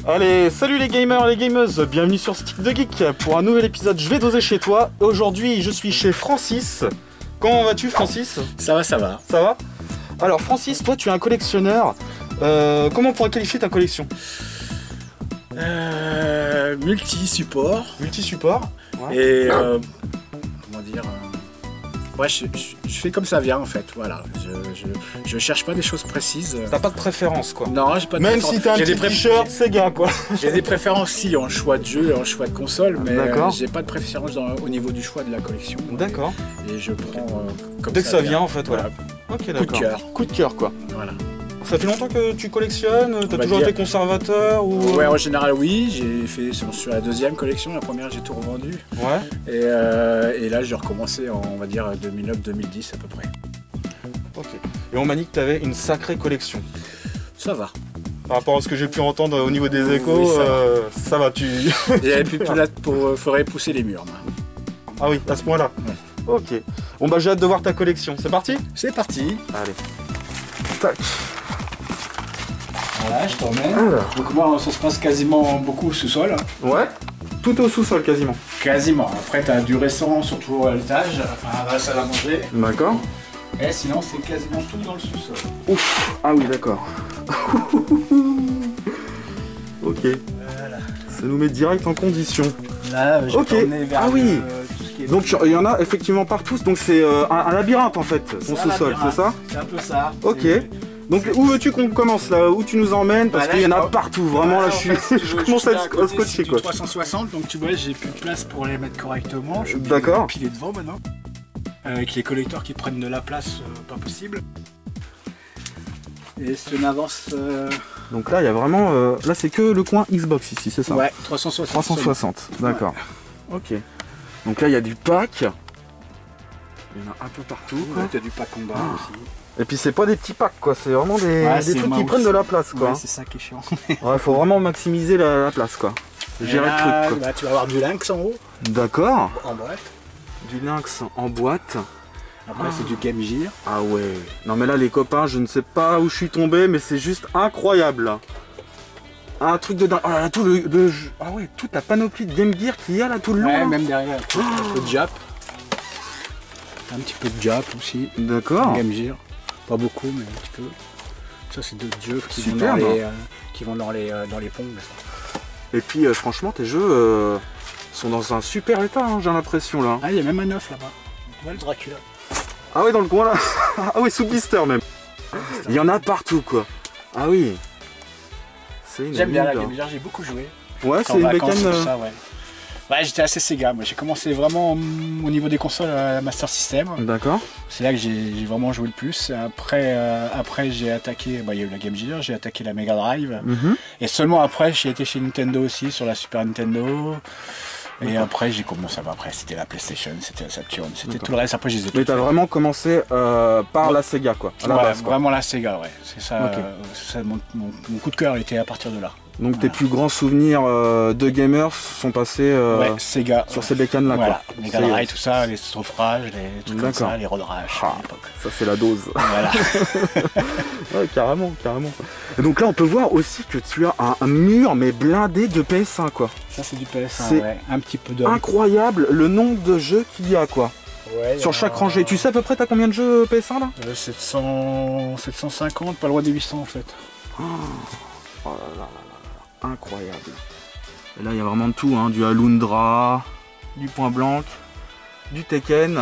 Allez, salut les gamers et les gameuses, bienvenue sur Stick de Geek pour un nouvel épisode Je vais doser chez toi. Aujourd'hui, je suis chez Francis. Comment vas-tu, Francis? Ça va, ça va. Ça va? Alors, Francis, toi, tu es un collectionneur. Comment on pourrait qualifier ta collection? Multi-support. Multi-support. Ouais. Et comment dire ouais, je fais comme ça vient en fait, voilà. Je cherche pas des choses précises. T'as pas de préférence quoi? Non, j'ai pas de même préférence. Si t'as un petit t-shirt Sega quoi. J'ai des préférences si en choix de jeu et en choix de console, mais j'ai pas de préférence au niveau du choix de la collection. D'accord. Et je prends comme dès que ça vient en fait, voilà. Ok, d'accord. Coup de cœur. Coup de cœur quoi. Voilà. Ça fait longtemps que tu collectionnes? T'as toujours été conservateur ou... Ouais, en général oui, j'ai fait sur la deuxième collection, la première j'ai tout revendu. Ouais. Et là j'ai recommencé en, on va dire 2009-2010 à peu près. Ok. Et on m'a dit que t'avais une sacrée collection. Ça va. Par rapport à ce que j'ai pu entendre au niveau des échos, oui, ça va, tu... Et puis là, faudrait pousser les murs. Moi. Ah oui, à ce point-là. Ouais. Ok. Bon bah j'ai hâte de voir ta collection, c'est parti? C'est parti. Allez. Tac. Voilà, je t'emmène. Donc moi, ça se passe quasiment beaucoup au sous-sol. Ouais. Tout au sous-sol quasiment. Quasiment. Après, t'as du récent, surtout à l'étage, enfin à la salle à manger. D'accord. Et sinon, c'est quasiment tout dans le sous-sol. Ouf. Ah oui, d'accord. Ok. Voilà. Ça nous met direct en condition. Là, je vais vers ah oui. Tout ce qui est... Donc il y en a effectivement partout. Donc c'est un labyrinthe en fait, ton sous-sol, c'est ça? C'est un peu ça. Ok. Donc où veux-tu qu'on commence là? Où tu nous emmènes? Parce qu'il y en a partout, vraiment là je commence à être scotché quoi. 360, donc tu vois j'ai plus de place pour les mettre correctement. Je vais piler devant maintenant. Avec les collecteurs qui prennent de la place, pas possible. Et si on avance... Donc là il y a vraiment... là c'est que le coin Xbox ici, c'est ça? Ouais, 360. 360, d'accord. Ouais. Ok. Donc là il y a du pack. Il y en a un peu partout. Ouais, t'as du pack en bas aussi. Et puis c'est pas des petits packs quoi, c'est vraiment des trucs qui prennent de la place quoi. Ouais, c'est ça qui est chiant. Ouais, faut vraiment maximiser la place quoi. Gérer le truc quoi. Bah, tu vas avoir du lynx en haut. D'accord. En boîte. Du lynx en boîte. Après c'est du Game Gear. Ah ouais. Non mais là les copains, je ne sais pas où je suis tombé, mais c'est juste incroyable là. Un truc de dingue. Oh là là, tout le jeu. Ah ouais, toute la panoplie de Game Gear qu'il y a là tout le long. Ouais, là. même derrière. Un peu de Jap. Un petit peu de Jap aussi. D'accord. Game Gear. Pas beaucoup, mais un petit peu. Ça, c'est d'autres jeux qui vont dans les ponts. Et puis, franchement, tes jeux sont dans un super état, hein, j'ai l'impression là. Ah, il y a même un œuf là-bas. Tu vois le Dracula. Ah ouais, dans le coin là. Ah oui, sous blister même. Il y en a partout quoi. Ah oui. J'aime bien la Game Gear, j'ai beaucoup joué. Ouais, c'est une bécane. Ouais, j'étais assez Sega, moi j'ai commencé vraiment au niveau des consoles à Master System. D'accord. C'est là que j'ai vraiment joué le plus. Après j'ai attaqué, il y a eu la Game Gear, j'ai attaqué la Mega Drive. Et seulement après j'ai été chez Nintendo aussi, sur la Super Nintendo. Et après j'ai commencé, après c'était la PlayStation, c'était la Saturn, c'était tout le reste, après je les ai Mais t'as vraiment commencé par la Sega quoi, à la base, quoi. Vraiment la Sega, ouais. C'est ça, mon coup de cœur était à partir de là. Donc tes plus grands souvenirs de gamers sont passés Sega, sur ces bécanes là quoi. Mega Drive, tout ça, les sauverages, les trucs comme ça, les rodrages à l'époque. Ça c'est la dose. Voilà. Ouais, carrément, carrément. Et donc là on peut voir aussi que tu as un mur mais blindé de PS1 quoi. Ça c'est du PS1, ouais. Un petit peu de... Incroyable le nombre de jeux qu'il y a quoi. Ouais, sur chaque rangée. Tu sais à peu près t'as combien de jeux PS1 là? 750, pas loin des 800 en fait. Oh là là là là, incroyable. Et là il y a vraiment de tout, hein. Du Alundra, du Point Blanc, du Tekken,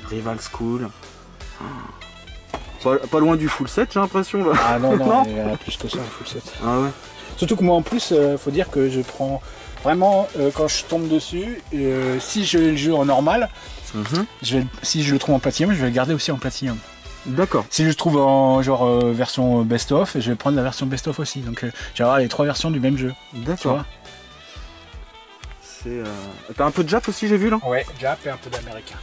Rival School. Pas loin du full set j'ai l'impression là. Ah non, non, il y en a plus que ça, full set. Ah ouais. Surtout que moi en plus, faut dire que je prends... quand je tombe dessus, si j'ai le jeu en normal, si je le trouve en platinum, je vais le garder aussi en platinum. D'accord. Si je le trouve en version best-of, je vais prendre la version best-of aussi. Donc je vais avoir les 3 versions du même jeu. D'accord. T'as un peu de Jap aussi j'ai vu là? Ouais, Jap et un peu d'américain.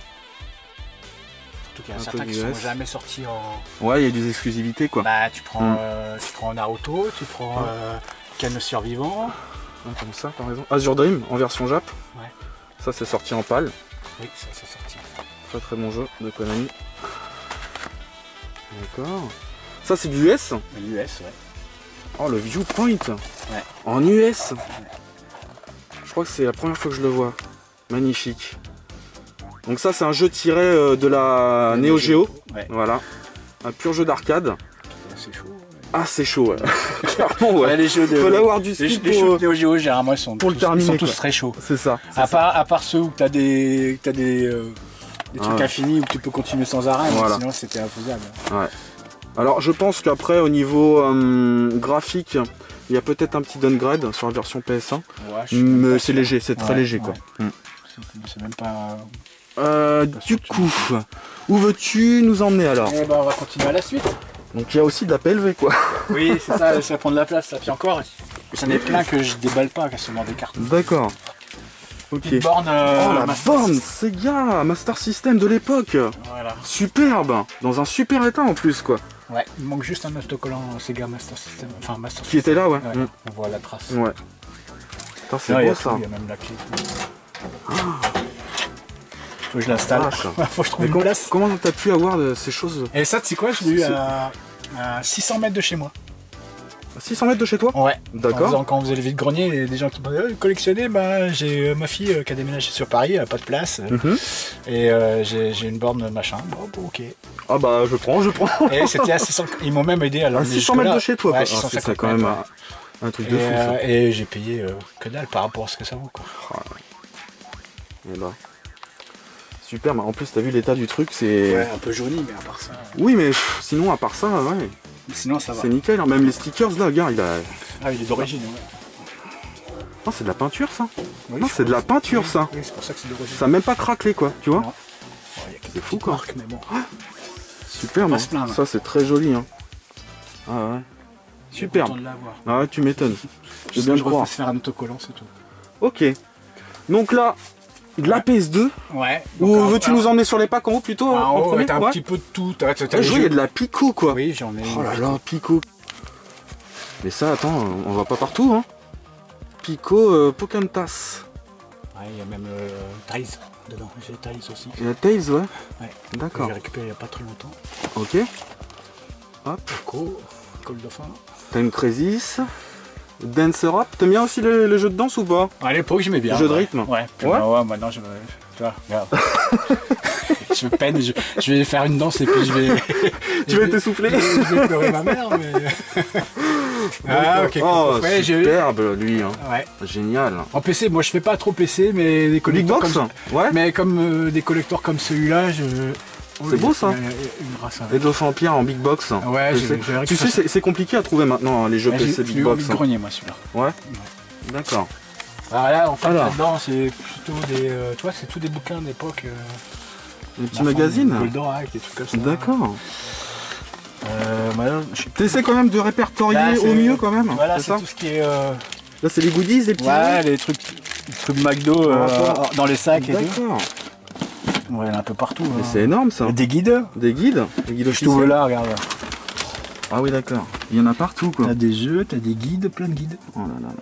Surtout qu'il y a certains qui sont jamais sortis en... Ouais, il y a des exclusivités quoi. Bah tu prends Naruto, tu prends Ken le survivant. Comme ça, t'as raison. Azure Dream en version Jap. Ouais. Ça c'est sorti en PAL. Oui, ça c'est sorti. Très très bon jeu de Konami. D'accord. Ça c'est du US. L'US, ouais. Oh, le Viewpoint. Ouais. En US. Je crois que c'est la première fois que je le vois. Magnifique. Donc ça, c'est un jeu tiré de la Neo Geo. Ouais. Voilà. Un pur jeu d'arcade. C'est chaud. Ah, c'est chaud, ouais. Clairement, ouais. Les jeux de... Faut l'avoir du Les skill jeux pour... de Neo Geo, généralement, ils sont pour le terminer, ils sont tous quoi. très chauds. C'est ça. À part ceux où tu as des trucs Ah. infinis où tu peux continuer sans arrêt, mais Voilà. sinon c'était infaisable. Ouais. Alors, je pense qu'après, au niveau graphique, il y a peut-être un petit downgrade sur la version PS1. Ouais, je suis même Mais pas c'est sûr. léger, c'est très Ouais, léger, quoi. ouais. C'est même pas... Du coup, où veux-tu nous emmener alors? Eh ben, on va continuer à la suite. Donc il y a aussi de la PLV, quoi. Oui, c'est ça, ça prend de la place là. Puis encore, j'en ai plein que je déballe pas, quasiment des cartes. D'accord. Ok. Petite borne. Oh la Master borne System. Sega Master System de l'époque. Voilà. Superbe. Dans un super état en plus, quoi. Ouais, il manque juste un autocollant Sega Master System. Enfin, Master Qui System. était là, ouais. Ouais, Mm. on voit la trace. Ouais. Putain, c'est Là, il y beau a ça. tout, il y a même la clé. Faut que je l'installe. Vache. Faut que je trouve Mais une comment, place. comment t'as pu avoir ces choses Et ça, tu sais quoi, je l'ai eu à 600 mètres de chez moi. à 600 mètres de chez toi? Ouais. D'accord. Quand on faisait les vides-greniers, il y a des gens qui me disaient collectionner, bah, j'ai ma fille qui a déménagé sur Paris, elle a pas de place. Mhm. Et j'ai une borne machin. Bon, ok. Ah bah je prends. Et c'était à 600. Ils m'ont même aidé à À l'emmener 600 mètres de chez toi, Ouais, quoi. Ah, c'est 650 quand même mètres, un truc ouais. de fou, ça. Et j'ai payé que dalle par rapport à ce que ça vaut, quoi. Et bah. Super, mais en plus t'as vu l'état du truc, c'est... Ouais, un peu jauni, mais à part ça. Oui mais sinon à part ça, ouais, Sinon, ça va. c'est nickel, hein. Même les stickers là, regarde, il a... Ah, il est d'origine, ouais. Oh, c'est de la peinture ça. Oui, Non, je c'est de la crois. peinture ça. Oui, c'est pour ça que c'est d'origine. Ça a même pas craquelé quoi, tu vois. Non. Il y a quelques C'est fou, petites quoi. marques, mais bon. Superbe, Pas hein. se plaindre. Ça c'est très joli, hein. Ah ouais. Superbe. Content de l'avoir. Ah ouais, tu m'étonnes. Je Je veux bien le je croire. refasse faire un autocollant, c'est tout. Ok. Donc là, de la PS2. Ouais. Ou veux-tu nous emmener sur les packs en haut plutôt En en haut, premier? t'as un Ouais. petit peu de tout. T'as Ah, les je vois, il y a jeux. de la Pico quoi. Oui, j'en ai. Oh là là, Pico. Mais ça, attends, on va pas partout, hein. Pico Pocantas. Ouais, il y a même Tails dedans. J'ai Tails aussi. Il y a Tails, ouais. Ouais. D'accord. J'ai récupéré il y a pas très longtemps. Ok. Hop. Coco, Col Dauphin. Time Crisis. Dance Europe. T'aimes bien aussi les jeux de danse ou pas? À l'époque, j'aimais bien. Les jeux de ouais. rythme. Ouais. Puis, Ouais. bah, ouais, maintenant, tu vois, regarde. Je peine, je vais faire une danse et puis je vais. Tu vas t'essouffler. Je vais pleurer ma mère, mais. Ah, ok. Oh, Ouais, superbe lui, hein. Ouais. Génial. En PC, moi je fais pas trop PC, mais des Big collecteurs Box. comme, Ouais. mais comme des collecteurs comme celui-là, C'est beau, ça. Il y a une race avec. Les deux Empire en Big Box. Ouais, Je j'ai- sais. j'ai Tu récupéré sais, c'est compliqué à trouver maintenant hein, les jeux Ouais, PC j'ai Big eu Box. envie de grenier, moi celui-là. Ouais. D'accord. Alors là, en fait, Alors. là-dedans, c'est plutôt des. Tu vois, c'est tous des bouquins d'époque. Les petits magazines. Goldorak, des trucs comme ça. D'accord. Voilà, je sais plus. T'essaies quand même de répertorier Là, au c'est- mieux quand même. Voilà, c'est c'est ça. tout ce qui est. Là c'est les goodies, les petits. Ouais, les trucs McDo D'accord. dans les sacs et tout. D'accord. Ouais, il y en a un peu partout. Mais hein. c'est énorme ça. Des guides. Des guides. Des guides Je trouve officiels. là, regarde. Ah oui d'accord. Il y en a partout quoi. T'as des jeux, t'as des guides, plein de guides. Oh là là là.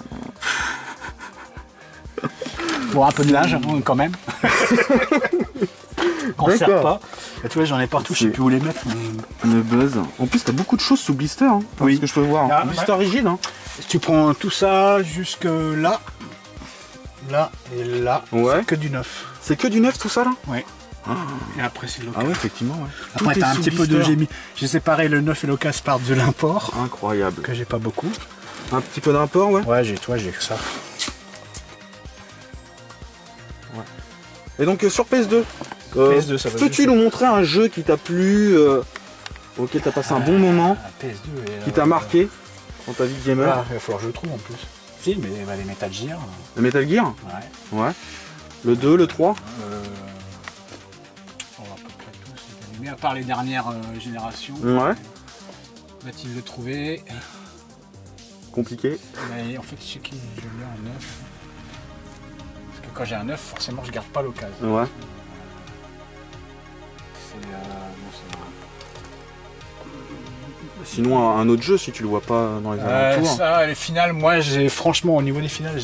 Pour un peu de linge, hein, quand même. Qu'on sert D'accord. pas. Et tu vois, j'en ai partout, je sais plus où les mettre. Mais... Le buzz. En plus t'as beaucoup de choses sous blister. Hein, Oui. Ce que je peux voir. Ah, Blister rigide. Hein. Tu prends tout ça jusque là, là et là. Ouais. C'est que du neuf. C'est que du neuf tout ça là. Ouais. Ah, Et après, c'est le ah local. ouais effectivement. Ouais. Après, Tout est t'as un sous petit peu de. blister. J'ai séparé le neuf et l'occasion par de l'import, Incroyable. que j'ai pas beaucoup. Un petit peu d'import ouais. Ouais, j'ai que ça. Et donc sur PS2. PS2, ça va Peux-tu juste. nous montrer un jeu qui t'a plu, auquel t'as passé un bon moment, Un PS2 et, qui t'a marqué dans ta vie de gamer? Ah, il va falloir que je le trouve en plus. Si, mais bah, les Metal Gear. Le Metal Gear? Ouais. Ouais. Le 2, le 3? On va à peu près tous les animés, à part les dernières générations. Ouais. Va-t-il le trouver? Compliqué. Mais en fait, je sais qu'il je l'ai en neuf. Parce que quand j'ai un neuf, forcément, je garde pas l'occasion. Ouais. C'est. Sinon, un autre jeu si tu le vois pas dans les alentours. Ça, les finales, moi, franchement, au niveau des finales,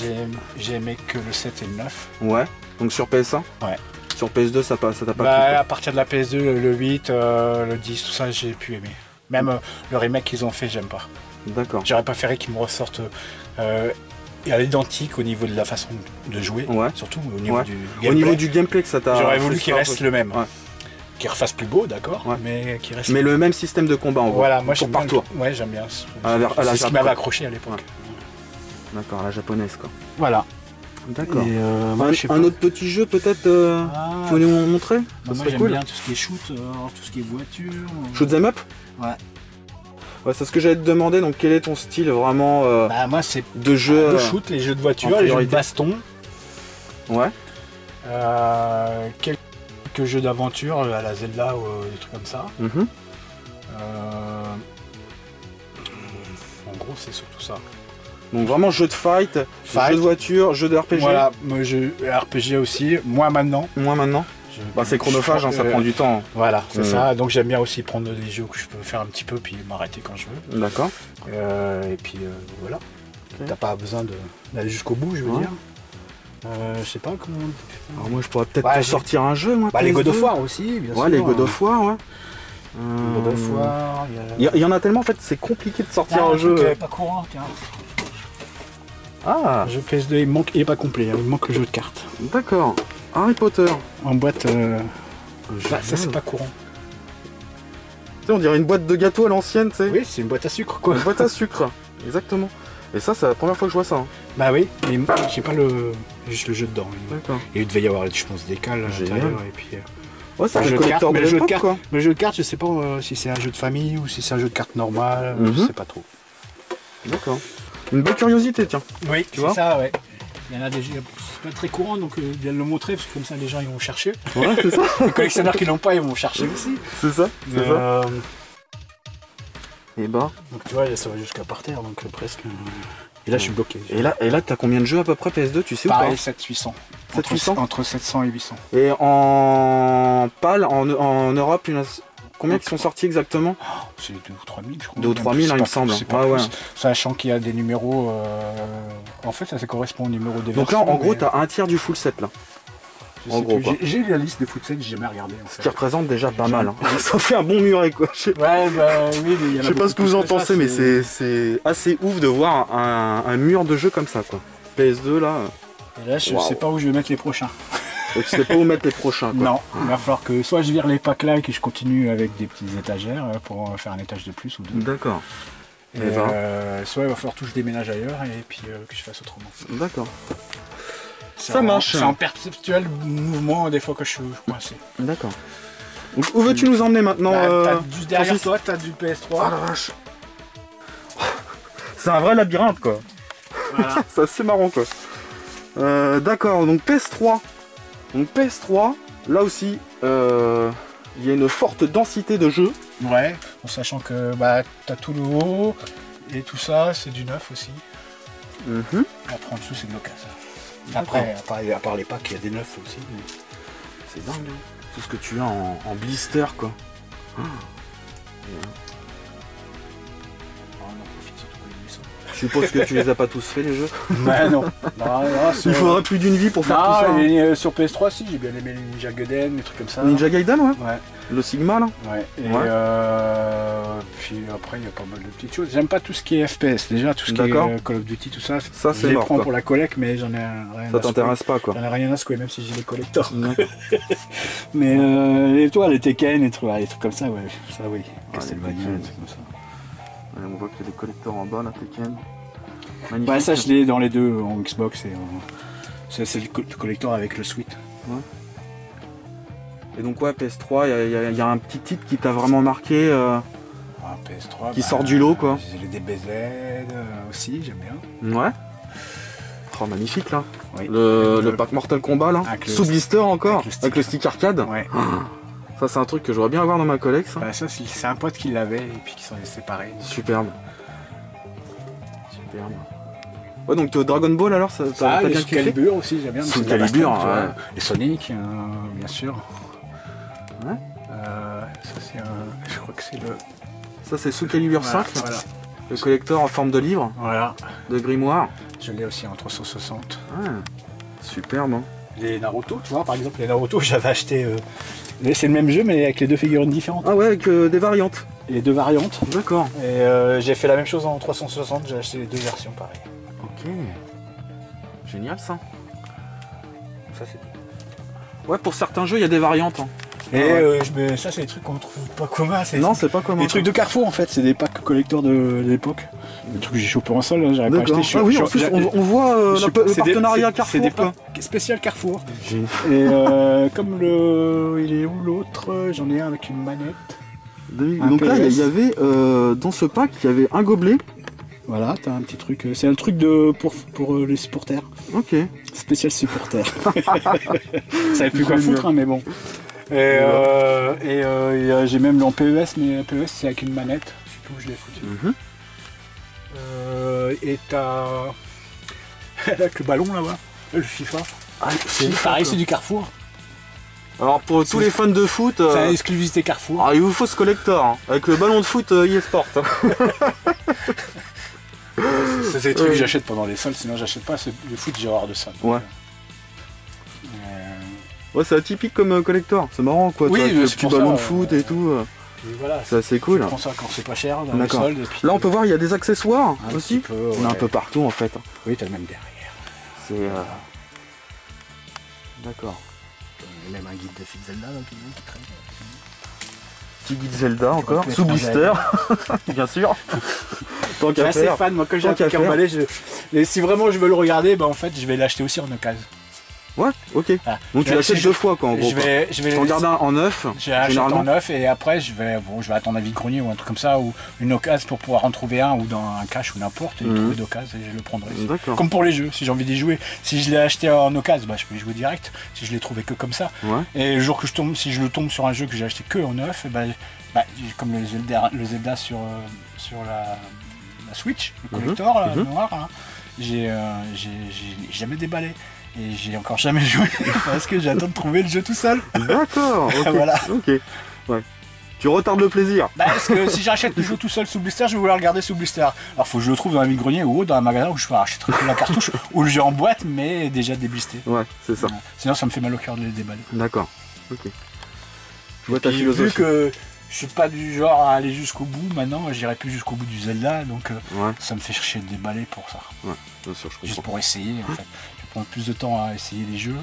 j'ai aimé que le 7 et le 9. Ouais. Donc sur PS1? Ouais. Sur PS2, ça t'a pas plu, Bah, quoi. à partir de la PS2, le 8, le 10, tout ça, j'ai pu aimer. Même le remake qu'ils ont fait, j'aime pas. D'accord. J'aurais préféré qu'ils me ressortent à l'identique au niveau de la façon de jouer, surtout au niveau du gameplay. Au niveau du gameplay que ça t'a... J'aurais voulu qu'il reste le même. Ouais. Qu'il refasse plus beau, d'accord, mais qu'il reste... Mais le même système de combat en gros. Voilà, moi j'aime bien. Ouais, j'aime bien. C'est ce qui m'avait accroché à l'époque. Ouais. D'accord, à la japonaise quoi. Voilà. D'accord. Un autre petit jeu peut-être tu veux nous montrer? Moi j'aime bien tout ce qui est shoot, tout ce qui est voiture. Shoot them up? Ouais. Ouais, c'est ce que j'allais te demander, donc quel est ton style vraiment moi c'est de jeu de shoot, les jeux de voiture, les jeux de baston. Ouais. Quelques jeux d'aventure à la Zelda ou des trucs comme ça. En gros c'est surtout ça. Donc vraiment jeu de fight, jeu de voiture, jeu de RPG. Voilà, jeu RPG aussi, moi maintenant. Moi maintenant. C'est chronophage, ça prend du temps. Voilà, c'est ça. Donc j'aime bien aussi prendre des jeux que je peux faire un petit peu puis m'arrêter quand je veux. D'accord. Et puis voilà. Okay. T'as pas besoin d'aller jusqu'au bout, je veux dire. Je sais pas comment. Alors moi je pourrais peut-être te sortir un jeu, moi. Les God of War aussi, bien sûr. Ouais, les God of War, ouais. God of War. Il y en a tellement, en fait, c'est compliqué de sortir un jeu. Pas courant, tiens. Ah. Le jeu PS2, il est pas complet, il manque le jeu de cartes. D'accord. Harry Potter. En boîte. Ça c'est pas courant. Tu sais, on dirait une boîte de gâteau à l'ancienne, tu sais. Oui, c'est une boîte à sucre, quoi. Une boîte à sucre, exactement. Et ça, c'est la première fois que je vois ça. Hein. Bah oui, mais j'ai pas juste le jeu dedans. D'accord. Et il devait y avoir, je pense, des cales à l'intérieur. Et puis. Ouais, c'est un jeu de cartes, mais le jeu de cartes, je sais pas si c'est un jeu de famille ou si c'est un jeu de cartes normal, je sais pas trop. D'accord. Une belle curiosité, tiens. Oui, tu vois ça, ouais. Il y en a des jeux, c'est pas très courant, donc bien le montrer, parce que comme ça les gens ils vont chercher. Ouais, c'est ça. Les collectionneurs qui l'ont pas, ils vont chercher aussi. C'est ça, c'est ça. Et bah. Donc tu vois, ça va jusqu'à par terre, donc presque. Et là je suis bloqué. Et là t'as combien de jeux à peu près PS2, tu sais pareil, ou pas? 700-800. 700-800 Entre 700 et 800. Et en PAL, en Europe, combien qui sont sortis exactement? C'est 2 ou 3 000, je crois. 2 ou 3 000, il me semble. Ouais. Sachant qu'il y a des numéros. En fait, ça correspond au numéro des donc versions. là, en gros, t'as un tiers du full set là. En gros, j'ai la liste des full sets, j'ai jamais regardé. En fait. Ce qui représente déjà pas mal. Hein. Ça fait un bon muret quoi. Ouais, bah oui, il y en a. Je sais pas ce que vous en pensez, mais c'est assez ouf de voir un mur de jeu comme ça quoi. PS2 là. Et là, je sais pas où je vais mettre les prochains. Et tu sais pas où mettre les prochains quoi. Non, il va falloir que soit je vire les packs là et que je continue avec des petites étagères pour faire un étage de plus ou deux. D'accord. Soit il va falloir que je déménage ailleurs et puis que je fasse autrement. D'accord. Ça marche. C'est en perpétuel mouvement des fois que je suis coincé. D'accord. Où veux-tu nous emmener maintenant? Juste derrière toi, t'as du PS3. Ah la vache. C'est un vrai labyrinthe quoi. Voilà. C'est assez marrant quoi. D'accord, donc PS3. Donc PS3, là aussi, il y a une forte densité de jeux. Ouais, en sachant que t'as tout le haut et tout ça, c'est du neuf aussi. Après en dessous, c'est de l'occasion. Après, à part les packs, il y a des neufs aussi. Mais... c'est dingue, hein. Tout ce que tu as en blister quoi. Je suppose que tu les as pas tous fait les jeux. Bah non. Il faudrait plus d'une vie pour faire tout ça. Hein. Sur PS3 si, j'ai bien aimé les Ninja Gaiden, des trucs comme ça. Ninja Gaiden ouais. Le Sigma là. Ouais. Et puis après il y a pas mal de petites choses. J'aime pas tout ce qui est FPS. Déjà tout ce qui est Call of Duty, tout ça. Ça c'est je les mort, prends quoi. Pour la collecte, mais j'en ai rien. Ça t'intéresse pas quoi. J'en ai rien à secouer, même si j'ai les collectors. Mais toi les Tekken, les trucs comme ça, ouais. Ça oui. Castlevania, des trucs comme ça. Ouais, on voit qu'il y a des collecteurs en bas là, Tekken. Magnifique. Ouais, ça je l'ai dans les deux, en Xbox et c'est le collector avec le suite. Ouais. Et donc ouais, PS3, il y a un petit titre qui t'a vraiment marqué PS3, qui sort du lot quoi. J'ai les DBZ aussi, j'aime bien. Ouais. Oh magnifique là. Oui. Le pack Mortal Kombat là. Sous blister encore, avec le stick arcade. Ouais. Ça c'est un truc que j'aurais bien avoir dans ma collection. Ça c'est un pote qui l'avait et puis qui s'en est séparé. Superbe. Ouais, donc Dragon Ball alors, t'as bien kiffé? Calibur aussi, j'aime bien. Soul Calibur, ouais. Et Sonic, bien sûr. Ouais. Ça c'est je crois que c'est le... Ça c'est Soul Calibur 5, voilà. Le collector en forme de livre, voilà. De grimoire. Je l'ai aussi en 360. Ah, superbe. Hein. Les Naruto, tu vois, par exemple, les Naruto, j'avais acheté C'est le même jeu mais avec les deux figurines différentes. Ah ouais, avec des variantes. Les deux variantes. D'accord. Et j'ai fait la même chose en 360, j'ai acheté les deux versions pareil. Ok. Génial ça. Ça c'est. Ouais, pour certains jeux, il y a des variantes. Hein. Et mais ça c'est des trucs qu'on trouve pas communs. Non, c'est pas commun. Des trucs de Carrefour en fait, c'est des packs collector de l'époque. Des trucs que j'ai chopé en sol, j'aurais pas acheté. Ah oui, en plus, on voit le partenariat Carrefour. C'est des packs spécial Carrefour. Et comme il est où l'autre, j'en ai un avec une manette. Donc là, il y avait dans ce pack, il y avait un gobelet. Voilà, t'as un petit truc. C'est un truc pour les supporters. Ok. Spécial supporter. Ça savait plus quoi foutre, hein, mais bon. Et j'ai même le en PES, mais PES c'est avec une manette. Je sais plus où je l'ai foutu. Et t'as avec le ballon là-bas, le FIFA. Ah, c'est pareil, c'est du Carrefour. Alors pour tous les fans de foot, c'est une exclusivité Carrefour. Alors il vous faut ce collector, hein, avec le ballon de foot eSport. C'est des trucs que j'achète pendant les soldes, sinon j'achète pas. Le foot, j'ai horreur de ça. Ouais. Ouais, c'est atypique comme collector, c'est marrant quoi. Oui, le petit ballon de foot et tout. Voilà, c'est assez cool. Je prends ça quand c'est pas cher dans les soldes. Et puis... Là on peut voir, il y a des accessoires aussi. Peu, on a un peu partout en fait. Oui, t'as le même derrière. C'est. D'accord. Il y a même un guide de Fit Zelda donc, qui traîne. Petit guide Zelda encore, sous blister, bien sûr. Tant qu'à faire. Je suis assez fan, moi quand j'ai un truc à emballer, et si vraiment je veux le regarder, bah en fait je vais l'acheter aussi en occasion. Ouais, ok. Ah. Donc tu l'achètes deux fois quoi en gros. Je vais regarder en neuf. Je l'achète en neuf et après je vais attendre un vide-grenier ou un truc comme ça ou une occasion pour pouvoir en trouver un ou dans un cache ou n'importe et trouver d'occasion et je le prendrai. Comme pour les jeux, si j'ai envie d'y jouer. Si je l'ai acheté en occasion, bah, je peux y jouer direct. Si je l'ai trouvé que comme ça. Ouais. Et le jour que si je le tombe sur un jeu que j'ai acheté que en neuf, bah, comme le Zelda sur la Switch, le collector là, noir, là, j'ai jamais déballé. Et j'ai encore jamais joué parce que j'attends de trouver le jeu tout seul. D'accord, ok. Voilà. Ok. Ouais. Tu retardes le plaisir. Parce que si j'achète le jeu tout seul sous blister, je vais vouloir le garder sous blister. Alors faut que je le trouve dans un vide-grenier ou dans un magasin où je vais acheter la cartouche ou le jeu en boîte mais déjà déblisté. Ouais, c'est ça. Sinon ça me fait mal au cœur de les déballer. D'accord. Ok. Je vois ta philosophie. Vu que je suis pas du genre à aller jusqu'au bout, maintenant j'irai plus jusqu'au bout du Zelda, donc ça me fait chercher de déballer pour ça. Ouais, bien sûr, je comprends. Juste pour essayer en fait. Prendre plus de temps à essayer les jeux,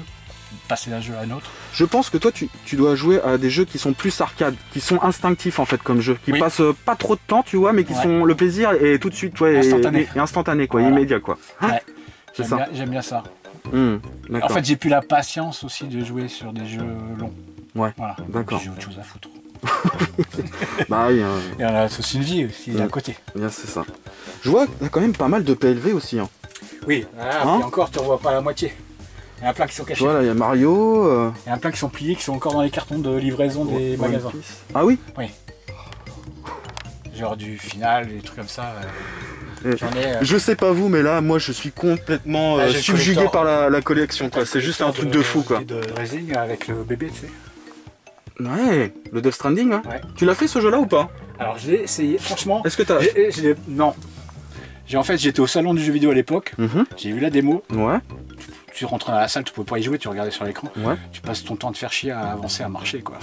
passer d'un jeu à un autre. Je pense que toi tu dois jouer à des jeux qui sont plus arcades, qui sont instinctifs en fait comme jeu, qui passent pas trop de temps tu vois, mais qui sont le plaisir et tout de suite instantané quoi, immédiat quoi. Ouais. J'aime bien ça. En fait j'ai plus la patience aussi de jouer sur des jeux longs. Ouais. Voilà. D'accord. J'ai autre chose à foutre. Bah oui. Et on a aussi une vie aussi à côté. Bien c'est ça. Je vois qu'il y a quand même pas mal de PLV aussi. Hein. Oui, et encore, tu ne vois pas la moitié. Il y en a plein qui sont cachés. Voilà, il y a Mario. Il y en a plein qui sont pliés, qui sont encore dans les cartons de livraison des magasins. Ah oui? Oui. Genre du final, des trucs comme ça. Je sais pas vous, mais là, moi, je suis complètement subjugué par la collection. C'est juste un truc de fou, quoi. De résine avec le bébé, tu sais. Ouais, le Death Stranding. Hein. Ouais. Tu l'as fait ce jeu-là ou pas? Alors, je l'ai essayé, franchement. Est-ce que t'as... Non. En fait, j'étais au salon du jeu vidéo à l'époque, j'ai vu la démo. Ouais. Tu rentrais dans la salle, tu pouvais pas y jouer, tu regardais sur l'écran. Ouais. Tu passes ton temps à te faire chier à avancer, à marcher quoi.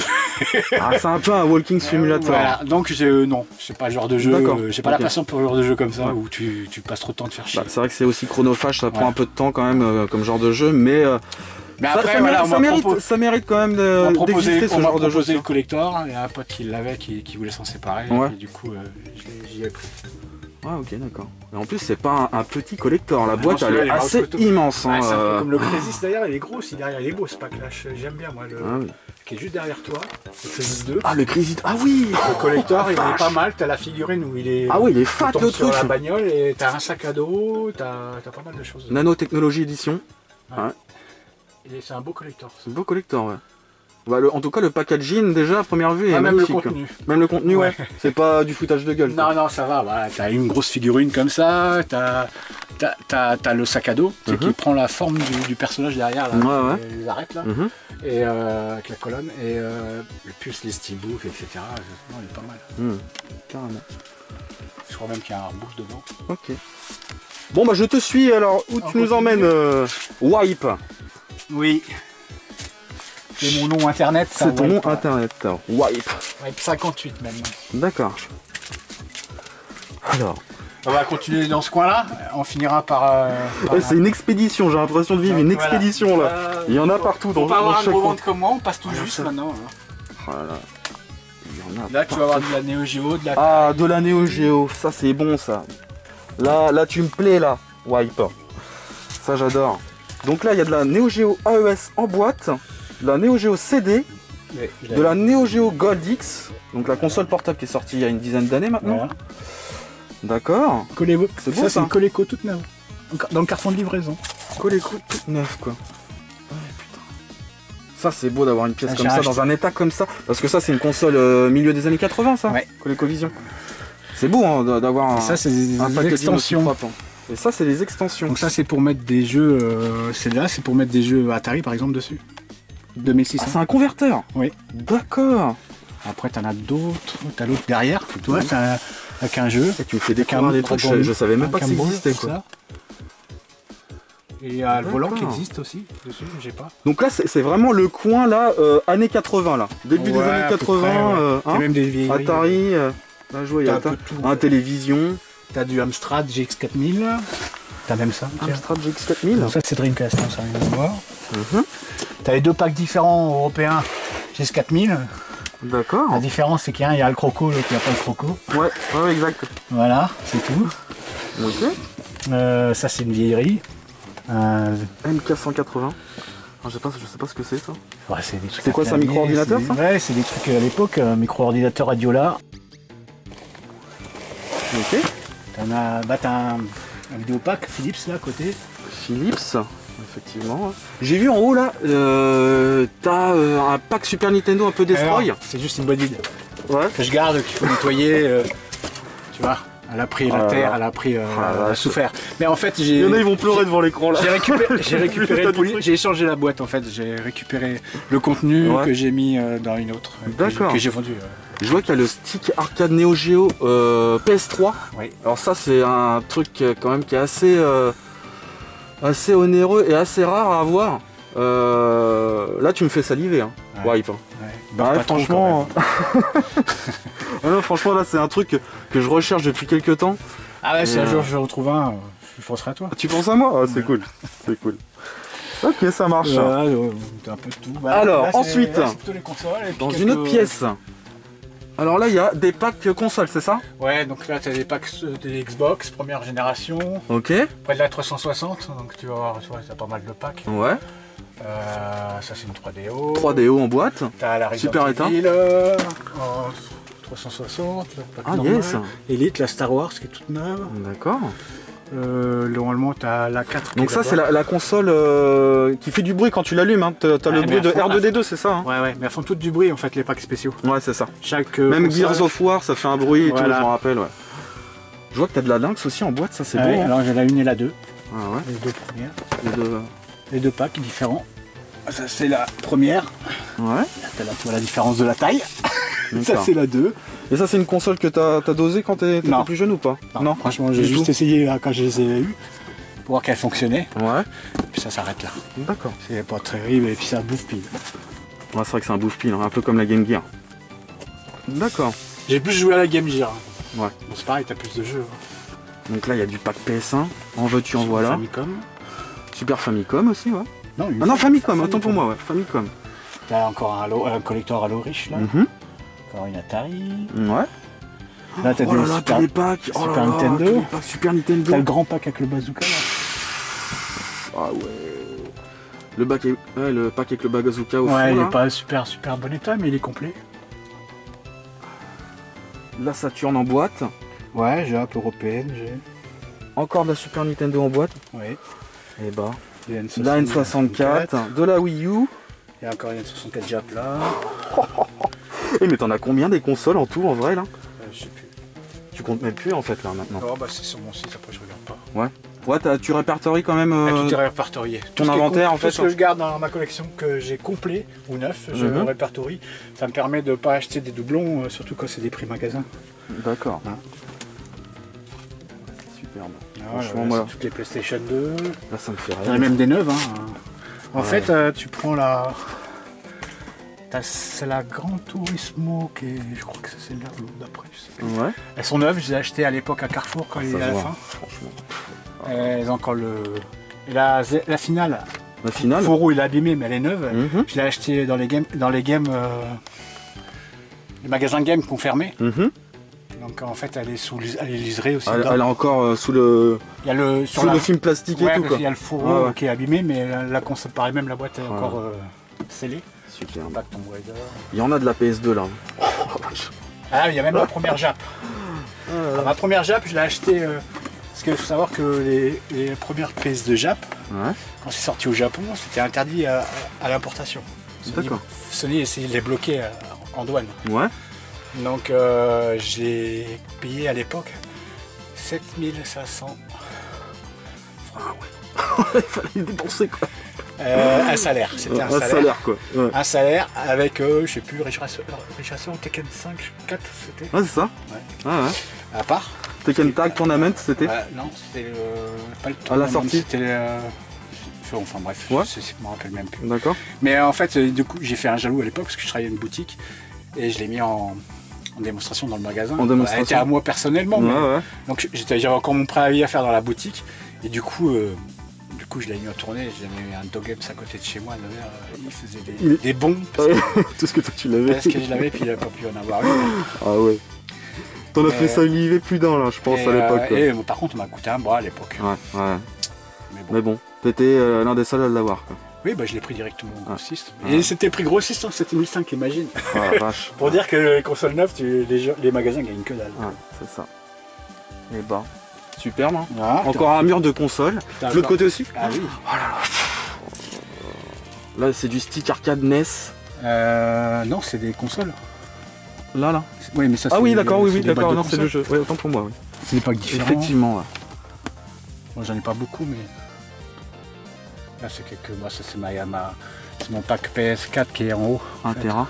Ah, c'est un peu un walking simulator. Voilà, donc non, c'est pas le genre de jeu, j'ai pas la patience pour le genre de jeu comme ça où tu passes trop de temps à te faire chier. C'est vrai que c'est aussi chronophage, ça prend un peu de temps quand même comme genre de jeu, mais après, ça mérite quand même d'exister ce genre de jeu. On m'a proposé le collector, il y a un pote qui l'avait, qui voulait s'en séparer, et du coup j'y ai pris. Ouais, ok, d'accord. Et en plus, c'est pas un petit collector, la boîte elle est assez immense. Hein, c'est un peu comme le Crisis d'ailleurs, il est gros aussi derrière, il est beau ce pack là, j'aime bien moi, qui est juste derrière toi, le Crisis 2. Ah, le Crisis, ah oui. Le collector, il est pas mal, t'as la figurine où il est. Ah oui, il est fat le truc. Sur la bagnole et t'as un sac à dos, t'as pas mal de choses. Nanotechnologie édition. Ouais. Et c'est un beau collector. C'est un beau collector, ouais. Bah, en tout cas, le packaging, déjà, à première vue, est même magnifique. le contenu. Même le contenu, ouais. C'est pas du foutage de gueule. Non, ça va. Voilà. T'as une grosse figurine comme ça, t'as le sac à dos qui prend la forme du personnage derrière, là, les arrêtes, là, et, avec la colonne, et plus les steelbooks, etc. Non, il est pas mal. Carrément. Je crois même qu'il y a un artbook dedans. Ok. Bon, bah, je te suis, alors, où tu nous emmènes, Wipe? Oui. C'est mon nom internet. C'est ton nom internet. Wipe. Wipe 58 même. D'accord. Alors. On va continuer dans ce coin-là. On finira par. Ouais, c'est une expédition. J'ai l'impression de vivre une expédition là. Il y en a partout dans chaque coin. On va avoir un gros coin. ventre comme moi. On passe tout juste maintenant. Voilà. Il y en a là, tu vas avoir de la Neo Geo, de la. Ah, de la Neo Geo. Ça, c'est bon ça. Là, tu me plais là. Wipe. Ça, j'adore. Donc là, il y a de la Neo Geo AES en boîte, de la Neo Geo CD, de la Neo Geo Gold X, donc la console portable qui est sortie il y a une dizaine d'années maintenant. Voilà. D'accord. C'est beau, ça, c'est une Coleco toute neuve. Dans le carton de livraison. Coleco toute neuve, quoi. Oh, putain. Ça, c'est beau d'avoir une pièce comme ça, dans un état comme ça. Parce que ça, c'est une console milieu des années 80, ça. Ouais. ColecoVision. C'est beau hein, d'avoir un. Ça, c'est des extensions. Et ça, c'est les extensions. Donc ça, c'est pour mettre des jeux. Celle-là, c'est pour mettre des jeux Atari, par exemple, dessus. 2600. Ah, c'est un converteur. Oui. D'accord. Après, t'en as d'autres. T'as l'autre derrière. Toi, avec un jeu. Et tu me fais découvrir des trucs. Je savais même pas que ça existait, quoi. Et il y a le volant qui existe aussi dessus, j'ai pas. Donc là, c'est vraiment le coin là, années 80 là. Début des années 80. Hein, même des vieilles. Atari. Là, je vois, il y a un télévision. T'as du Amstrad GX4000, t'as même ça. Amstrad GX4000. Donc ça c'est Dreamcast, ça rien à voir. T'as les deux packs différents européens GX4000. D'accord. La différence c'est qu'il y a le croco, l'autre il n'y a pas le croco. Ouais, exact. Voilà, c'est tout. Ok. Ça c'est une vieillerie. MK180. Je sais pas ce que c'est ça. Ouais, c'est quoi, c'est un micro-ordinateur ça? Ouais, c'est des trucs à l'époque, micro-ordinateur Radiola. Ok. T'as un vidéopack Philips là à côté. Philips, effectivement. J'ai vu en haut là, t'as un pack Super Nintendo un peu destroy. C'est juste une body ouais. Que je garde, qu'il faut nettoyer. Tu vois, elle a pris la terre, elle a pris, elle a souffert. Mais en fait, il y en a, ils vont pleurer devant l'écran là. J'ai récupéré j'ai échangé la boîte en fait. J'ai récupéré le contenu que j'ai mis dans une autre. D'accord. Que j'ai vendu. Je vois qu'il y a le stick arcade Neo Geo PS3. Oui. Alors ça c'est un truc quand même qui est assez onéreux et assez rare à avoir. Là tu me fais saliver. Hein. Wipe. Ouais, franchement. Non, franchement là c'est un truc que je recherche depuis quelques temps. Ah ouais, si un jour je retrouve un, je penserai à toi. Tu penses à moi? C'est cool. C'est cool. Ok, ça marche. T'as un peu de tout. Bah, alors là, ensuite, les consoles, dans une autre pièce. Alors là, il y a des packs consoles, c'est ça? Ouais, donc là, tu as des packs des Xbox, première génération. Ok. Près de la 360, donc tu vas voir, tu as pas mal de packs. Ouais. Ça, c'est une 3DO. 3DO en boîte. T'as la Super état. 360. Ah, yes. Elite, la Star Wars qui est toute neuve. D'accord. Normalement, tu as la 4. Donc ça, c'est la console qui fait du bruit quand tu l'allumes. Hein. Tu as le bruit de R2D2, c'est ça hein? Ouais, mais elles font toutes du bruit en fait, les packs spéciaux. Ouais, c'est ça. Même Gears of War, ça fait un bruit et tout, je m'en rappelle. Ouais. Je vois que tu as de la Lynx aussi en boîte, ça c'est beau. Ouais, alors j'ai la 1 et la 2. Ah ouais. Les deux premières. Les deux packs différents. Ça, c'est la première. Ouais. Tu vois la différence de la taille. Ça, c'est la 2. Et ça, c'est une console que t'as dosée quand t'étais plus jeune ou pas? Non, franchement, j'ai juste essayé là, quand je les ai eues pour voir qu'elles fonctionnaient. Ouais. Et puis ça s'arrête là. D'accord. C'est pas terrible et puis ça bouffe pile. Ouais, c'est vrai que c'est un bouffe-pile, hein, un peu comme la Game Gear. D'accord. J'ai plus joué à la Game Gear. Ouais. Bon, c'est pareil, t'as plus de jeux. Donc là, il y a du pack PS1. En veux-tu, en voilà. Famicom. Super Famicom aussi, ouais. Non, non, Famicom, attends pour moi, ouais. Famicom. T'as encore un collector Halo riche là. Encore une Atari. Ouais. Là, t'as des packs. Super Nintendo. Super Nintendo. T'as le grand pack avec le bazooka là. Ah ouais. Le pack avec le bazooka au fond. Ouais, il là. est pas super bon état, mais il est complet. La Saturn en boîte. Ouais, j'ai un peu européenne, j'ai. Encore de la Super Nintendo en boîte. Oui. Et bah. La N64, de la Wii U. Il y a encore une N64 Jap là. Et mais t'en as combien des consoles en tout en vrai là? Je sais plus. Tu comptes même plus en fait là maintenant? Oh bah c'est sur mon site, après je regarde pas. Ouais. Ouais, tu répertories quand même tout est répertorié. Ton inventaire en fait. Tout ce que je garde dans ma collection que j'ai complet ou neuf, je le répertorie. Ça me permet de pas acheter des doublons, surtout quand c'est des prix magasins. D'accord. Hein. Superbe. Franchement, moi. Toutes les PlayStation 2. Là ça me fait rire. Il y en a même des neuves. Hein. En fait, tu prends C'est la Gran Turismo qui est, je crois que c'est celle-là ou d'après. Ouais. Elles sont neuves, je les ai achetées à l'époque à Carrefour quand il est à la fin. Franchement. Elles ont encore le. Et la finale. La finale. Le fourreau il est abîmé, mais elle est neuve. Mhm. Je l'ai achetée dans les magasins game qui ont fermé. Mhm. Donc en fait, elle est elle est liserée aussi. Elle est encore sous le, Il y a le sous le film plastique ouais, et tout quoi. il y a le fourreau Ouais. qui est abîmé, mais la console pareil, même la boîte est encore scellée. Super. Back Tomb Raider. Il y en a de la PS2 là. Ah, il y a même ma première Jap. Alors, ma première Jap, je l'ai achetée parce qu'il faut savoir que les premières PS de Jap, Ouais. quand c'est sorti au Japon, c'était interdit à l'importation. D'accord. Sony essayait de les bloquer en douane. Ouais. Donc je l'ai payé à l'époque 7500 francs. Il fallait dépenser quoi. Un salaire, c'était un salaire. quoi. Ouais. Un salaire avec, je sais plus, Réchasseur ou Tekken 5, 4 c'était. Ouais, c'est ça. Ouais. Ouais, ouais. À part. Tekken Tag Tournament, c'était Non, c'était pas le à la tournament, sortie. C'était enfin bref, Ouais. je me rappelle même plus. D'accord. Mais en fait, du coup, j'ai fait un jaloux à l'époque parce que je travaillais à une boutique et je l'ai mis en démonstration dans le magasin. En démonstration. Elle était à moi personnellement. Ouais, Mais... ouais. Donc j'avais encore mon préavis à faire dans la boutique et du coup je l'ai mis en tournée, j'avais mis un Dog Games à côté de chez moi, il faisait des bons parce Tout ce que toi tu l'avais. que je l'avais puis il n'avait pas pu en avoir eu. Ah ouais. T'en as fait saliver plus d'un là, je pense, à l'époque. quoi. Et par contre, on m'a coûté un bras à l'époque. Ouais, ouais. Mais bon. Mais bon, t'étais l'un des seuls à l'avoir. Quoi. Oui, bah, je l'ai pris directement au grossiste. Ah. Et c'était prix grossiste, hein, c'était 1005, imagine. Ah la vache. Pour dire que les consoles neuves, les magasins gagnent que dalle. Ouais, c'est ça. Et bah, superbe. Hein. Voilà, Encore un mur de console. t'as De l'autre encore- côté aussi. Ah oui. Là, c'est du stick arcade NES. Non, c'est des consoles. Là. Oui, mais ça, Ah oui, d'accord, oui, c'est des d'accord. boîtes de Non, c'est le consoles. jeu. Ouais, autant pour moi, oui. C'est des packs différents. Effectivement, ouais. Moi, j'en ai pas beaucoup, mais. Là, c'est quelques. Moi, ça, c'est c'est mon pack PS4 qui est en haut. en 1 fait. Tera.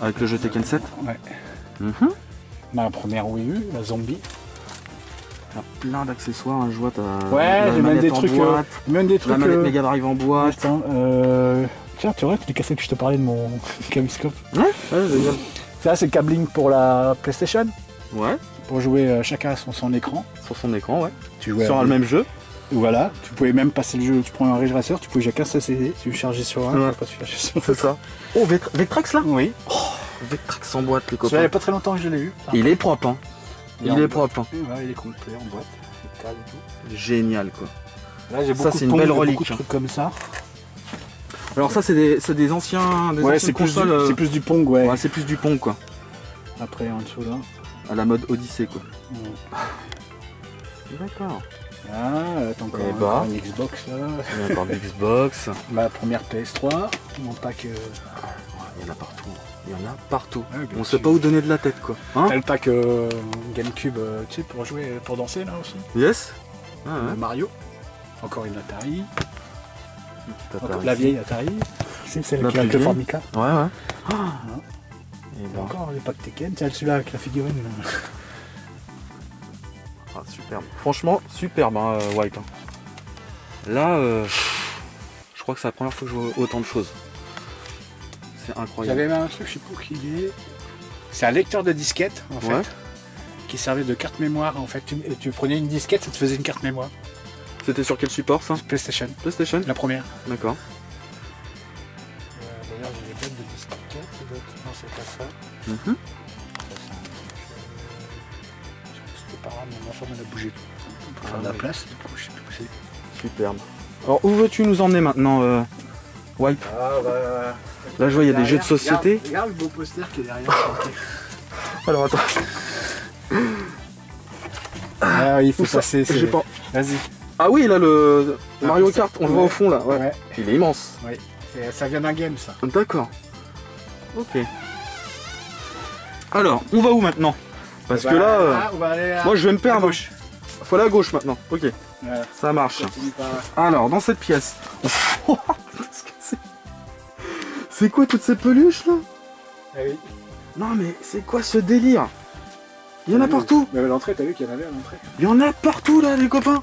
Avec le jeu Tekken 7. Ouais. Mhm. Ma première Wii U, la Zombie. T'as plein d'accessoires, hein, je vois. T'as Ouais, la j'ai même manette des en trucs. boîte, Même des la trucs. manette Mega Drive en boîte. Attends, tiens, tu vois, les cassettes que je te parlais de mon caméscope. Ouais, génial. Ça, c'est le câbling pour la PlayStation. Ouais, Pour jouer chacun sur son écran. sur son écran, ouais. Tu jouais Sur le même jeu. Voilà, tu pouvais même passer le jeu. Tu prends un Ridge Racer, tu pouvais chacun se CD. Tu chargeais sur un, Ouais. pas sur sur C'est ça. Oh, Vectrex là. Oui. Vectrex en boîte, les Ça fait copains. pas très longtemps que je l'ai eu. Il est propre, hein. Et en Il est boîte. propre, hein. Ouais, il est complet en boîte. Il cale et tout. Génial, quoi. Là, j'ai Ça, beaucoup c'est de une pompes, belle j'ai relique, beaucoup de hein. trucs comme ça. Alors ça, c'est des anciens, des Ouais, anciennes c'est plus, consoles. c'est plus du Pong, ouais. Ouais, c'est plus du Pong, quoi. Après, en dessous là. À la mode Odyssey, quoi. Ouais. D'accord. Ah, t'as encore Et bah. une Xbox là. Il y a encore de Xbox. Ma première PS3. Mon pack. Il y en a partout. Il y en a partout. Ouais, bien On sûr. sait pas où donner de la tête, quoi. Hein? T'as le pack GameCube, tu sais, pour jouer, pour danser là aussi. Yes. Ah, ouais. Mario. Encore une Atari. T'as Encore pas la réussi. vieille Atari. C'est celle La qui a plus le vieille. Formica. Ouais, ouais. Et Et ben, encore les packs Tekken. Tiens, celui-là avec la figurine. Là. ah, superbe. Franchement, superbe, hein, White. Hein. Là, je crois que c'est la première fois que je vois autant de choses. C'est incroyable. J'avais même un truc, je sais pas où qu'il est. C'est un lecteur de disquette en fait. Ouais. Qui servait de carte mémoire en fait. Tu prenais une disquette, ça te faisait une carte mémoire. C'était sur quel support, ça? PlayStation, PlayStation. la première. D'accord. D'ailleurs, j'ai les boîtes de disquettes. Non, c'est pas ça. Mhm. C'était pas grave, mais ma femme elle a bougé pour faire de la place. Du coup, je sais plus où c'est. Superbe. Alors, où veux-tu nous emmener maintenant, White? Ah bah. Là, je vois, il y a des jeux de société. Regarde le beau poster qui est derrière. Alors, attends. Ah, il faut Où ça passer. J'ai pas- Vas-y. Ah oui, là, le Mario Kart, on le voit Ouais. au fond, là. Ouais. Ouais. Il est immense. Ça vient d'un game ça. D'accord. Ok. Alors, on va où maintenant? Parce que là, on va aller à moi, je vais me à perdre. gauche. Faut aller à gauche maintenant. Ok, Voilà. ça marche. Continue par- Alors, dans cette pièce. Qu'est-ce que c'est? C'est quoi toutes ces peluches là? Ah oui. Non mais c'est quoi ce délire? Il y en a partout. Mais à l'entrée, t'as vu qu'il y en avait à l'entrée. Il y en a partout là les copains.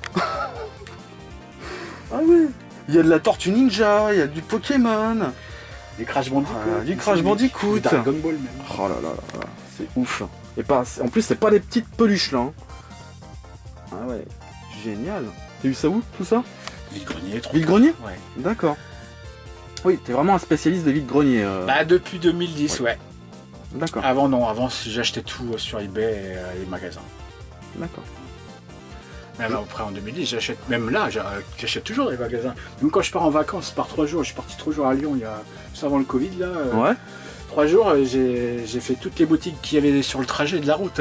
Ah ouais. Il y a de la Tortue Ninja, il y a du Pokémon. Du Crash Bandicoot. Du Crash Bandicoot. Du Dragon Ball même. Oh là là là là, c'est ouf. Et pas, en plus, c'est pas des petites peluches là. Hein. Ah ouais, génial. T'as eu ça où, tout ça? Vide-grenier, trop. Vide-grenier? Ouais. D'accord. Oui, t'es vraiment un spécialiste des vide-greniers. Bah, depuis 2010, ouais. D'accord. Avant, non. Avant, j'achetais tout sur eBay et les magasins. D'accord. Même après, en 2010, j'achète. Même là, j'achète toujours les magasins. Même quand je pars en vacances, je pars 3 jours. Je suis parti 3 jours à Lyon, il y a juste avant le Covid, là. Ouais. 3 jours, j'ai fait toutes les boutiques qu'il y avait sur le trajet de la route.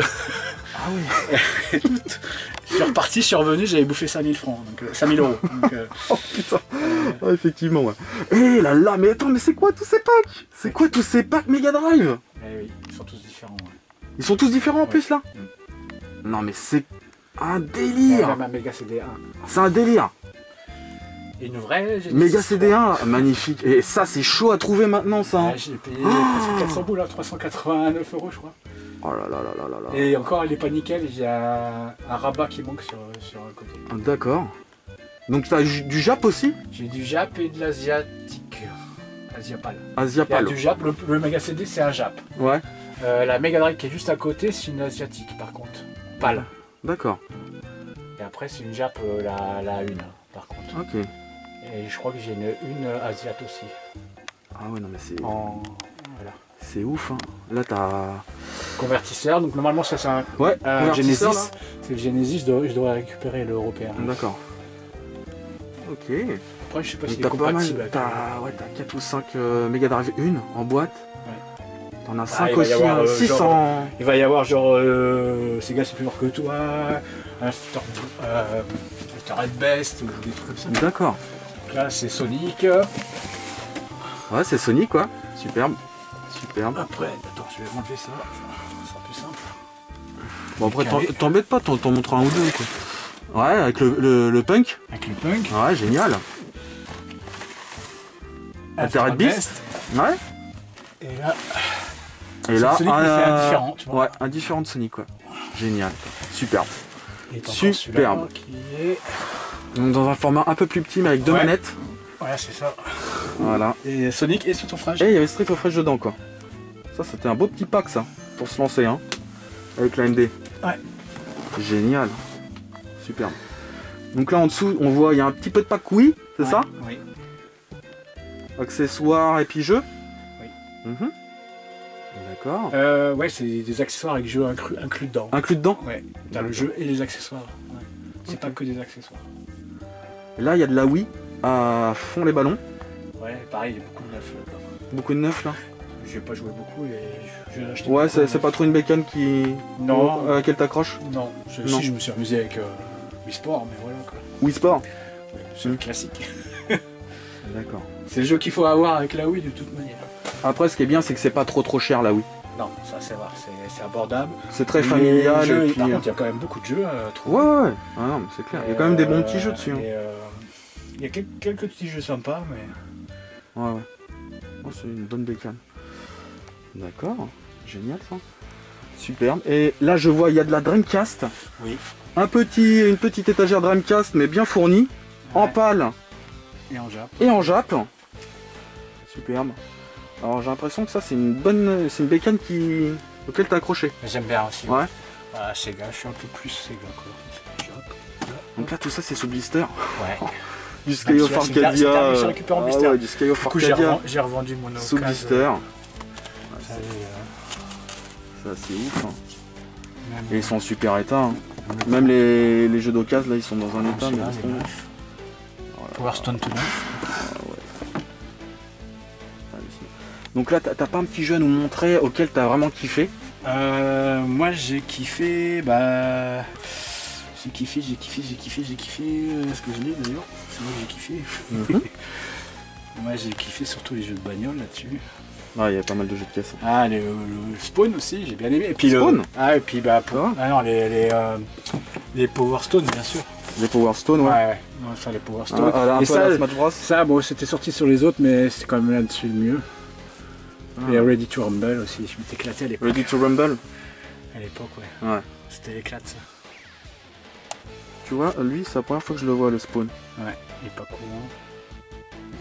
Ah oui. Et toutes. Je suis reparti, je suis revenu, j'avais bouffé 5000 francs, donc 5000 euros. Donc, Oh putain. Ah, effectivement, ouais. Eh là là, mais attends, mais c'est quoi tous ces packs? C'est quoi tous ces packs Mega Drive? eh oui, ils sont tous différents. Ouais. Ils sont tous différents en Ouais. plus là? Non mais c'est un délire. Même un Mega CD1. C'est un délire. Et une vraie Genesis. Mega CD1, magnifique. Et ça c'est chaud à trouver maintenant ça. hein. Ouais, j'ai payé presque 400 boules, là, 389 euros je crois. Oh là là là là là là. Et encore, elle est pas nickel, j'ai un rabat qui manque sur le côté. D'accord. Donc t'as du Jap aussi? J'ai du Jap et de l'asiatique. Asiapal. Il y a Asiapal. du Jap, le Mega CD c'est un Jap. Ouais. La Mega Drive qui est juste à côté, c'est une asiatique par contre. Pâle. D'accord. Et après, c'est une Jap, la une par contre. Ok. Et je crois que j'ai une Asiate aussi. Ah ouais non mais c'est Voilà. c'est ouf. Hein. Là t'as. Convertisseur, donc normalement ça c'est un Ouais. Genesis. convertisseur, là. C'est le Genesis, je devrais récupérer l'européen. D'accord. Ok. Après, je sais pas Donc si t'as c'est pas mal. compatible. T'as 4 ou 5 Mega Drive 1 en boîte. T'en as 5 il va y aussi, avoir, 6 genre, en. Il va y avoir genre Sega c'est plus fort que toi, After Best ou des trucs comme ça. D'accord. Donc là c'est Sonic. Ouais c'est Sonic quoi. Superbe. Superbe. Après, attends, je vais enlever ça. Ça sera plus simple. Bon après Carré. t'embête pas, t'en montres un ou deux quoi. Ouais avec le punk. Avec le punk. Ouais génial. Altered Beast. Ouais. Et là, Et là Sonic mais c'est indifférent, tu vois. Ouais, un différent de Sonic quoi. Génial. Superbe. Et encore Superbe. celui-là qui est... Donc dans un format un peu plus petit mais avec 2 Ouais. manettes. Voilà, c'est ça. Voilà. Et Sonic et Street of Rage. Et il y avait Street of Rage dedans quoi. Ça c'était un beau petit pack ça. Pour se lancer hein. Avec la MD. Ouais. Génial. Superbe. Donc là en dessous on voit il y a un petit peu de pack Wii, c'est Ouais, ça? Oui. Accessoires et puis jeux. Oui. Mhm. D'accord. Ouais, c'est des accessoires avec jeux inclus dedans. Inclus dedans. Ouais, t'as le jeu et les accessoires. Ouais. C'est pas que des accessoires. Là il y a de la Wii à fond les ballons. Ouais, pareil, il y a beaucoup de neufs là-dedans. Beaucoup de neuf là. J'ai pas joué beaucoup et j'ai acheté. Ouais, beaucoup de c'est neufs. pas trop une bécane qui. Non. À laquelle t'accroches. Non, Non. si je me suis amusé avec Wii Sport, mais voilà quoi. Wii Sport. Ouais, c'est le classique. D'accord. C'est le jeu qu'il faut avoir avec la Wii de toute manière. Après, ce qui est bien, c'est que c'est pas trop cher la Wii. Non, ça c'est vrai, c'est abordable. C'est très Les familial. jeux, Et puis... Par contre, il y a quand même beaucoup de jeux à trouver. Ouais. Ah non, mais c'est clair. Il y a quand même des bons petits jeux dessus. Hein. Il y a quelques petits jeux sympas, mais. Ouais. Oh, c'est une bonne bécane. D'accord. Génial ça. Superbe. Et là, je vois, il y a de la Dreamcast. Oui. Une petite étagère Dreamcast, mais bien fournie. En Ouais. pâle Et en Jap. et en Jap. Superbe. Alors j'ai l'impression que ça c'est une bécane auquel t'as accroché. Mais j'aime bien aussi. Ouais. Ah, Sega, je suis un peu plus Sega quoi. Jap. Donc là tout ça c'est sous blister. Ouais. Du Sky of celui-là, c'est le Arcadia. dernier que j'ai récupéré en blister. Ouais, du Sky of Du coup, Arcadia. j'ai revendu mon Sous occasion. blister. Ça, Ça c'est ouf. Hein. même- Et ils sont en super état. Hein. Même les jeux d'occasion là ils sont dans un état. celui-là, Mais il est laisse tomber. neuf. Power Stone tout neuf. Donc là t'as pas un petit jeu à nous montrer auquel t'as vraiment kiffé? Moi j'ai kiffé, j'ai kiffé, ce que je l'ai d'ailleurs, c'est moi que j'ai kiffé. Mhm. Moi j'ai kiffé surtout les jeux de bagnole là-dessus. Ah il y a pas mal de jeux de caisse. Ah le Spawn aussi, j'ai bien aimé. Et puis Spawn et puis Ah. non les Power Stone bien sûr. Les Power Stone ouais. Ouais. Non, ça les Power Stone. Un Et peu à la ça, Smash Bros. ça bon c'était sorti sur les autres mais c'est quand même là-dessus le mieux. Et Ready to Rumble aussi, je m'étais éclaté à l'époque. Ready to Rumble. À l'époque ouais. Ouais. C'était l'éclate ça. Tu vois, lui c'est la première fois que je le vois le Spawn. Ouais, il est pas courant.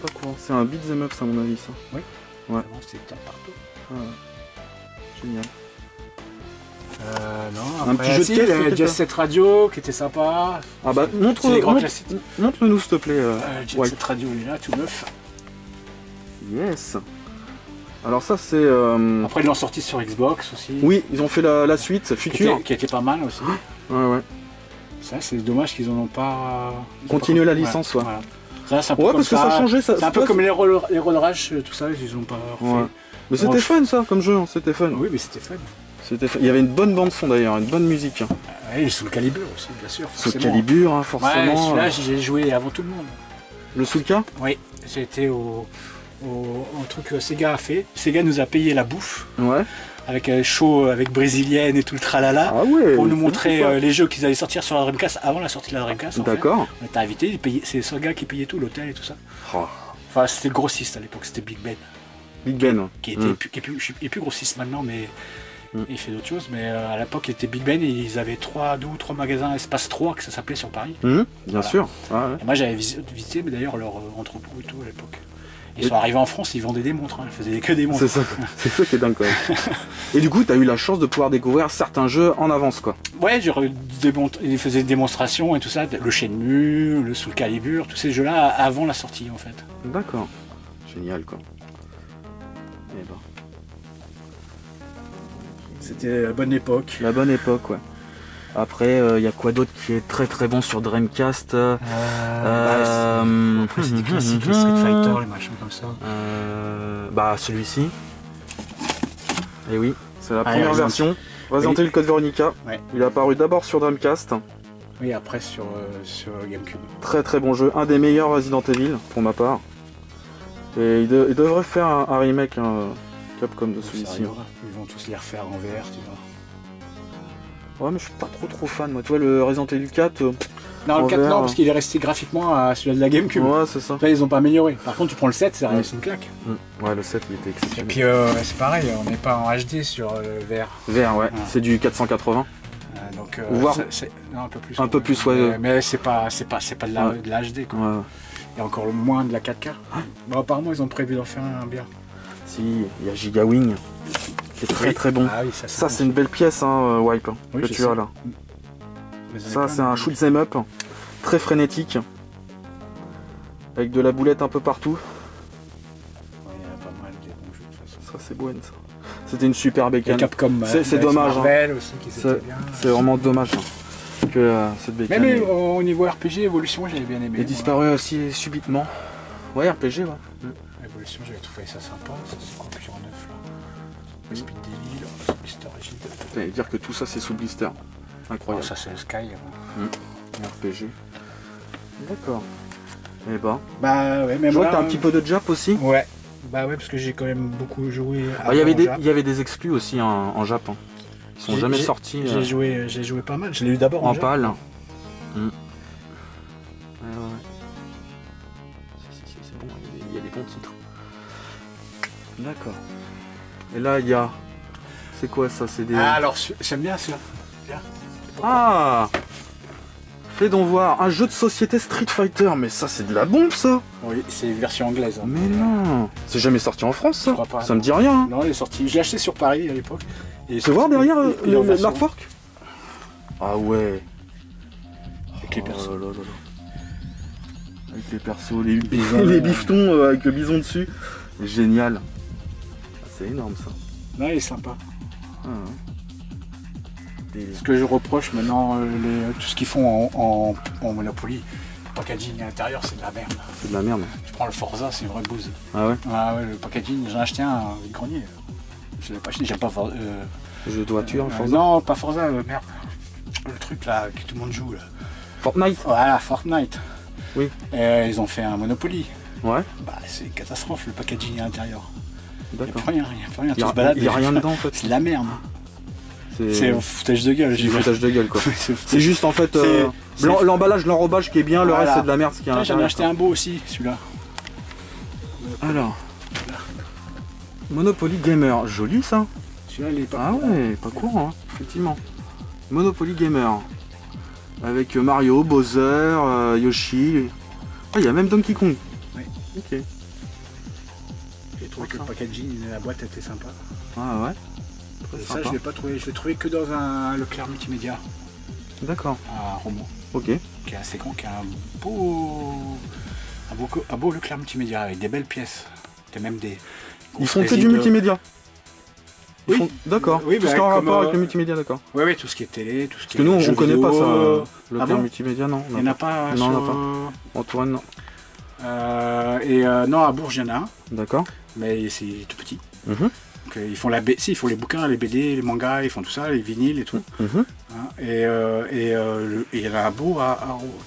Pas courant. C'est un beat'em up, à mon avis, ça. Oui. Ouais. Avant, c'était tape partout. Ouais. Génial. Non, Un après, petit jeu de si, caisse, le c'était Jet pas- Set Radio qui était sympa. Ah bah, C'est les grands classiques. montre-le-nous s'il te plaît. Jet White. Set Radio, il est là, tout neuf. Yes. Alors ça c'est... Après, ils l'ont sorti sur Xbox aussi. Oui, ils ont fait la suite, Future. Qui était pas mal aussi. Ouais, ouais. Ça, c'est dommage qu'ils en ont pas. Continuer la licence, ouais. Voilà. Ça, c'est un peu Ouais, comme parce que ça a changé. C'est un peu comme les Road Rash, tout ça, ils ont pas refait. Ouais. Mais c'était fun ça, comme jeu, hein, c'était fun. Oui, mais c'était fun. C'était fun. Il y avait une bonne bande son d'ailleurs, une bonne musique. Hein. Et Soul Calibur aussi, bien sûr. Soul Calibur, hein, forcément. Ouais, celui-là, j'ai joué avant tout le monde. Le Soulka? Oui, j'ai été au truc que Sega a fait. Sega nous a payé la bouffe. Ouais. Avec un show avec brésilienne et tout le tralala. Ah ouais. Pour nous montrer les jeux qu'ils allaient sortir sur la Dreamcast avant la sortie de la Dreamcast. D'accord. On était invités, c'est Sega qui payait tout, l'hôtel et tout ça. Oh. Enfin, c'était le grossiste à l'époque, c'était Big Ben. Big Ben. Qui était est plus grossiste maintenant, mais il fait d'autres choses. Mais à l'époque, il était Big Ben et ils avaient 2 ou 3 magasins Espace 3 que ça s'appelait sur Paris. Bien Voilà. sûr. Ah, ouais. Et moi, j'avais visité d'ailleurs leur entrepôt et tout à l'époque. Ils sont arrivés en France, ils vendaient des montres, hein. Ils faisaient que des montres. C'est ça qui est dingue quand même. Et du coup, tu as eu la chance de pouvoir découvrir certains jeux en avance, quoi. Ouais, ils faisaient des démonstrations et tout ça, le Shenmue, le Soul Calibur, tous ces jeux-là avant la sortie en fait. D'accord. Génial, quoi. Et ben. C'était la bonne époque. La bonne époque, ouais. Après, il y a quoi d'autre qui est très très bon sur Dreamcast Après, c'est des classiques, les Street Fighter, les machins comme ça. Bah, celui-ci. Et oui, c'est la Ah, première Resident- version. Resident Evil Code Veronica. Ouais. Il est apparu d'abord sur Dreamcast. Oui, après sur GameCube. Très très bon jeu. Un des meilleurs Resident Evil, pour ma part. Et il devrait faire un remake, Capcom, de Ça celui-ci. arrivera. Ils vont tous les refaire en VR, tu vois. Ouais, mais je suis pas trop fan, moi. Tu vois, le Resident Evil 4... Non, le en 4 VR, non, parce qu'il est resté graphiquement à celui de la GameCube. Ouais, c'est ça. Là, ils ont pas amélioré. Par contre, tu prends le 7, ça reste une claque. Ouais, le 7, il était Et exceptionnel. puis, c'est pareil, on n'est pas en HD sur le VR. VR, ouais. Ah. C'est du 480. Donc, Voire- non, un peu plus. un peu plus, ouais. Mais c'est pas de la, de la HD, quoi. Ouais. Et encore moins de la 4K. Bon, apparemment, ils ont prévu d'en faire un bien. Si, il y a Giga Wing, qui est très Oui. très bon. Ah oui, Ça, bon. c'est une belle pièce, hein, Wipe, Oui, que je tu sais. as là. Mais j'en ai Ça, plein, c'est un mais- shoot 'em up, très frénétique, avec de la boulette un peu partout. Ouais, il y a pas mal de bons jeux de toute façon. Ça, c'est bon, ça. C'était une super Il y a bécane. Capcom, C'est avec dommage, Marvel aussi, qui C'est étaient bien. c'est vraiment dommage que cette bécane Même au niveau RPG, Evolution, j'avais bien aimé. ait disparu aussi subitement. Ouais, RPG, ouais. Evolution, j'avais trouvé ça sympa. Ça, c'est quoi plus en neuf là. Speed Devil, Blister Rigid. Ça veut dire que tout ça, c'est sous blister. Oh, Incroyable. ça, c'est le Sky. RPG. D'accord. Et bah. Bah ouais, mais Je vois moi, que t'as un petit peu de Jap aussi. Ouais. Bah ouais, parce que j'ai quand même beaucoup joué. Ah, il y avant avait des exclus aussi en Jap. Hein. Ils sont jamais sortis J'ai joué pas mal. Je l'ai eu d'abord en Jap. pâle. Ouais, ouais. Si, c'est bon, il y a des bons titres. D'accord. Et là, il y a... C'est quoi ça? C'est des... Ah, alors j'aime bien ça. Ah, fais donc voir, un jeu de société Street Fighter, mais ça c'est de la bombe ça. Oui, c'est une version anglaise. Hein. Mais non, c'est jamais sorti en France ça. Je crois pas. Ça me dit rien. Hein. Non, il est sorti. Je l'ai acheté sur Paris à l'époque. Tu peux voir derrière il est en version- l'artwork? Ah ouais. Avec les persos. Oh là là là. Avec les persos, les, Bison, les biftons avec le bison dessus. Génial. Ah, c'est énorme ça. Non, il est sympa. Ah, ouais. Ce que je reproche maintenant, tout ce qu'ils font en Monopoly, le packaging à l'intérieur, c'est de la merde. C'est de la merde. Je prends le Forza, c'est une vraie bouse. Ah ouais. Ah ouais, le packaging, j'en ai acheté un grenier. Je l'ai pas acheté, j'aime pas Forza. Jeu de voiture, Forza. Non, pas Forza, merde. Le truc là que tout le monde joue là. Fortnite. Voilà, Fortnite. Oui. Ils ont fait un Monopoly. Ouais. Bah, c'est une catastrophe le packaging à l'intérieur. Il n'y a D'accord. plus rien, tout se balade. Il y a rien dedans en fait. C'est de la merde. C'est C'est un foutage de gueule. du foutage de gueule quoi. C'est C'est juste en fait c'est- l'emballage, l'enrobage qui est bien, le Voilà. reste c'est de la merde ce qui est à J'en ai l'intérieur. acheté un beau aussi, celui-là. Alors, Monopoly Gamer, joli ça. Celui-là, il est pas. Ah ouais, pas courant, hein, effectivement. Monopoly Gamer. Avec Mario, Bowser, Yoshi. Ah, il y a même Donkey Kong. Oui. Ok. trouvé que le packaging, la boîte était sympa. Ah ouais. Et ça, je l'ai pas trouvé. Je l'ai trouvé que dans un Leclerc multimédia D'accord. à Romont. Ok. Qui est assez grand, qui a un beau Leclerc multimédia avec des belles pièces. T'as même des. Ils font que du multimédia. Oui. D'accord. Oui, tout ce qui est en rapport avec le multimédia, d'accord. Oui, oui, tout ce qui est télé, tout ce qui Parce que nous, on connaît pas ça. Le Ah bon multimédia, non. Il n'y en a pas Non, sur... on n'a pas. En Touraine, non. Non, à Bourges, il y en a un. D'accord. Mais c'est tout petit. Mhm. Donc, ils font ils font les bouquins, les BD, les mangas, ils font tout ça, les vinyles et tout. Mhm. Hein, et il y en a un beau,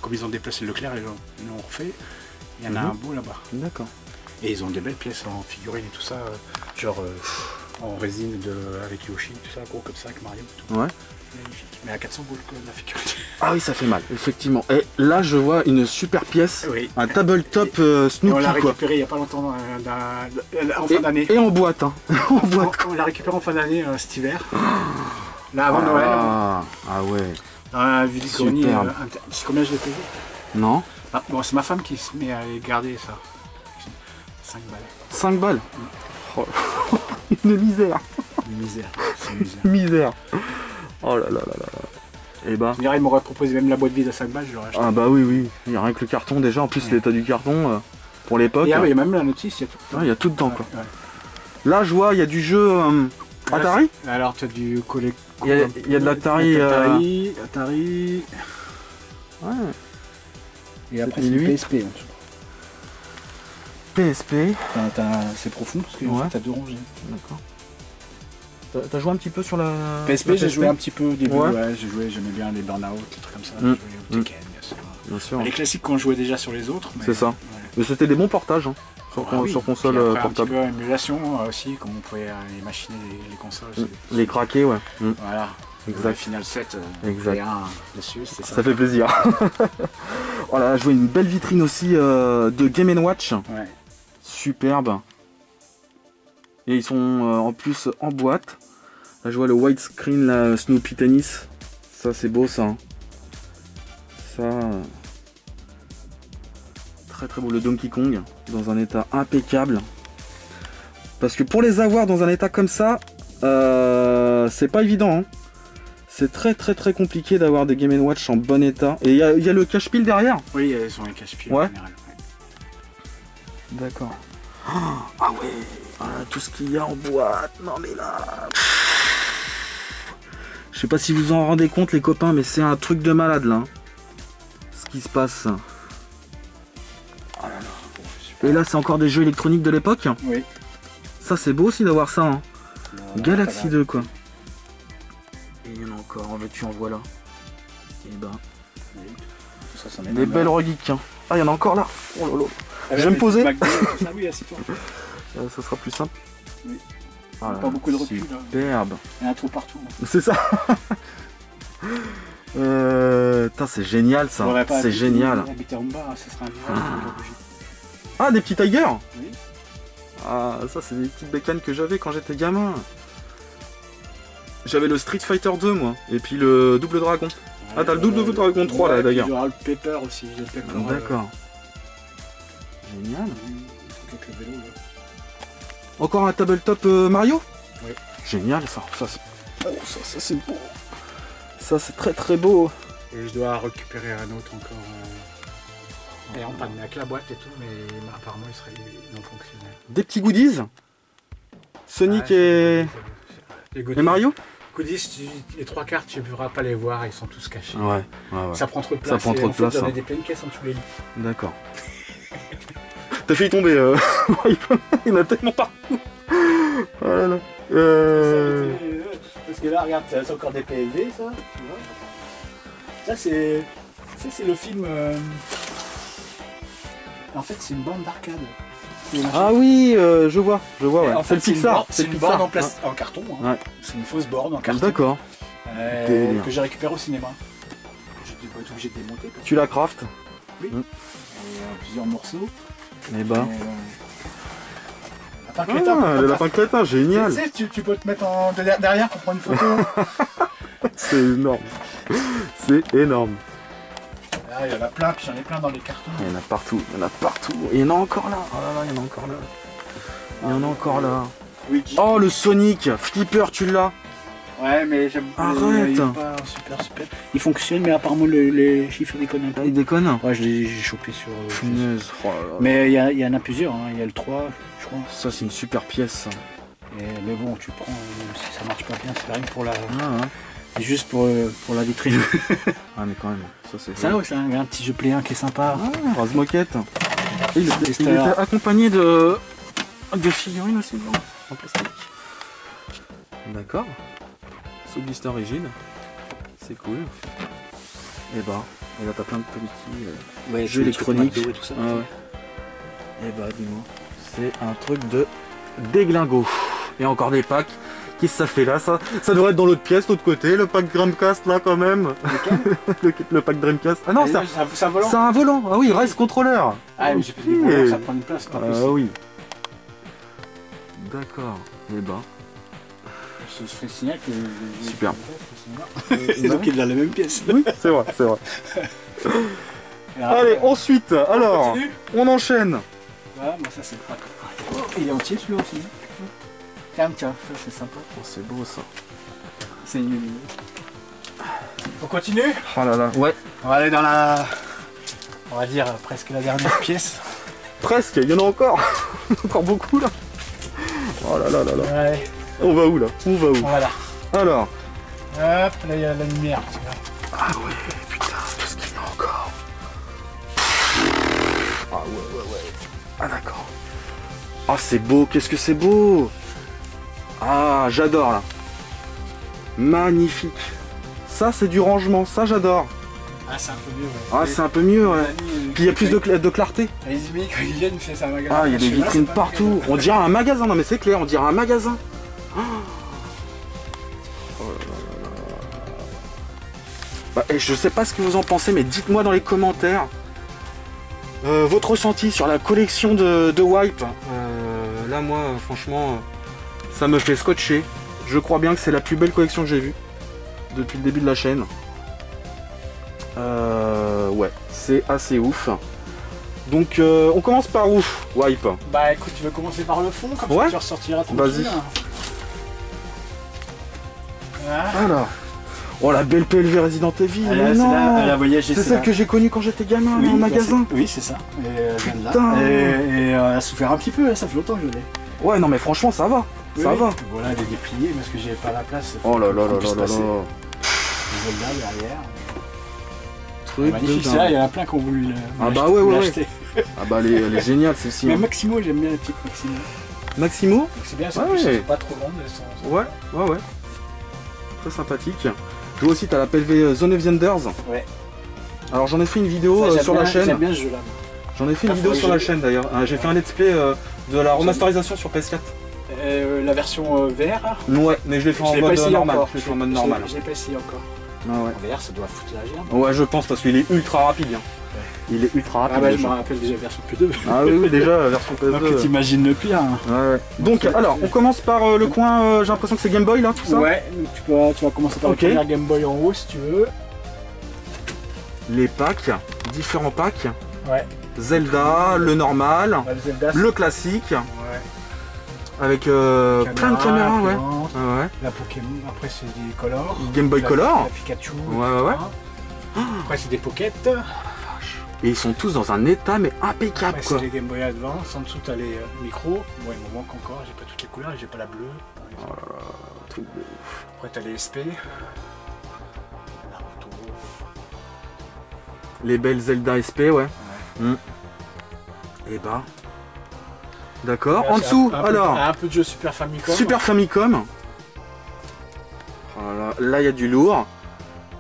comme ils ont déplacé le Leclerc, ils l'ont refait. Il y en a un beau là-bas. D'accord. Et ils ont des belles pièces en figurines et tout ça, genre en résine avec Yoshi, tout ça, gros comme ça, avec Mario. Tout. Ouais. Magnifique. Mais à 400 boules la figurine. Ah oui, ça fait mal, effectivement. Et là, je vois une super pièce, Oui. un tabletop Et Snoopy, on l'a quoi. récupéré il n'y a pas longtemps, en fin d'année. Et en boîte, hein. En boîte. On l'a récupéré en fin d'année cet hiver. Là, avant Noël. Ah ouais. Dans un vide-grenier. Superbe. Tu sais combien je l'ai payé? Non. Ah, bon, c'est ma femme qui se met à les garder ça. 5 balles. 5 balles. Oh. Une misère. Une misère. C'est une misère. Misère. Oh là là là là. Et bah. Je dirais, il m'aurait proposé même la boîte vide à 5 balles, j'aurais acheté. Ah bah oui, oui. Il y a rien que le carton déjà. En plus, Ouais. l'état du carton, pour l'époque. Et il y a même la notice, il y a tout. Ouais, il y a tout dedans, quoi. Ouais. Là, je vois, il y a du jeu Atari. Alors, tu as du collet. Il y a de l'Atari. Atari. Ouais. Et après, Et c'est lui le PSP. En dessous. PSP. C'est profond parce que Ouais. en fait, t'as 2 rangées. D'accord. T'as joué un petit peu sur la PSP, la j'ai joué un petit peu au début. Ouais. Ouais, j'aimais bien les Burnout, les trucs comme ça. Mm. J'ai joué au Tekken, bien sûr. Bien sûr. Les classiques qu'on jouait déjà sur les autres. C'est ça. Ouais. Mais c'était des bons portages, hein, sur, Ah oui. sur console Puis après, portable. un petit peu émulation aussi, comme on pouvait les machiner les consoles. Les craquer, ouais. Voilà. Exact. Le Final 7 Exact. et un dessus, c'est ça. Ça fait plaisir. Voilà, je vois une belle vitrine aussi de Game & Watch. Ouais. Superbe. Et ils sont en plus en boîte. Là, je vois le widescreen, la Snoopy Tennis. Ça, c'est beau, ça. Hein. Ça. Très très beau. Le Donkey Kong dans un état impeccable. Parce que pour les avoir dans un état comme ça, c'est pas évident. Hein. C'est très très très compliqué d'avoir des Game & Watch en bon état. Et il y a le cache-pile derrière. Oui, ils sont les cache-pieds Ouais. en général. Ouais. D'accord. Ah ouais, voilà, tout ce qu'il y a en boîte. Non mais là. Je sais pas si vous en rendez compte les copains, mais c'est un truc de malade là. Ce qui se passe. Oh là là. Et là c'est encore des jeux électroniques de l'époque. Oui. Ça c'est beau aussi d'avoir ça. Hein. Non, Galaxy ça 2 quoi. Et il y en a encore, en veux-tu en voilà. Et ben. va. Oui. Ça, c'en est Des même, belles regeeks. Hein. Ah il y en a encore là. Oh là là. Ah, Je vais me poser. Ah oui, assieds-toi. Ça sera plus simple. Oui. Ah là Pas là, beaucoup de recul. Là. superbe. Il y a un trou partout. C'est ça. C'est génial ça. C'est génial. Habiter en bas, ça sera un village. Ah, des petits tigers. Oui. Ah, ça c'est des petites bécanes que j'avais quand j'étais gamin. J'avais le Street Fighter 2 moi. Et puis le Double Dragon. Ah, t'as le Double Dragon 3 là d'ailleurs. Il y aura le Pepper aussi. J'ai le Pepper. D'accord. Génial. Avec le vélo, là. Encore un tabletop Mario. Oui. Génial ça. Ça c'est beau. Ça c'est très très beau. Et je dois récupérer un autre encore. Et en panne avec la boîte et tout, mais apparemment il serait non fonctionnel. Des petits goodies. Sonic et Mario. Goodies, les 3 cartes, tu ne pourras pas les voir, ils sont tous cachés. Ouais. Ça prend trop de place. Ça prend trop de place, J'en hein. ai des pleines caisses en dessous les lits. D'accord. T'as failli tomber. Il y en a tellement partout. Voilà. Parce que là, regarde, c'est encore des PLV, ça. Tu vois. Ça, c'est le film. En fait, c'est une bande d'arcade. Ah oui, je vois. Ouais. En fait, C'est le Pixar. C'est une borne en carton. Hein. Ouais. C'est une fausse borne en carton. D'accord. Que j'ai récupérée au cinéma. J'étais pas obligé de démonter. Tu la craftes. Oui. Mm. Et, plusieurs morceaux. Et bah. Lapin crétin. Ah, le lapin crétin, génial. Tu sais, tu peux te mettre derrière pour prendre une photo. C'est énorme. C'est énorme. Là, il y en a plein, puis j'en ai plein dans les cartons. Il y en a partout. Et il y en a encore là. Oh là là, il y en a encore là. Il y en a encore là. Luigi. Oh, le Sonic Flipper, tu l'as? Ouais, mais j'aime pas. Arrête. Il est pas super. Il fonctionne, mais apparemment les chiffres déconnent un peu. Il déconne. Ouais, j'ai chopé sur. Punaise. Oh là là. Mais il y en a plusieurs, hein. Il y a le 3, je crois. Ça, c'est une super pièce, ça. Mais bon, tu prends, même si ça marche pas bien, c'est rien que pour la. Ah, ouais. C'est juste pour la vitrine. Ah, mais quand même, ça c'est... Ça, ouais, c'est un petit jeu Play 1 qui est sympa. Ah, Rase-Moquette. Il était accompagné de figurines aussi, non, en plastique. D'accord. Sous blister rigide. C'est cool. Et bah, et là t'as plein de petits jeux électroniques. Et tout ça. Ah, ouais. Et bah, dis-moi, c'est un truc de déglingo. Et encore des packs. Qu'est-ce que ça fait là? Ça devrait être dans l'autre pièce, l'autre côté, le pack Dreamcast là quand même. le pack Dreamcast. Ah non, c'est un volant. C'est un volant. Ah oui, Race Controller. Ah mais j'ai pas dit volant, ça prend une place. Ah oui. D'accord. Et bah. Ce serait signal que. Super. Donc il est dans la même pièce. Oui, c'est vrai, c'est vrai. Allez, ensuite, alors, on enchaîne. Voilà, moi ça c'est pas. Il est entier celui-là aussi. Tiens, ça c'est sympa. Oh, c'est beau ça. C'est une. On continue? Oh là là. Ouais. On va aller dans la. On va dire presque la dernière pièce. Presque, il y en a encore. Encore beaucoup là. Oh là là là là. Ouais. On va où là? On va où? Voilà. Alors. Hop, là il y a la lumière. Tu vois. Ah ouais, putain, tout ce qu'il y a encore. Ah ouais. Ah d'accord. Ah c'est beau, qu'est-ce que c'est beau. Ah, j'adore là. Magnifique. Ça, c'est du rangement. Ça, j'adore. Ah, c'est un peu mieux. Ouais. Ah, c'est un peu mieux, ouais. Puis il y a plus de clarté. Les amis, quand ils viennent, c'est un magasin. Ah, il y a des vitrines partout. On dirait un magasin. Non, mais c'est clair, on dirait un magasin. Oh là là là. Bah, et je sais pas ce que vous en pensez, mais dites-moi dans les commentaires votre ressenti sur la collection de Wipe. Là, moi, franchement. Ça me fait scotcher. Je crois bien que c'est la plus belle collection que j'ai vue depuis le début de la chaîne. Ouais, c'est assez ouf. Donc on commence par où, Wipe? Bah écoute, tu veux commencer par le fond, comme ça tu ressortiras tranquille. Vas-y. Voilà. Alors. Oh la belle PLV Resident Evil. Mais non, c'est celle que j'ai connue quand j'étais gamin en magasin. Oui, c'est ça. Putain. Et elle a souffert un petit peu, ça fait longtemps que je l'ai. Ouais, non mais franchement ça va. Ça va. Voilà, elle est dépliée parce que j'avais pas la place. Oh là là là là là là. Là derrière. Truc magnifique, c'est là, il y en a plein qui ont voulu ah bah ouais. Ah bah elle est géniale celle-ci. Mais Maximo, j'aime bien la petite Maximo. Maximo? C'est bien, elles sont pas trop grandes, elles sont. Ouais. Très sympathique. Je vois aussi t'as la PLV Zone of the Enders. Ouais. Alors j'en ai fait une vidéo sur la chaîne. J'aime bien ce jeu là. J'en ai fait une vidéo sur la chaîne d'ailleurs. J'ai fait un let's play de la remasterisation sur PS4. La version VR. Ouais, mais je l'ai fait en mode normal. Je l'ai fait en mode normal. Je l'ai pas essayé encore. Ah ouais. En VR, ça doit foutre la gerbe. Ouais, je pense parce qu'il est ultra rapide. Hein. Ouais. Il est ultra rapide. Ah bah je me rappelle déjà version P2. Ah oui, déjà version P2. Donc t'imagines le pire. Hein. Ouais. Donc alors, on commence par le coin. J'ai l'impression que c'est Game Boy là, tout ça. Ouais. Donc tu vas commencer par le premier Game Boy en haut si tu veux. Les packs, différents packs. Ouais. Zelda, le normal, le classique. Ouais. Avec plein de caméras, ouais. La Pokémon, après c'est des Color. Game Boy Color. La Pikachu. Ouais. Après c'est des Pocket. Et ils sont tous dans un état mais impeccable après, quoi. C'est les Game Boy Advance, en dessous t'as les micros. Bon, il me manque encore, j'ai pas toutes les couleurs et j'ai pas la bleue. Oh là là, truc de ouf. Après t'as les SP. Naruto. Les belles Zelda SP, ouais. Et bah. D'accord. En dessous, alors. Un peu de jeu Super Famicom. Super Famicom. Voilà. Là, il y a du lourd.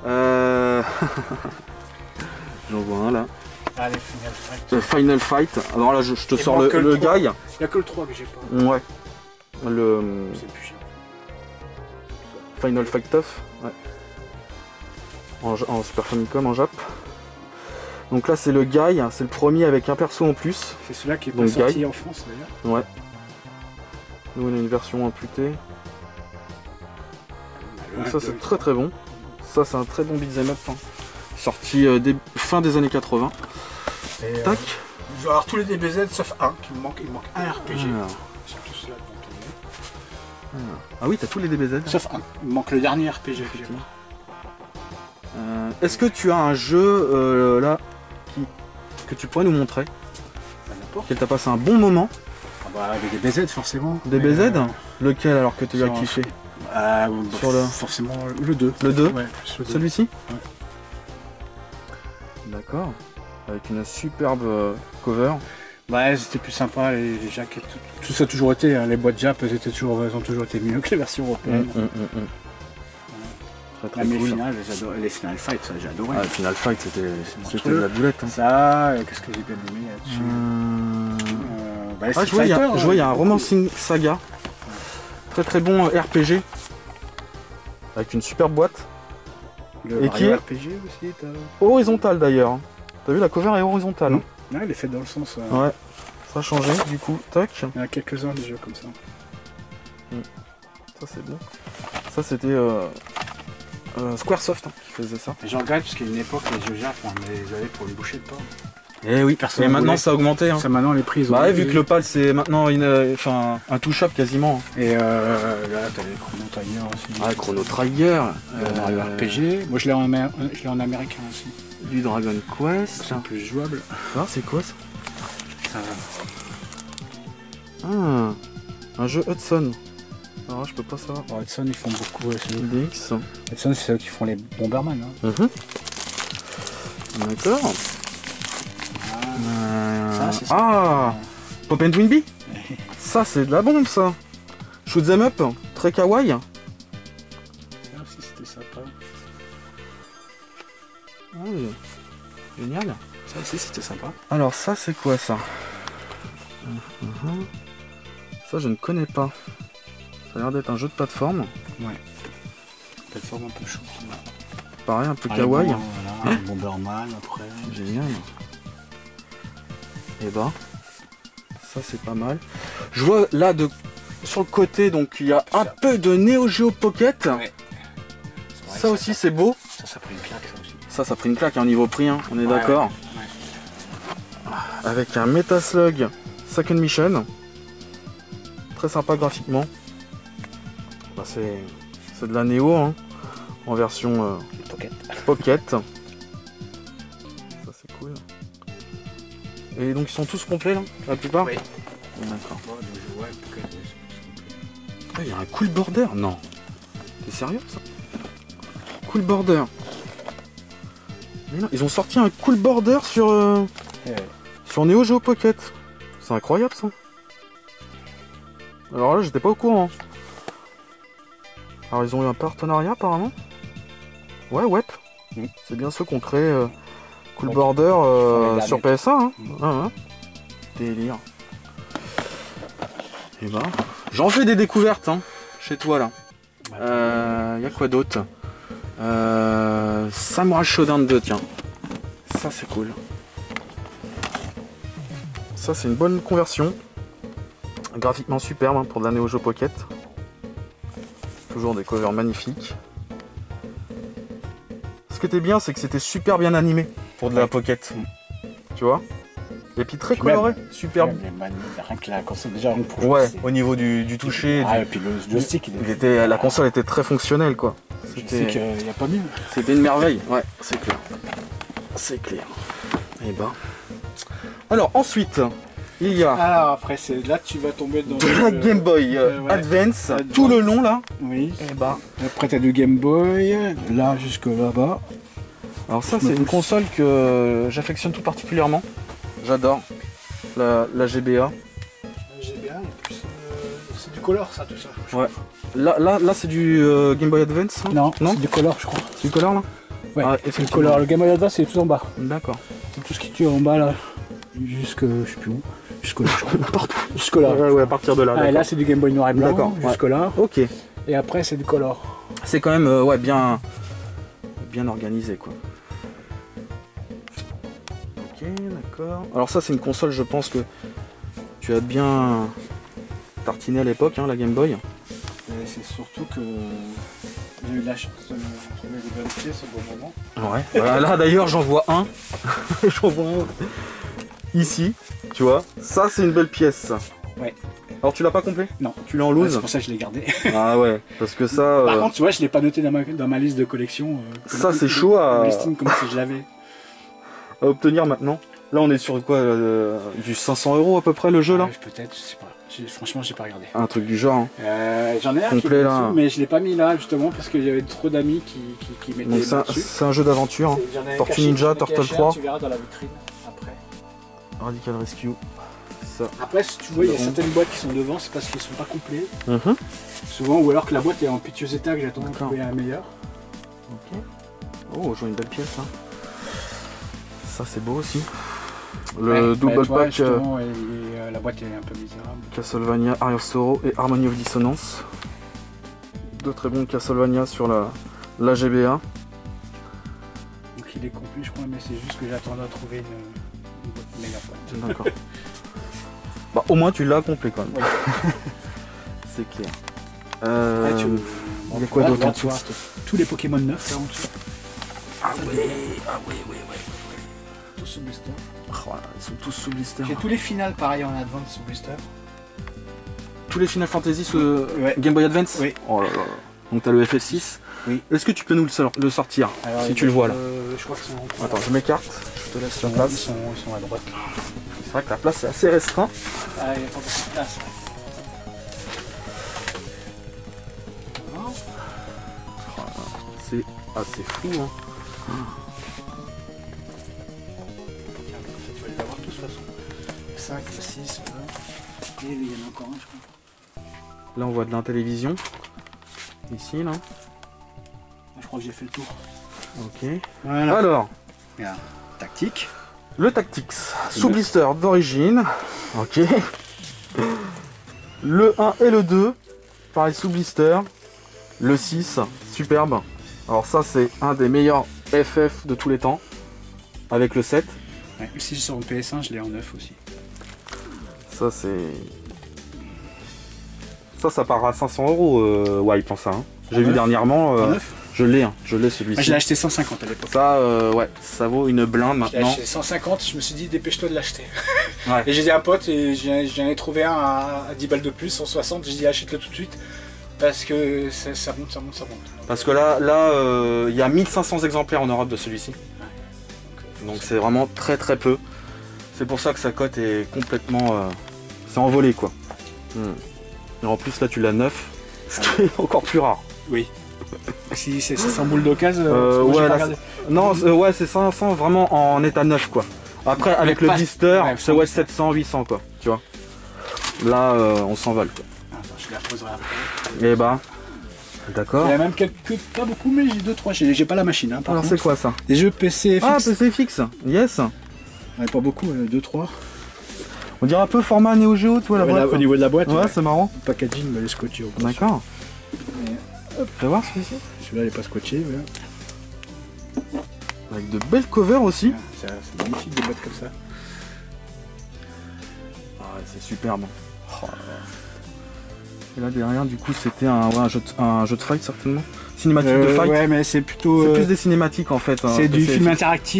J'en vois un là. Allez, Final Fight. Final Fight. Alors là, je te sors le guy. Il n'y a que le 3 que j'ai pas. Ouais. Le. C'est plus cher. Final Fight Tough. Ouais. En Super Famicom, en Jap. Donc là c'est le Guy, c'est le premier avec un perso en plus. C'est celui-là qui est pas sorti en France d'ailleurs. Ouais. Nous on a une version amputée. Donc ça c'est très bon. Ça c'est un très bon beat'em up. Hein. Sorti fin des années 80. Tac. Je vais avoir tous les DBZ sauf un qui me manque. Il me manque un RPG. Ah oui, t'as tous les DBZ. Sauf un. Il me manque le dernier RPG que j'ai pas. Est-ce que tu as un jeu là que tu pourrais nous montrer? N'importe. Que t'as passé un bon moment? Ah bah, avec des BZ forcément. DBZ? Mais, Lequel alors que tu as sur un- kiffé? sur le... Forcément le 2. Le 2? Ouais, plus le 2. Celui-ci? Ouais. D'accord. Avec une superbe cover. Ouais, c'était plus sympa, les jaquettes, tout ça a toujours été, hein, les boîtes Jap, elles ont toujours été mieux que les versions européennes. Très très Même les cool. finales, les Final Fight, ça j'ai adoré. Ah, le Final Fight, c'était monstrueux. de la boulette. Hein. Ça, qu'est-ce que j'ai bien aimé là-dessus bah, les Ah, Street je vois, il y a Fighter, un Romancing Saga. Très très bon RPG. Avec une super boîte. le et Mario qui est- RPG aussi, t'as... Horizontale d'ailleurs. T'as vu, la cover est horizontale. Hein. Ouais, elle est faite dans le sens... Ouais. Ça a changé du coup. Tac. Il y en a quelques-uns des jeux comme ça. Ça c'est bon. Ça c'était Squaresoft hein, qui faisait ça. Et je regrette parce qu'à une époque, les jeux Jap, on les avait pour une bouchée de pain. Et oui, Personne et maintenant voulait. ça a augmenté. Hein. Ça maintenant les prix ils ont Bah ouais, vu augmenté. que le PAL c'est maintenant un touch-up quasiment. Et là, t'as les Chrono Trigger aussi. Ah, Chrono Trigger. Le Mario RPG. Moi je l'ai en américain aussi. Du Dragon Quest. C'est plus jouable. Ah, c'est quoi ça? Ça... Ah, un jeu Hudson. Alors là, je peux pas savoir. Bon, Hudson ils font beaucoup. Ouais, DX. Hudson c'est eux qui font les Bomberman. Hein. D'accord. Ça, c'est ça. Ah, Pop and Twinbee. Ça, c'est de la bombe, ça. Shoot 'em up, très kawaii. Ah, si c'était sympa. Ah, oui. Génial. Ça aussi c'était sympa. Alors, ça, c'est quoi, ça? Ça, je ne connais pas. Ça a l'air d'être un jeu de plateforme. Ouais. Plateforme un peu chaude. Pareil, un peu kawaii. Voilà, Bomberman après. Génial. Et bah, ça c'est pas mal. Je vois là sur le côté, donc il y a un peu de Neo Geo Pocket. Ouais. Ça aussi c'est beau. Ça pris une claque ça aussi. Ça a pris une claque, un niveau prix, hein, on est Ouais, d'accord. ouais. Avec un Metaslug Second Mission. Très sympa graphiquement. Bah, c'est de la Neo hein, en version Pocket. Pocket. Ça c'est cool. Et donc ils sont tous complets là, la plupart? Oui. D'accord. Ouais, Pocket, oui, Ah, il y a un Cool Border? Non. T'es sérieux ça? Cool Border. Mais non, ils ont sorti un Cool Border sur Neo Geo Pocket. C'est incroyable ça. Alors là, j'étais pas au courant. Alors ils ont eu un partenariat apparemment. Ouais, ouais. C'est bien ceux qui ont créé Cool Ouais, Border les sur derniers. PS1. Hein. Ah, ouais. Délire. Et ben, j'en fais des découvertes hein, chez toi là. Y a quoi d'autre? Samurai Shodown 2, tiens. Ça c'est cool. Ça c'est une bonne conversion. Graphiquement superbe hein, pour de la Neo Geo Pocket. Toujours des covers magnifiques. Ce qui était bien, c'est que c'était super bien animé pour de la Pocket. Tu vois? Et puis très coloré, super. Rien que la console déjà. Ouais, au niveau du toucher, Ah, et puis le joystick, la console était très fonctionnelle quoi. Je sais qu'il n'y a pas mieux. C'était une merveille, ouais, c'est clair. C'est clair. Et ben. Alors ensuite, il y a Alors après, c'est là que tu vas tomber dans la Game Boy ouais. Advance, Advance. tout le long là. Oui. Et bah. Après, tu as du Game Boy, là jusque là-bas. Alors ça, c'est une console que j'affectionne tout particulièrement. J'adore. La GBA. GBA, et puis c'est du color, ça, tout ça. Ouais. Là c'est du Game Boy Advance hein? Non, Non c'est du color, je crois. C'est du color là? Ouais, Ah, c'est le effectivement. color. Le Game Boy Advance, c'est tout en bas. D'accord. C'est tout ce qui tue en bas, là. Jusque, je sais plus où. Jusque là, je crois. Jusque là. Ouais, à partir de là. Ah, et d'accord. là, c'est du Game Boy noir et blanc. D'accord, ouais. Jusque là. Ok. Et après, c'est du color. C'est quand même ouais, bien organisé quoi. Ok, d'accord. Alors ça c'est une console, je pense que tu as bien tartiné à l'époque, hein, la Game Boy. Et c'est surtout que j'ai eu la chance de me trouver des bonnes pièces au bon moment. Ouais. Là d'ailleurs j'en vois un. J'en vois un ici, tu vois. Ça c'est une belle pièce. Ça. Ouais. Alors tu l'as pas complet? Non. Tu l'as en Ouais, loose? c'est pour ça que je l'ai gardé. Ah ouais, parce que ça... Par contre, tu vois, je l'ai pas noté dans ma liste de collection. Ça, c'est chaud à... listing comme si je l'avais. à obtenir maintenant. Là on est sur quoi, du 500 € à peu près le jeu là? Peut-être, je sais pas. Franchement, j'ai pas regardé. Un truc du genre. Hein. J'en ai un complet, qui est là. dessus, mais je l'ai pas mis là justement parce qu'il y avait trop d'amis qui mettaient Donc dessus. c'est un jeu d'aventure. Hein. Tortue Ninja, Turtle 3. Tu verras dans la vitrine après. Radical Rescue. Ça. Après, si tu vois, il y a certaines boîtes qui sont devant, c'est parce qu'ils sont pas complets. Mhm. Souvent, ou alors que la boîte est en piteux état, que j'attends de D'accord. trouver un meilleur. Ok. Oh, je vois une belle pièce. Hein. Ça c'est beau aussi. Le Ouais, double toi, pack justement, la boîte est un peu misérable. Castlevania, Aria of Sorrow et Harmony of Dissonance. Deux très bons Castlevania sur la GBA. Donc il est complet, je crois, mais c'est juste que j'attends de trouver une boîte meilleure. D'accord. Bah, au moins tu l'as complet quand même. Ouais. C'est clair. Il y a quoi d'autre en dessous? Tous les Pokémon neufs là en dessous. Ah ouais. Tous sous blister. Oh, ils sont tous sous blister. J'ai tous les finales pareil en advance sous blister. Tous les Final Fantasy sur Ouais. Game Boy Advance? Oui. Oh là là. Donc t'as le FF6. Oui. Est-ce que tu peux nous le sortir? Alors, si tu le vois là. Je crois qu'ils sont. Attends, je m'écarte. Je te laisse la Ils place. sont à droite. C'est vrai que la place est assez restreinte. Ah, il n'y a pas beaucoup de place. C'est assez fou. Hein. Tu vas les avoir tous de toute façon. 5, 6, et il y en a encore un, je crois. Là on voit de la télévision. Ici là. Je crois que j'ai fait le tour. Ok. Voilà. Alors, Regarde. Tactique. le Tactics. Sous blister d'origine. Ok. Le 1 et le 2. Pareil sous blister. Le 6. Superbe. Alors ça c'est un des meilleurs FF de tous les temps. Avec le 7. Ouais, si sur le PS1, je l'ai en 9 aussi. Ça c'est... Ça part à 500 €, Wipe en ça. Hein. J'ai vu dernièrement, En 9 je l'ai celui-ci. Moi, je l'ai acheté 150 à l'époque. Ça, ouais, ça vaut une blinde Je l'ai maintenant. acheté 150, je me suis dit dépêche-toi de l'acheter. Ouais. Et j'ai dit à un pote, et j'en ai trouvé un à 10 balles de plus, 160, j'ai dit achète-le tout de suite. Parce que ça monte. Parce que là, il y a 1500 exemplaires en Europe de celui-ci. Donc c'est vraiment très très peu. C'est pour ça que sa cote est complètement... c'est envolé quoi. Et en plus là tu l'as neuf, ce qui est encore plus rare. Oui. Si c'est 500 boules d'occasion, ouais, non, ouais c'est 500 vraiment en état neuf quoi. Après Mais avec le pas- blister, ouais, c'est ouais 700, 800 quoi, tu vois. Là on s'envole quoi. Attends, je les reposerai après. Et bah, d'accord. Il y a même quelques, pas beaucoup, mais j'ai 2-3, j'ai pas la machine. Hein, par Alors contre. c'est quoi ça? Des jeux PC Ah fixe. PC fixe, yes. Ouais, pas beaucoup, 2-3. On dirait un peu format Neo Geo, tu vois la boîte. Au niveau de la boîte, Ouais, c'est marrant. le packaging me les scotché au bout. D'accord. Fais voir celui-ci. Celui-là, il est pas scotché. Voilà. Avec de belles covers aussi. C'est magnifique des boîtes comme ça. Ah ouais, c'est superbe. Oh là là. Et là derrière, du coup, c'était un jeu de fight certainement. Cinématique de fight. Ouais, mais c'est plutôt. C'est plus des cinématiques en fait. C'est du film interactif.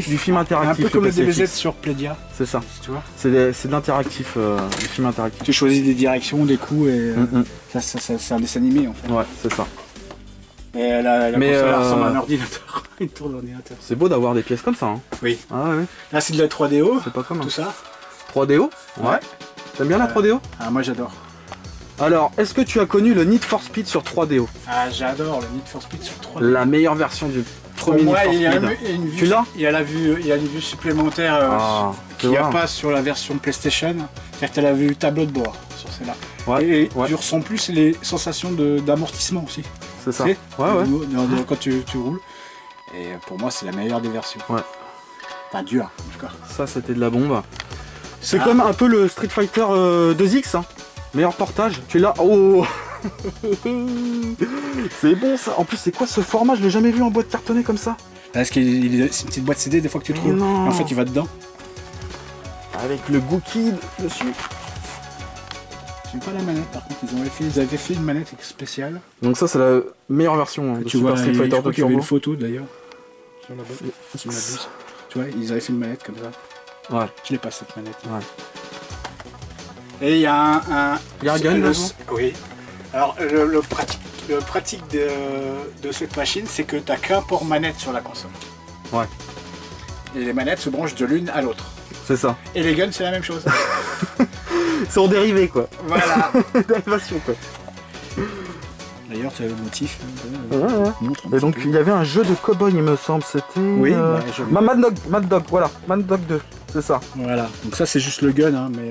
interactif. Du film Un interactif. peu comme le PCFX. DBZ sur Playdia. C'est ça. Tu vois. C'est de l'interactif, du film interactif. Tu choisis des directions, des coups et Mm. c'est un dessin animé en fait. Ouais, c'est ça. Et la Mais, console elle ressemble à un ordinateur. Une tour d'ordinateur. C'est beau d'avoir des pièces comme ça. Hein. Oui. Ah ouais, Là c'est de la 3DO. c'est pas commun. Tout ça. 3DO. Ouais. T'aimes bien la 3DO? Ah moi j'adore. Alors, est-ce que tu as connu le Need for Speed sur 3DO? Ah j'adore le Need for Speed sur 3DO. La meilleure version du premier Pour moi, Need for il y a Speed. une vue, Tu l'as? il y a une vue supplémentaire Ah, qu'il n'y a vois. pas sur la version PlayStation. C'est-à-dire que tu as la vue tableau de bord sur celle-là. Ouais, Et ouais. tu ressens plus les sensations d'amortissement aussi. C'est ça. Tu sais, Ouais, ouais. quand tu roules. Et pour moi, c'est la meilleure des versions. Ouais. Enfin, dur, en tout cas. Ça, c'était de la bombe. C'est Ah. comme un peu le Street Fighter 2X. Hein. Meilleur portage. Tu l'as. Oh. C'est bon ça. En plus, c'est quoi ce format? Je l'ai jamais vu en boîte cartonnée comme ça. Parce que c'est une petite boîte CD des fois que tu te Mais roules. non. Et en fait, il va dedans. Avec le Gookie dessus. J'aime pas la manette, par contre. Ils avaient fait une manette spéciale. Donc ça, c'est la meilleure version hein, de Tu Super vois, Street je Fighter crois 2 qu'il y avait Turbo. une photo d'ailleurs. Sur la boîte. Si je m'abuse. Tu vois, ils avaient fait une manette comme ça. Ouais. Je l'ai pas cette manette. Ouais. Et il y a un gun là. Oui. Alors le pratique de cette machine, c'est que tu n'as qu'un port manette sur la console. Ouais. Et les manettes se branchent de l'une à l'autre. C'est ça. Et les guns, c'est la même chose. C'est en dérivé quoi. Voilà. Dérivation quoi. D'ailleurs, tu as le motif. Et donc il y avait un jeu de cowboy il me semble, c'était... Oui, Mad Dog, voilà, Mad Dog 2, c'est ça. Voilà, donc ça c'est juste le gun, hein, mais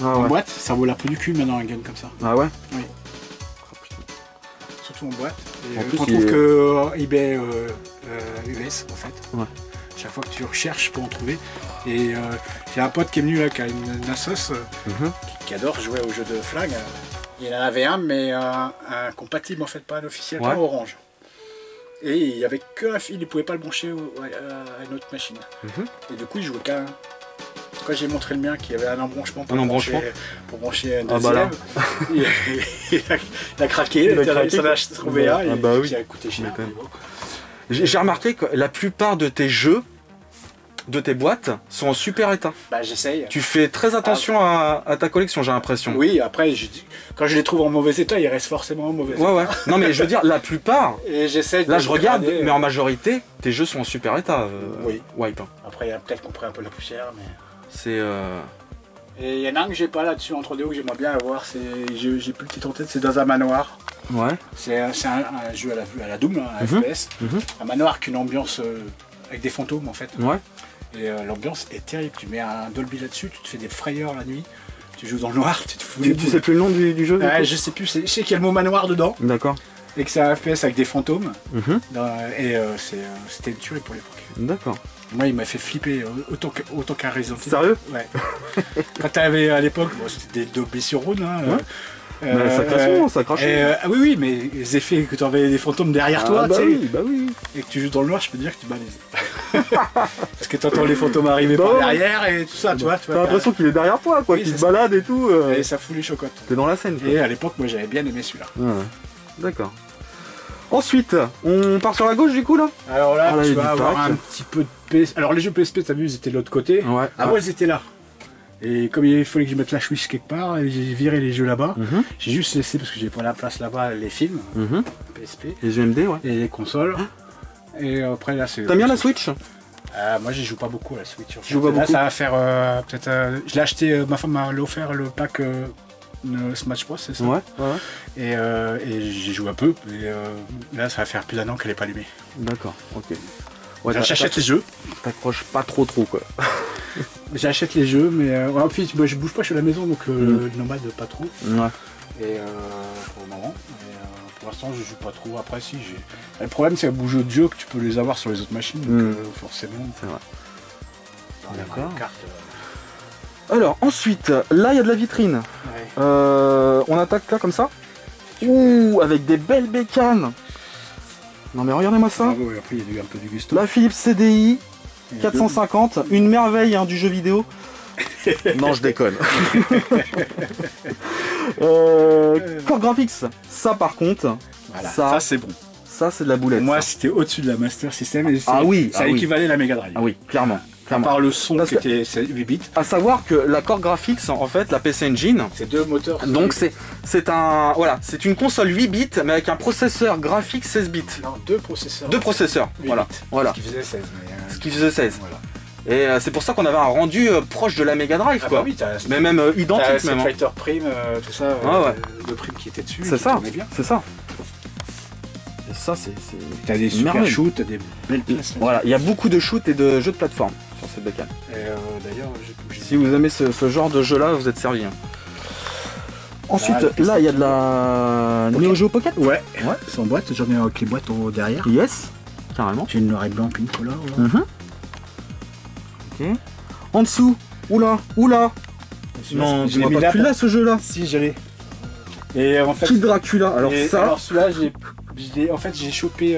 en ouais. boîte, ça vaut la peau du cul maintenant un gun comme ça. Ah ouais. Oui. Surtout en boîte. Et En plus, on trouve que eBay US en fait. Ouais. Chaque fois que tu recherches pour en trouver. Et j'ai un pote qui est venu là, qui a une Asos, qui adore jouer aux jeux de flag. Il en avait un, mais un compatible en fait, pas un officiel, pas orange. Et il n'y avait qu'un fil, il ne pouvait pas le brancher à une autre machine. Et du coup, il jouait qu'un. Quand j'ai montré le mien, qui avait un embranchement pour brancher un deuxième, il a craqué, il s'en a trouvé un, et qui a coûté cher. J'ai remarqué que la plupart de tes jeux, de tes boîtes, sont en super état. Bah j'essaye. Tu fais très attention à ta collection, j'ai l'impression. Oui, après, quand je les trouve en mauvais état, ils restent forcément en mauvais état. Ouais. Non mais je veux dire, la plupart, et j'essaie. Là je regarde, mais en majorité, tes jeux sont en super état. Oui. Wipe. Après, il y a peut-être qu'on prend un peu la poussière, mais... C'est... Et il y en a un que j'ai pas là-dessus en 3DO que j'aimerais bien avoir, j'ai plus le titre en tête, c'est dans un manoir. Ouais. C'est un jeu à la Doom, un FPS. Un manoir avec une ambiance avec des fantômes en fait. Ouais. Et l'ambiance est terrible, tu mets un Dolby là-dessus, tu te fais des frayeurs la nuit, tu joues dans le noir, tu te fous les boules. Tu sais plus le nom du jeu je sais plus, je sais qu'il y a le mot manoir dedans. D'accord. Et que c'est un FPS avec des fantômes. Et c'était une tuerie pour l'époque. D'accord. Moi, il m'a fait flipper autant qu'un Resident Evil. Sérieux? Ouais. Quand t'avais à l'époque, c'était des Dolby Surround. Ça crache. Oui, mais les effets que tu avais des fantômes derrière toi, oui. Et que tu joues dans le noir, je peux te dire que tu balaises. Parce que tu entends les fantômes arriver par derrière et tout ça, tu vois. T'as l'impression qu'il est derrière toi, quoi, qu'il se balade et tout. Et ça fout les chocottes. T'es dans la scène, quoi. Et à l'époque, moi, j'avais bien aimé celui-là. D'accord. Ensuite, on part sur la gauche du coup là. Alors là, tu vas avoir un petit peu de PS. Alors les jeux PSP, t'as vu, ils étaient de l'autre côté. Avant, ils étaient là. Et comme il fallait que je mette la Switch quelque part, j'ai viré les jeux là-bas. J'ai juste laissé, parce que j'ai pas la place là-bas, les films, PSP. Les UMD, et les consoles. Et après là, c'est... T'aimes bien la Switch? Moi, j'y joue pas beaucoup à la Switch. Je joue pas beaucoup. Ça va faire peut-être... je l'ai acheté, ma femme m'a offert le pack... Smash Bros, c'est ça? Ouais. Et j'ai joué un peu, et là ça va faire plus d'un an qu'elle n'est pas allumée. D'accord, ok. Ouais, j'achète les jeux. T'accroches pas trop quoi. J'achète les jeux, mais en fait je bouge pas, je suis à la maison, donc nomade pas trop. Ouais. Et pour le moment, pour l'instant je joue pas trop. Après si j'ai. Le problème c'est qu'à bouger de jeux que tu peux les avoir sur les autres machines, donc forcément. C'est vrai. D'accord. Alors ensuite, là il y a de la vitrine. On attaque là comme ça. Ouh, avec des belles bécanes. Non mais regardez-moi ça. Après il y a un peu du gusto. La Philips CDI 450, une merveille du jeu vidéo. Non je déconne. Core Graphics, ça par contre, voilà, ça c'est bon. Ça c'est de la boulette. Moi c'était au-dessus de la Master System et ça équivalait à la Mega Drive. Ah oui, clairement. À part le son qui était 8 bits. À savoir que la Core Graphics, en fait, la PC Engine, c'est deux moteurs. Donc c'est une console 8 bits mais avec un processeur graphique 16 bits. Non, deux processeurs. Deux processeurs. Voilà. Ce qui faisait 16. Ce qui faisait 16. Voilà. Et c'est pour ça qu'on avait un rendu proche de la Mega Drive, quoi. Bah oui, mais même identique même. Fighter Prime, tout ça, le Prime qui était dessus. C'est ça. C'est ça. Et ça c'est. T'as des super shoots, t'as des belles pièces. Voilà, il y a beaucoup de shoots et de jeux de plateforme sur cette bécane. D'ailleurs, si vous aimez ce genre de jeu là, vous êtes servi. Ensuite, là il y a de la Neo Geo Pocket. Ouais. C'est en boîte, j'en ai avec les boîtes derrière. Yes, carrément. J'ai une noir et blanc pink color. Ok. En dessous, oula. Non, je n'ai pas plus là ce jeu là. Si, je l'ai. Et en fait. Kid Dracula. Alors celui-là, j'ai chopé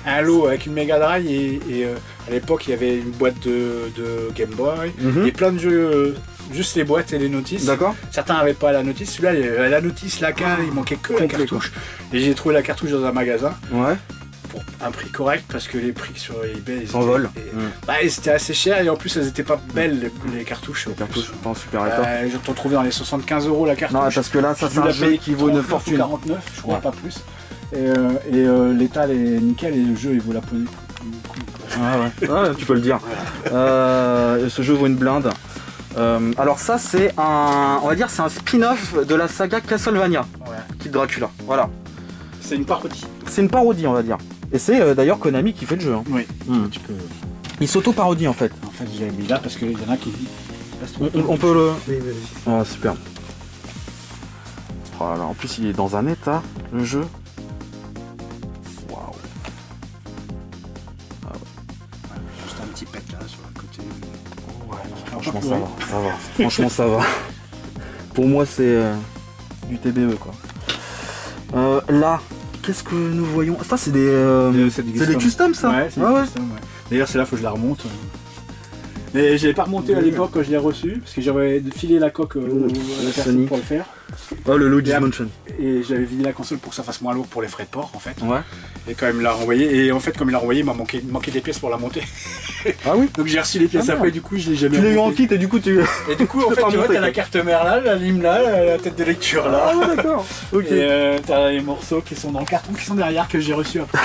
un lot avec une Mega Drive et à l'époque il y avait une boîte de Game Boy et plein de jeux, juste les boîtes et les notices. D'accord. Certains n'avaient pas la notice, celui-là il avait la notice, la cale, il manquait que la cartouche. Et j'ai trouvé la cartouche dans un magasin. Ouais. un prix correct parce que les prix sur eBay s'envolent. Bah, c'était assez cher et en plus elles étaient pas belles les cartouches. Les cartouches pas en super état. Je t'en trouvais dans les 75 € la cartouche. Non, parce que là, ça c'est un jeu qui vaut une fortune. 49, je crois, pas plus. Et l'état est nickel et le jeu il vaut la peau. Ah ouais, tu peux le dire. Ce jeu vaut une blinde. Alors ça c'est on va dire c'est un spin-off de la saga Castlevania, Kid Dracula. Voilà. C'est une parodie. C'est une parodie on va dire. Et c'est d'ailleurs Konami qui fait le jeu. Hein. Oui. Tu peux... Il s'auto-parodie en fait. En fait j'ai mis là parce qu'il y en a qui... On peut le... Oui, vas-y. Oh super. Voilà. En plus il est dans un état, le jeu. Waouh. Ah ouais. Juste un petit pet là sur le côté. Ouais, franchement ça va. Franchement ça va. Pour moi c'est du TBE quoi. Là, qu'est-ce que nous voyons? Ça c'est des customs ça. Ouais, c'est des customs, ouais. D'ailleurs c'est là faut que je la remonte. Mais je l'ai pas remonté à l'époque quand je l'ai reçu, parce que j'avais filé la coque à la personne pour le faire. Oh le Luigi's Mansion. Et j'avais vidé la console pour que ça fasse moins lourd pour les frais de port en fait. Ouais. Et quand il me l'a renvoyé, et en fait comme il l'a renvoyé, il m'a manqué des pièces pour la monter. Ah oui. Donc j'ai reçu les pièces après, du coup je l'ai jamais remonté. Tu l'as eu en kit et du coup tu... Et du coup en fait tu vois t'as la carte mère là, la lime là, la tête de lecture là. Ah ouais, d'accord. Ok. Et t'as les morceaux qui sont dans le carton qui sont derrière que j'ai reçu après.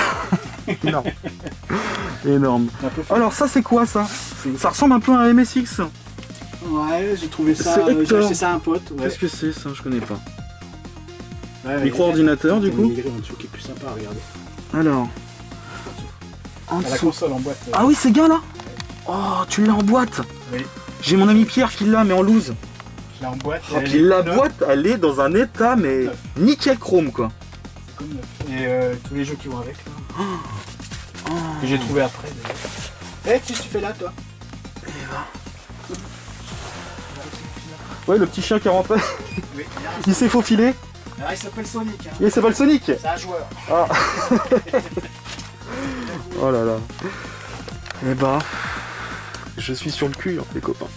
Énorme. Énorme. Alors ça c'est quoi ça? Ça ressemble un peu à un MSX. Ouais, j'ai trouvé ça, j'ai acheté ça à un pote. Ouais. Qu'est-ce que c'est ça? Je connais pas. Ouais, micro-ordinateur du coup. En dessous qui est plus sympa à regarder. Alors. En dessous. La console en boîte. Ah oui c'est gars là. Oh tu l'as en boîte. Oui. J'ai mon ami Pierre qui l'a mais en loose. Je l'ai en boîte. Oh, puis la boîte elle est dans un état mais nickel chrome quoi. Comme neuf. Et tous les jeux qui vont avec là. Que j'ai trouvé après. Eh, qu'est-ce que tu fais là, toi? Ouais, le petit chien qui est rentré. Oui, il s'est faufilé. Alors, il s'appelle Sonic. Hein. Il s'appelle Sonic. C'est un joueur. Ah. Oh là là. Eh bah, je suis sur le cul, hein, les copains.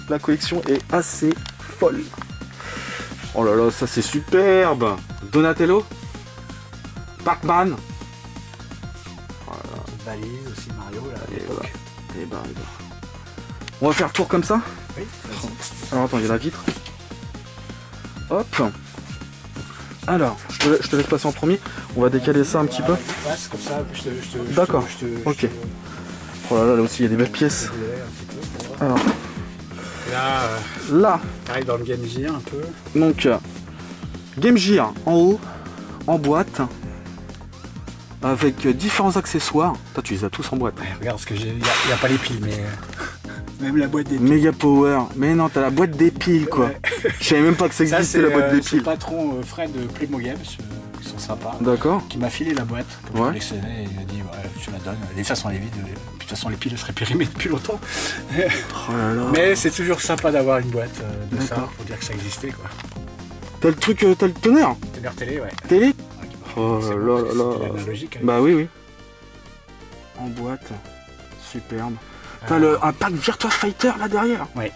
La collection est assez folle. Oh là là, ça c'est superbe. Donatello. Pac-Man. Valise aussi Mario là à l'époque. Et bah. On va faire le tour comme ça. Oui. Alors attends, il y a la vitre. Hop. Alors, je te laisse passer en premier. On va décaler ça un petit peu. Comme ça, d'accord. Ok. Oh là là aussi il y a des belles pièces. Alors. Là. T'arrives dans le Game Gear un peu. Donc Game Gear en haut, en boîte. Avec différents accessoires. Toi tu les as tous en boîte. Ouais, regarde ce que j'ai. Il n'y a pas les piles mais. Même la boîte des piles. Mega Power. Mais non, t'as la boîte des piles quoi. Ouais. Je savais même pas que ça existait la boîte des piles. C'est le patron Fred de Playmo Games, qui sont sympas. D'accord. Qui m'a filé la boîte. Comme je collectionnais, il m'a dit ouais, tu la donnes. De toute façon, elle est vide. De toute façon, les piles seraient périmées depuis longtemps. Oh là là. Mais c'est toujours sympa d'avoir une boîte de ça pour dire que ça existait quoi. T'as le truc, t'as le tonnerre. Tonnerre télé, ouais. Télé. Oh là là là. Bah oui. En boîte. Superbe. T'as un pack Virtua Fighter là derrière. Ouais.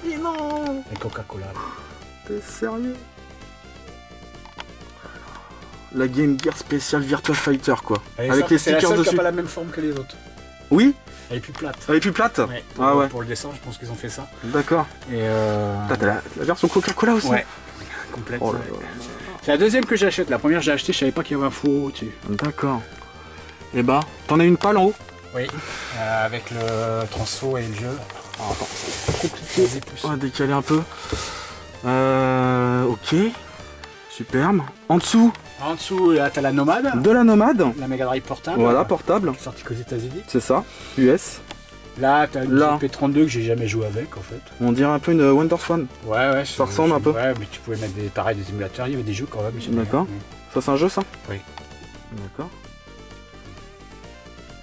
Et non. Et Coca-Cola. T'es sérieux? La Game Gear spéciale Virtua Fighter quoi. Avec les stickers dessus. C'est qui n'a pas la même forme que les autres. Oui. Elle est plus plate. Elle est plus plate. Ouais. Ah ouais. Pour le dessin, je pense qu'ils ont fait ça. D'accord. Et t'as la version Coca-Cola aussi. Ouais. Complète. Oh là là. C'est la deuxième que j'achète. La première j'ai acheté, je savais pas qu'il y avait un four dessus. D'accord. Et bah, t'en as une pâle en haut? Oui. Avec le transfo et le jeu. Oh, attends, c'est compliqué. On va décaler un peu. Ok. Superbe. En dessous. En dessous, là t'as la Nomade. De la Nomade. La Mega Drive portable. Voilà, portable. Sortie qu'aux États-Unis. C'est ça. US. Là, t'as une P32 que j'ai jamais joué avec en fait. On dirait un peu une WonderSwan. Ouais. Ça ressemble un peu. Ouais, mais tu pouvais mettre des émulateurs, il y avait des jeux quand même. D'accord. Ça, c'est un jeu ça? Oui. D'accord.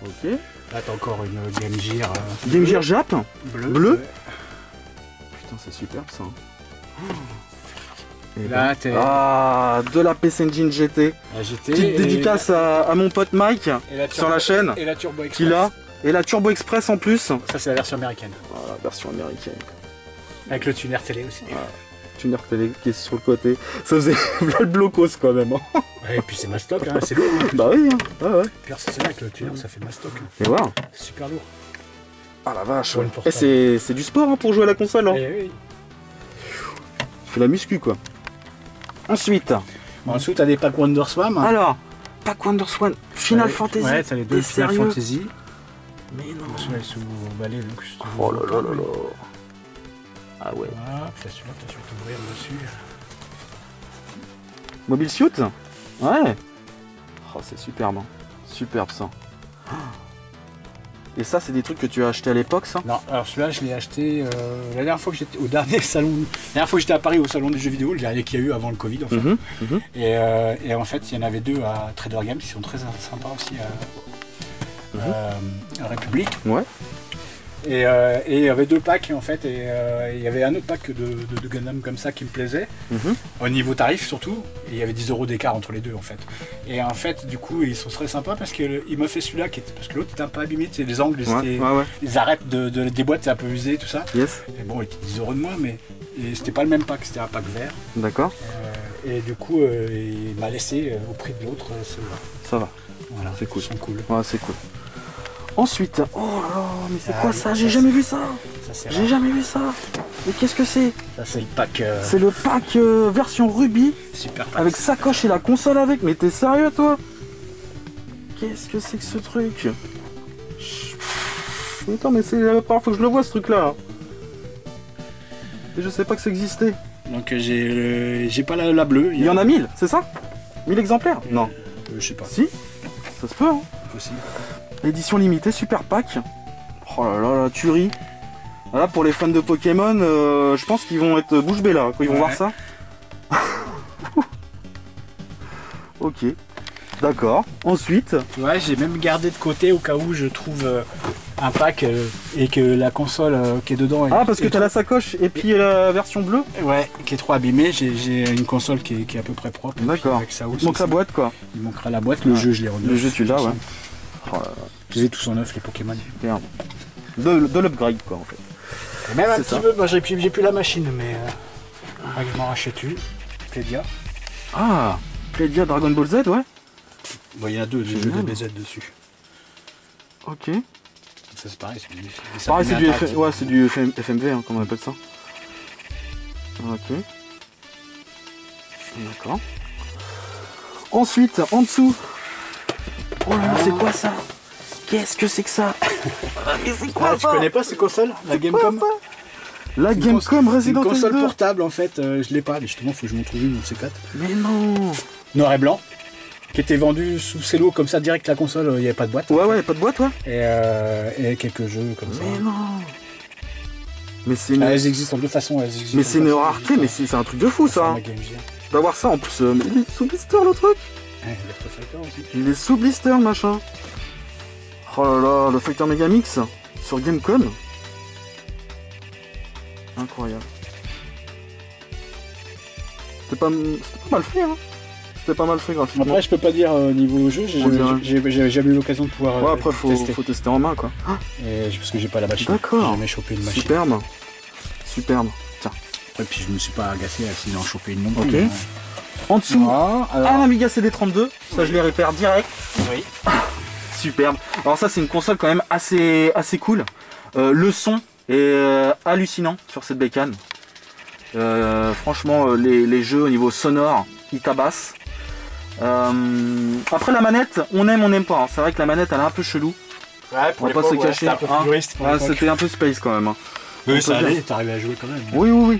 Ok. Là, t'as encore une Game Gear. Game Gear Jap. Bleu. Ouais. Putain, c'est superbe ça. Et là, t'es. Ah, de la PC Engine GT. La GT. Petite dédicace à mon pote Mike sur la chaîne. Et la Turbo Express. Qu'il a. Et la Turbo Express en plus. Ça, c'est la version américaine. Voilà, version américaine. Avec le tuner télé aussi. Voilà. tuner qui est sur le côté. Ça faisait le blocos quand même. Hein. Ouais, et puis c'est mastoc, hein, c'est lourd. Hein. Bah oui, hein. Ouais. Pire, c'est vrai que le tuner, ça fait mastoc. Hein. Et voilà. C'est super lourd. Ah la vache. Ouais, Et c'est du sport hein, pour jouer à la console. Hein. Oui. C'est la muscu quoi. Ensuite. Ensuite, t'as des packs WonderSwan. Alors, Pack WonderSwan, Final Fantasy. Ouais, t'as les deux Final sérieux Fantasy. Mais non. Celui-là est sous-emballé, donc je te Oh là là là là. Ah ouais. Voilà, puis celui-là, je vais t'ouvrir dessus. Mobile Suit. Ouais. Oh, c'est superbe. Hein. Superbe ça. Et ça, c'est des trucs que tu as acheté à l'époque, ça? Non, alors celui-là, je l'ai acheté la dernière fois que j'étais au dernier salon. La dernière fois que j'étais à Paris au salon des jeux vidéo, le dernier qu'il y a eu avant le Covid en fait. Et en fait, il y en avait deux à Trader Games qui sont très sympas aussi à République. Ouais. Et il y avait deux packs en fait, et il y avait un autre pack de Gundam comme ça qui me plaisait, au niveau tarif surtout, et il y avait 10 € d'écart entre les deux en fait. Et en fait, du coup, ils sont très sympas parce qu'il m'a fait celui-là, parce que l'autre était un peu abîmé, les angles, les arêtes des boîtes, c'est un peu usé, tout ça. Yes. Et bon, il était 10 € de moins, mais c'était pas le même pack, c'était un pack vert. D'accord. Et du coup, il m'a laissé au prix de l'autre celui-là. Ça va. Voilà, c'est cool. Ils sont cool. Ouais, c'est cool. Ensuite, oh là, mais c'est quoi ça? J'ai jamais vu ça. J'ai jamais vu ça. Mais qu'est-ce que c'est? Ça c'est le pack. C'est le pack version Ruby. Super pack. Avec sacoche et la console avec. Mais t'es sérieux toi? Qu'est-ce que c'est que ce truc? Attends, mais c'est la première fois que je le vois ce truc là. Et je sais pas que ça existait. Donc j'ai pas la bleue. Il y en a 1000, c'est ça? 1000 exemplaires? Non. Je sais pas. Si, ça se peut hein. Possible. Édition limitée, super pack. Oh là là, la tuerie. Là, pour les fans de Pokémon, je pense qu'ils vont être bouche bée là, quand ils vont voir ça. Ok. D'accord. Ensuite. Ouais, j'ai même gardé de côté au cas où je trouve un pack et que la console qui est dedans. Ah, parce que t'as la sacoche et puis la version bleue. Ouais, qui est trop abîmée. J'ai une console qui est à peu près propre. D'accord. Il manque la boîte quoi. Il manquera la boîte. Le jeu, je l'ai reneuf. Le jeu, tu l'as, ouais. Oh là là. Je les ai tous en neuf, les Pokémon. Merde. De l'upgrade quoi en fait. Et même un petit peu, moi j'ai plus la machine, mais je m'en rachète une. Plédia. Ah, Plédia Dragon Ball Z, ouais. Bon, il y en a deux, des jeux de BZ dessus. Ok. Ça c'est pareil, c'est du pareil, c'est du FMV, hein, comme on appelle ça. Ok. D'accord. Ensuite, en dessous. Oh là là, c'est quoi ça? Qu'est-ce que c'est que ça? Mais c'est quoi ça? Tu connais pas ces consoles? La Gamecom? La Gamecom Resident Evil 2. C'est une console portable en fait, je l'ai pas, mais justement, faut que je m'en trouve une de ces quatre. Mais non. Noir et blanc. Qui était vendue sous cello comme ça, direct la console, il n'y avait pas de boîte. Ouais, pas de boîte, ouais. Et quelques jeux comme ça. Mais non. Mais c'est une... elles existent en deux façons. Mais c'est une rareté, mais c'est un truc de fou ça. Tu vas voir ça en plus. Mais il est sous blister le truc. Il est sous blister le machin. Oh là là, le Fighter Megamix sur Gamecom. Incroyable. C'était pas mal fait, hein. C'était pas mal fait graphiquement. Après, je peux pas dire niveau jeu, j'ai jamais eu l'occasion de pouvoir ouais, après, faut tester en main, quoi. Et parce que j'ai pas la machine. D'accord. J'ai jamais chopé une machine. Superbe. Superbe. Tiens. Et puis je me suis pas agacé à essayer d'en choper une non plus. Ok. Hein. En dessous, alors... un Amiga CD32. Ça, je les répare direct. Oui. Superbe. Alors ça, c'est une console quand même assez cool. Le son est hallucinant sur cette bécane. Franchement, les jeux au niveau sonore, ils tabassent. Après la manette, on aime, on n'aime pas. Hein. C'est vrai que la manette, elle est un peu chelou. Ouais, on va pas se cacher. C'était un peu space quand même. Hein. Oui, ça allait, t'arrivais à jouer quand même. Hein. Oui.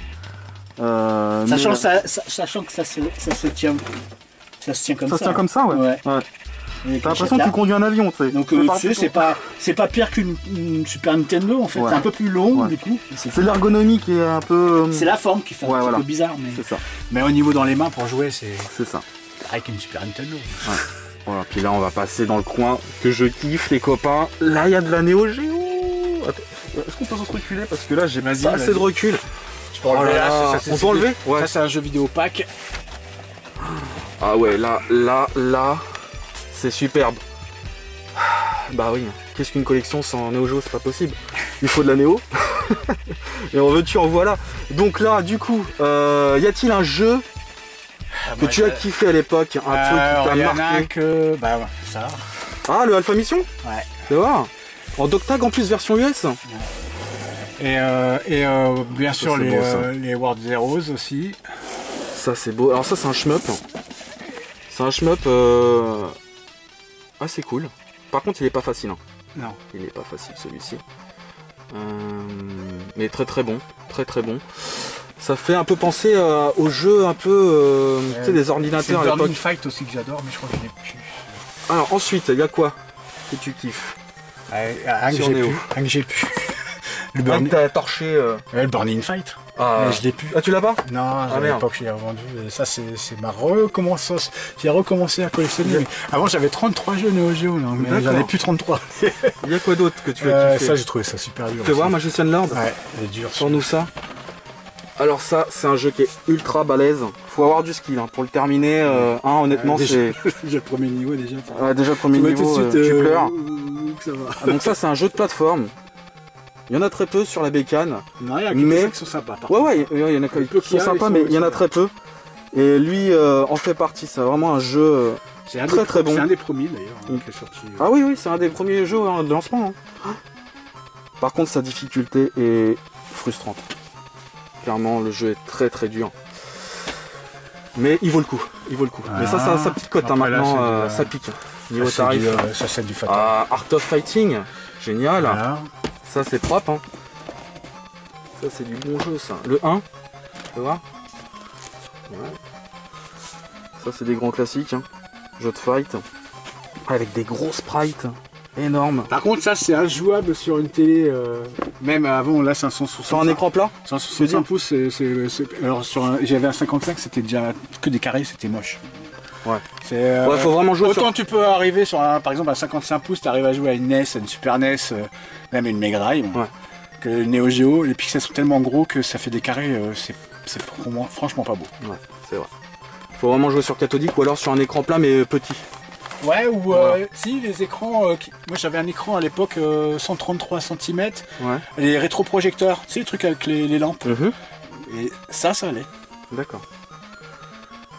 Sachant que ça se tient. Ça se tient comme ça. Ça se tient comme ça, ouais. T'as l'impression que tu conduis un avion, tu sais. Donc c'est pas pire qu'une Super Nintendo en fait. Ouais. C'est un peu plus long du coup. C'est l'ergonomie qui est un peu. C'est la forme qui fait un petit peu bizarre, mais. C'est ça. Mais au niveau dans les mains pour jouer, c'est. C'est ça. Pareil qu'une Super Nintendo. Ouais. Voilà. Puis là, on va passer dans le coin que je kiffe, les copains. Là, il y a de la Neo Geo. Est-ce qu'on peut se reculer parce que là, j'ai pas assez de recul. Tu peux enlever là. On peut enlever. Ouais. Ça, c'est un jeu vidéo pack. Ah ouais, là. C'est superbe. Bah oui, qu'est-ce qu'une collection sans Neo Geo, c'est pas possible. Il faut de la Néo. Et en veux-tu en voilà. Donc là, du coup, y a-t-il un jeu que tu as kiffé à l'époque, un truc qui t'a y en marqué? a que... Bah ça. Ah, le Alpha Mission? Ouais. Tu vois? En Doctag en plus version US? Et bien sûr c'est beau, ça. les World Zeroes aussi. Ça c'est beau. Alors ça c'est un shmup. C'est un shmup assez cool. Par contre il est pas facile. Hein. Non. Il est pas facile celui-ci. Mais très très bon. Très très bon. Ça fait un peu penser aux jeux un peu tu sais, des ordinateurs à C'est l'époque. Burning Fight aussi que j'adore, mais je crois que je l'ai plus. Alors ensuite, il y a quoi que tu kiffes? Un que Sur j'ai Neo. plus. Un que j'ai plus. Le Ah, Burning... t'as torché. le Burning Fight. Ah, Mais je l'ai plus. Ah, tu l'as pas? Non, à merde. l'époque j'ai revendu. Et ça c'est ma recommencement. J'ai recommencé à collectionner. Mais avant j'avais 33 jeux Neo Geo, non, mais j'en ai D'accord. plus 33. Il y a quoi d'autre que tu as kiffé? Ça j'ai trouvé ça super dur. Tu veux voir aussi. Magician Lord? Ouais, il est dur. Sors-nous ça. Alors ça, c'est un jeu qui est ultra balèze. Faut avoir du skill hein, pour le terminer. Honnêtement, déjà, c'est... déjà le premier niveau déjà. déjà premier Tu vois tout niveau, de suite, tu pleures. que ça va. Ah, donc ça, c'est un jeu de plateforme. Il y en a très peu sur la bécane. Non, il y a Mais- quelques qui sont sympas. Par Ouais, il y en a qui peu sont qu'il y a, sympas, ils mais sont- il y en a ils sont très peu. Et lui en fait partie. C'est vraiment un jeu... C'est un Très, des- très bon. C'est un des premiers d'ailleurs hein, qui est sorti. Ah oui, c'est un des premiers jeux de lancement. Hein. Par contre, sa difficulté est frustrante. Clairement, le jeu est très très dur. Mais il vaut le coup. Il vaut le coup. Mais ça a sa petite cote hein, Après, là, maintenant. c'est de- Ça pique. Niveau Ça, tarif. ça c'est du fatal. Art of Fighting. Génial. Voilà. Ça, c'est propre. Hein. Ça, c'est du bon jeu, ça. Le 1. Tu vois ouais. Ça, c'est des grands classiques. Hein. Jeu de fight. Avec des gros sprites. Énormes. Par contre, ça c'est injouable sur une télé. Même avant, là c'est un Sur 165. un écran plat 165 pouces, alors j'avais un 55, c'était déjà que des carrés, c'était moche. Ouais. C'est, Ouais, faut vraiment jouer autant tu peux arriver sur par exemple à 55 pouces, tu arrives à jouer à une NES, à une Super NES, même une Mega Drive. Ouais. Que le Neo Geo, les pixels sont tellement gros que ça fait des carrés, c'est franchement pas beau. Ouais, c'est vrai. Faut vraiment jouer sur cathodique ou alors sur un écran plat mais petit. Ouais, ou Voilà. si les écrans, moi j'avais un écran à l'époque 133 cm, Ouais. les rétroprojecteurs, tu sais les trucs avec les lampes, et ça allait. D'accord.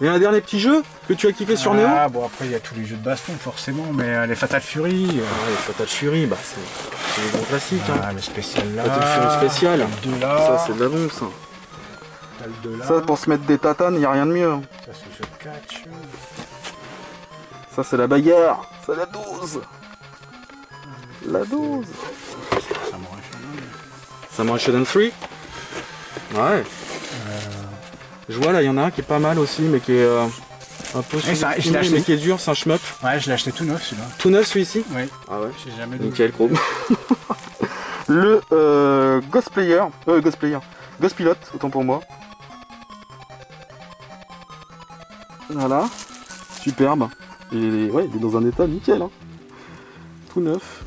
Et un dernier petit jeu que tu as kiffé sur Néo? Ah bon, après il y a tous les jeux de baston forcément, mais les Fatal Fury, Ah ouais, Fatal Fury, bah c'est des gros classiques. Hein. le spécial là, Fatal Fury spécial. t'as le 2 là, Ça c'est de la bombe ça. t'as le 2 là, Ça pour se mettre des tatanes, y a rien de mieux. ça c'est le jeu de catch. Ça c'est la bagarre. C'est la dose. La dose. Samurai Shodown. Samurai Shodown 3. Ouais. Je vois là, il y en a un qui est pas mal aussi, mais qui est un peu ça, je l'ai sous-estimé, acheté. mais qui est dur, c'est un shmup. Ouais, je l'ai acheté tout neuf celui-là. Tout neuf celui-ci? Oui, Ah ouais. j'ai jamais de. Nickel chrome. Le Ghost Pilot, autant pour moi. Voilà. Superbe. Il est dans un état nickel. Hein. Tout neuf.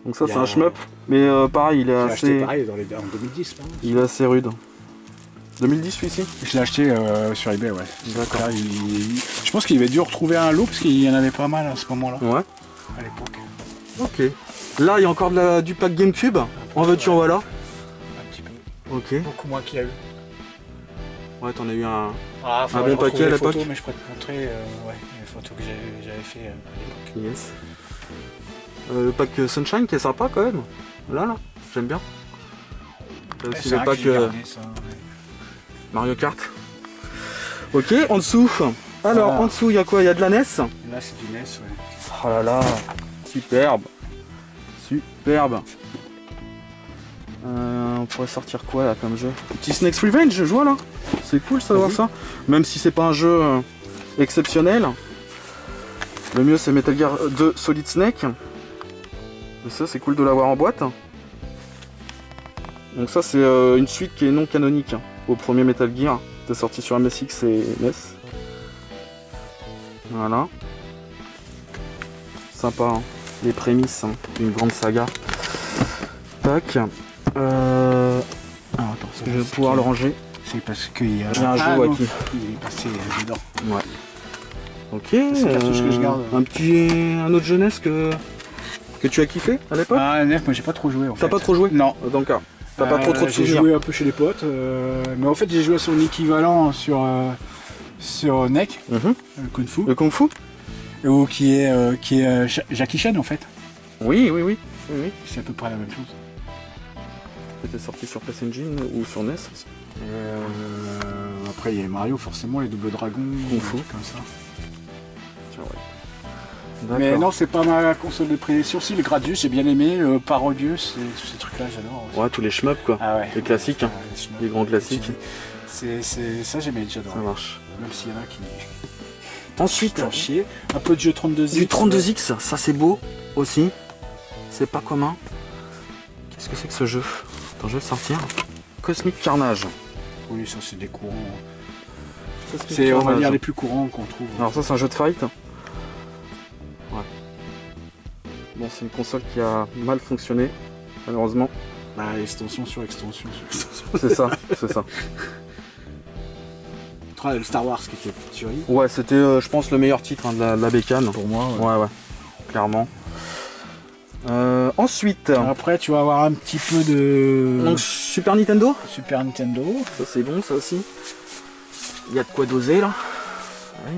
Donc ça Il y c'est a- un shmup. Mais pareil, il est J'ai acheté assez. pareil en 2010. Pardon. Il est assez rude. 2010 celui-ci? Je l'ai acheté sur eBay, ouais. D'accord. Là, je pense qu'il avait dû retrouver un lot parce qu'il y en avait pas mal à ce moment-là, Ouais. à l'époque. Ok. Là il y a encore du pack GameCube. En veux-tu en voilà. Un petit peu. Ok. Beaucoup moins qu'il y a eu. Ouais, t'en as eu un. Ah, Un bon paquet à l'époque. Mais je pourrais te montrer les photos que j'avais fait à l'époque. Yes. Le pack Sunshine qui est sympa quand même. Là, j'aime bien. T'as aussi C'est le vrai que pack j'ai gardé ça, ouais. Mario Kart. Ok, en dessous. Alors, Voilà. en dessous, il y a quoi? Il y a de la NES. Là, c'est du NES, ouais. Oh là là, superbe. Superbe. On pourrait sortir quoi là comme jeu? Petit Snake's Revenge, je vois là. C'est cool ça de voir ça. Même si c'est pas un jeu exceptionnel. Le mieux c'est Metal Gear 2 Solid Snake. Et ça c'est cool de l'avoir en boîte. Donc ça c'est une suite qui est non canonique au premier Metal Gear. C'était sorti sur MSX et NES. Voilà. Sympa, hein. Les prémices d'une grande saga. Tac. Alors attends, est-ce que je vais pouvoir le ranger? C'est parce qu'il y a Il y a un jeu non, qui. il est passé dedans. Ouais. Ok. C'est le cartouche que je garde. Un autre jeunesse que tu as kiffé à l'époque? Ah, NES, moi j'ai pas trop joué en fait. T'as pas trop joué? Non. Dans le cas. T'as pas trop de J'ai souvenirs. joué un peu chez les potes, mais en fait j'ai joué à son équivalent sur NEC, Kung Fu, Le Kung Fu? ou qui est Jackie Chan en fait. Oui. C'est à peu près la même chose. C'était sorti sur PS Engine ou sur NES. Après il y a Mario forcément, les doubles dragons, Kung Fu. comme ça. Tiens, ouais. Mais D'accord. non, c'est pas ma console de prédilection. Si, le Gradius, j'ai bien aimé. Le Parodius, ces trucs-là, j'adore. Aussi. Ouais, tous les shmups quoi. Ah ouais. Les classiques, hein. shmups. Les grands classiques. Ça, j'adore. Ça marche. Même s'il y en a qui Ensuite, font chier. Un peu de jeu 32X. du 32X, ça c'est beau aussi. C'est pas commun. Qu'est-ce que c'est que ce jeu? Attends, je vais le sortir. Cosmic Carnage. Oui, ça, c'est des courants. Cosmic C'est, on va Carnage. dire, les plus courants qu'on trouve. Alors ça c'est un jeu de fight. Ouais. Bon, c'est une console qui a mal fonctionné, malheureusement. Bah, extension sur extension sur extension. C'est ça, c'est ça. Le Star Wars qui était tuerie. Ouais, c'était, je pense, le meilleur titre hein, de la bécane. Pour moi. Ouais, clairement. Ensuite, Après, tu vas avoir un petit peu de donc Super Nintendo. Super Nintendo. Ça c'est bon, ça aussi. Il y a de quoi doser là. Oui.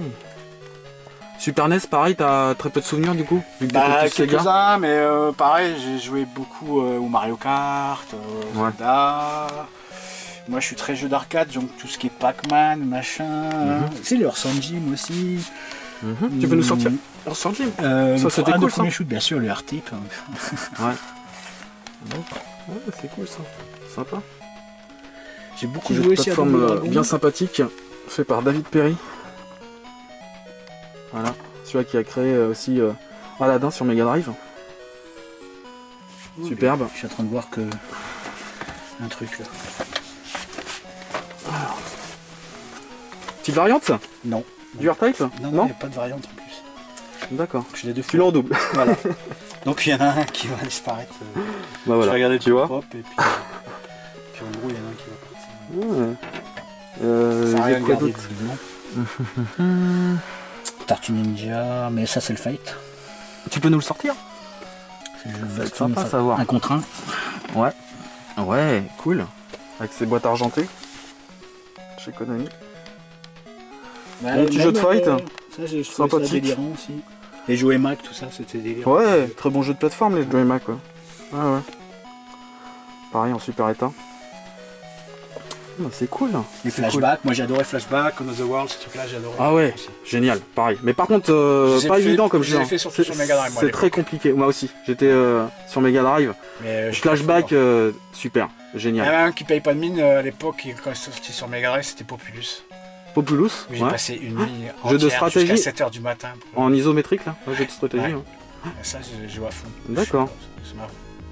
Super NES, pareil, t'as très peu de souvenirs du coup vu que Bah, t'étais tous Sega. quelques-uns, mais pareil, j'ai joué beaucoup au Mario Kart, Ouais. Zelda. Moi, je suis très jeu d'arcade, donc tout ce qui est Pac-Man, machin. Tu sais, le Earthworm Jim aussi. Tu peux nous sortir Earthworm Jim. Ça, c'était cool, le ça. premier shoot, bien sûr, le R-Type. Ouais. Ouais, c'est cool ça. Sympa. J'ai beaucoup Petit jeu joué de aussi à plateforme Double Dragon. bien sympathique, fait par David Perry. Voilà, celui-là qui a créé aussi Aladdin sur Mega Drive. Superbe. Je suis en train de voir que un truc là. Petite variante ça? Non. Du R-Type? Non, il n'y a pas de variante en plus. D'accord. Je l'ai deux Tu l'as en double. Voilà. Donc il y en a un qui va disparaître. Bah Je vais voilà, regarder tu vois. propre et puis en gros il y en a un qui va partir. Ouais. Ça a Il y a rien quoi gardé, d'autre? visiblement. Tartu Ninja, mais ça c'est le fight. Tu peux nous le sortir? C'est le jeu de Ça va être baston, sympa à enfin, savoir. un contre un. Ouais. Ouais, cool. Avec ses boîtes argentées. Chez Konami. Bon petit jeu de fight. Ça j'ai trouvé ça Sympathique. délirant aussi. Les jouets Mac, tout ça, c'était délirant. Ouais, très bon jeu de plateforme les DreamHack quoi. Ouais. Pareil en super état. Ah, c'est cool. Les C'est cool. flashbacks, moi j'adorais Flashback, On of the World, ces trucs-là j'adorais. Ah ouais, aussi. génial, pareil. Mais par contre, Je les ai pas fait- évident comme je jeu. les ai hein. fait surtout sur Mega Drive, moi, à C'est très l'époque. compliqué. Moi aussi, j'étais sur Mega Drive. Mais Flashback, super, Il y génial. en a un qui paye pas de mine à l'époque, quand il est sorti sur Mega Drive, c'était Populous. Populous, Où j'ai ouais. passé une nuit Jeu de entière stratégie. jusqu'à 7h du matin. pour- En isométrique là, jeu de stratégie. Ouais. hein. Et ça, j'ai joué à fond. D'accord. Ça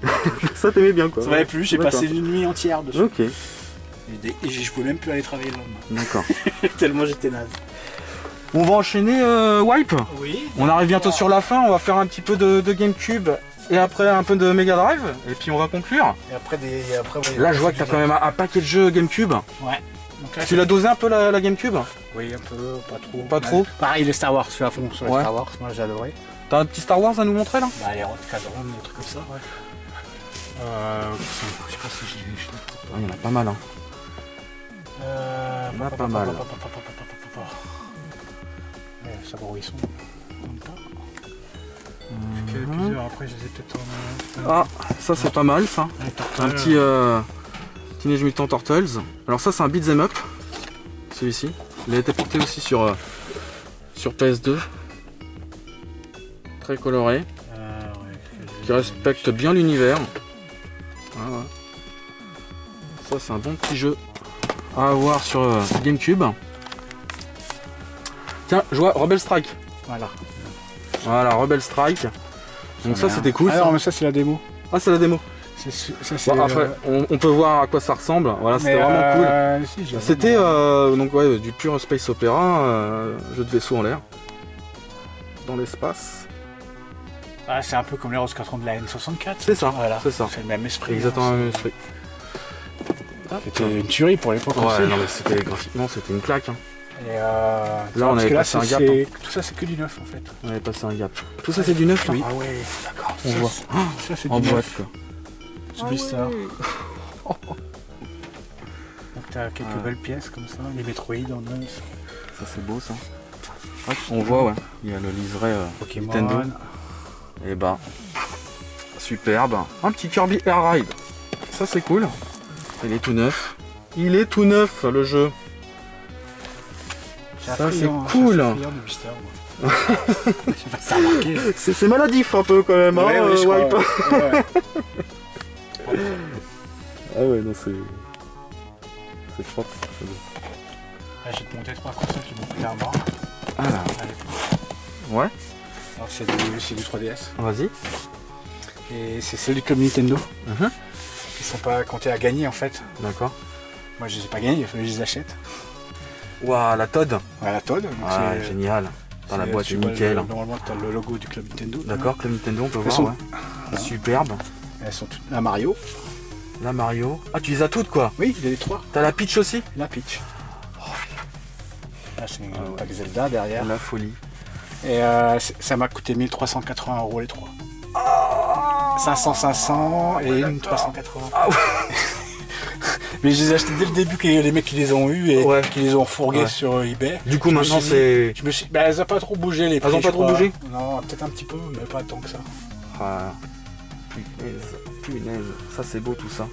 m'a- Ça t'aimait bien quoi. Ça m'avait plu, j'ai D'accord. passé une nuit entière dessus. Ok, Et je pouvais même plus aller travailler le lendemain. d'accord. Tellement j'étais naze. On va enchaîner Wipe. Oui. On arrive bientôt sur la fin, on va faire un petit peu de GameCube et après un peu de Mega Drive et puis on va conclure. Et après, ouais, Là je vois que t'as quand même un paquet de jeux GameCube. Ouais. Donc là, Tu l'as dosé un peu la GameCube? Oui, un peu, pas trop. Pas trop. Pareil, les Star Wars, je suis à fond sur les Ouais. Star Wars, moi j'ai adoré. T'as un petit Star Wars à nous montrer là? Bah, les Cadron, des trucs comme ça, ouais. Je sais pas si j'ai. Il y en a pas mal hein. Il y en a pas mal. Savoir où ils sont. Plusieurs, après je les ai peut-être en. Ah, ça c'est pas mal ça. Un petit Teenage Mutant Turtles. Alors ça c'est un beat'em up. Celui-ci. Il a été porté aussi sur PS2. Très coloré. Qui respecte bien l'univers. Ah ouais. Ça c'est un bon petit jeu à avoir sur GameCube. Tiens, je vois Rebel Strike. Voilà. Voilà, Rebel Strike. Donc ça c'était cool. Ah ça. non, mais ça c'est la démo. Ah c'est la démo. Ça, c'est, Bon, après, on peut voir à quoi ça ressemble. Voilà, c'était vraiment cool. Si, j'ai C'était vraiment- donc ouais, du pur space opéra, jeu de vaisseau en l'air, dans l'espace. Ah, c'est un peu comme les Rose 4 de la N64. C'est ça, Voilà. c'est ça. C'est le même esprit. Exactement hein, le même esprit. C'était une tuerie pour l'époque aussi. Ouais, non mais c'était graphiquement c'était une claque. Hein. Et Là, on parce avait que là, passé un gap, tout ça c'est que du neuf en fait. On avait passé un gap. Tout ça c'est du neuf là. Ah ouais, d'accord. On Ça, voit. Ça c'est En du boîte neuf. quoi. C'est Blister. t'as quelques belles pièces comme ça, les Metroid en neuf. Ça c'est beau ça. Hop, on voit, ouais, il y a le livret Pokémon. Nintendo. Et bah, superbe. Un petit Kirby Air Ride. Ça c'est cool. Il est tout neuf. Il est tout neuf le jeu. Ça c'est cool. C'est maladif un peu quand même, hein, ouais, oui, Wipe. Ouais. Ah ouais, non c'est propre. Ah, je vais te monter 3 consoles qui vont clairement. Ah là. Ouais. Alors c'est du 3DS. Vas-y. Et c'est ceux du Club Nintendo. Ils sont pas comptés à gagner en fait. D'accord. Moi je les ai pas gagnés, il fallait que je les achète. Waouh, la Todd. Ouais, la Todd. Ah, génial. Dans la boîte, c'est nickel. Normalement tu as le logo du Club Nintendo. D'accord, Club Nintendo, on peut voir. Ouais. Voilà. Superbe. Elles sont toutes. La Mario. La Mario. Ah, tu les as toutes quoi? Oui, il y a les 3. T'as la Peach aussi? La Peach. Là c'est un pack Zelda derrière. La folie. Et ça m'a coûté 1380 € les 3. 500 et une 380. Ah ouais. Mais je les ai achetés dès le début, que les mecs qui les ont eu et ouais. qui les ont fourgués sur eBay. Du coup maintenant c'est... Bah, elles n'ont pas trop bougé les prix. Elles n'ont pas trop bougé? Non, peut-être un petit peu, mais pas tant que ça. Ah, punaise. Ça c'est beau tout ça.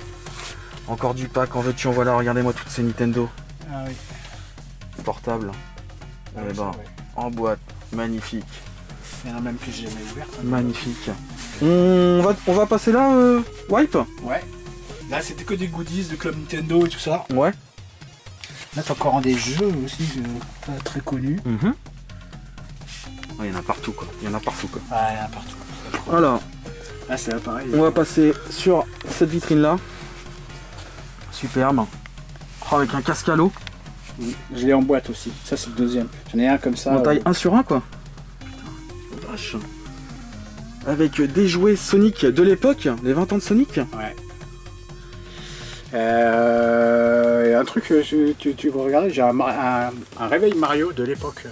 Encore du pack, en veux-tu, en voilà, regardez-moi toutes ces Nintendo. Ah oui. Portable. Ah, et ben, en boîte, magnifique. Il y en a même que j'ai jamais ouvert. Magnifique. On va passer là, Wipe? Ouais. Là c'était que des goodies de Club Nintendo et tout ça. Ouais. Là t'as encore des jeux aussi pas très connus. Il y en a partout quoi. Il y en a partout quoi. Ah, il y en a partout. Alors, là c'est là pareil. On va passer sur cette vitrine là. Superbe. Oh, avec un casque à l'eau. Je l'ai en boîte aussi. Ça c'est le deuxième. J'en ai un comme ça. En taille 1 sur 1 quoi. Putain, vache. Avec des jouets Sonic de l'époque, les 20 ans de Sonic. Ouais. Et un truc, tu vas regarder, j'ai un réveil Mario de l'époque,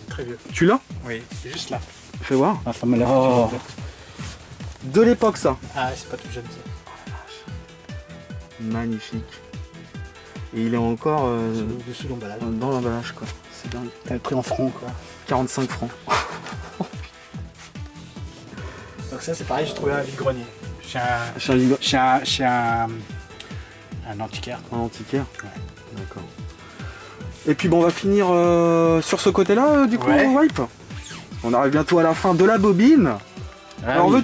très vieux. Tu l'as? Oui, juste là. Fais voir. Enfin, me l'a de l'époque ça. Ah, c'est pas tout jeune ça. Magnifique. Et il est encore dessus l'emballage. Dans l'emballage quoi. C'est dingue. T'as le prix en francs quoi. 45 francs. Donc ça c'est pareil, j'ai trouvé un vide-grenier. Chez un antiquaire. Un antiquaire. Ouais. D'accord. Et puis bon, on va finir sur ce côté-là du coup, Wipe. On arrive bientôt à la fin de la bobine. Ah, alors oui.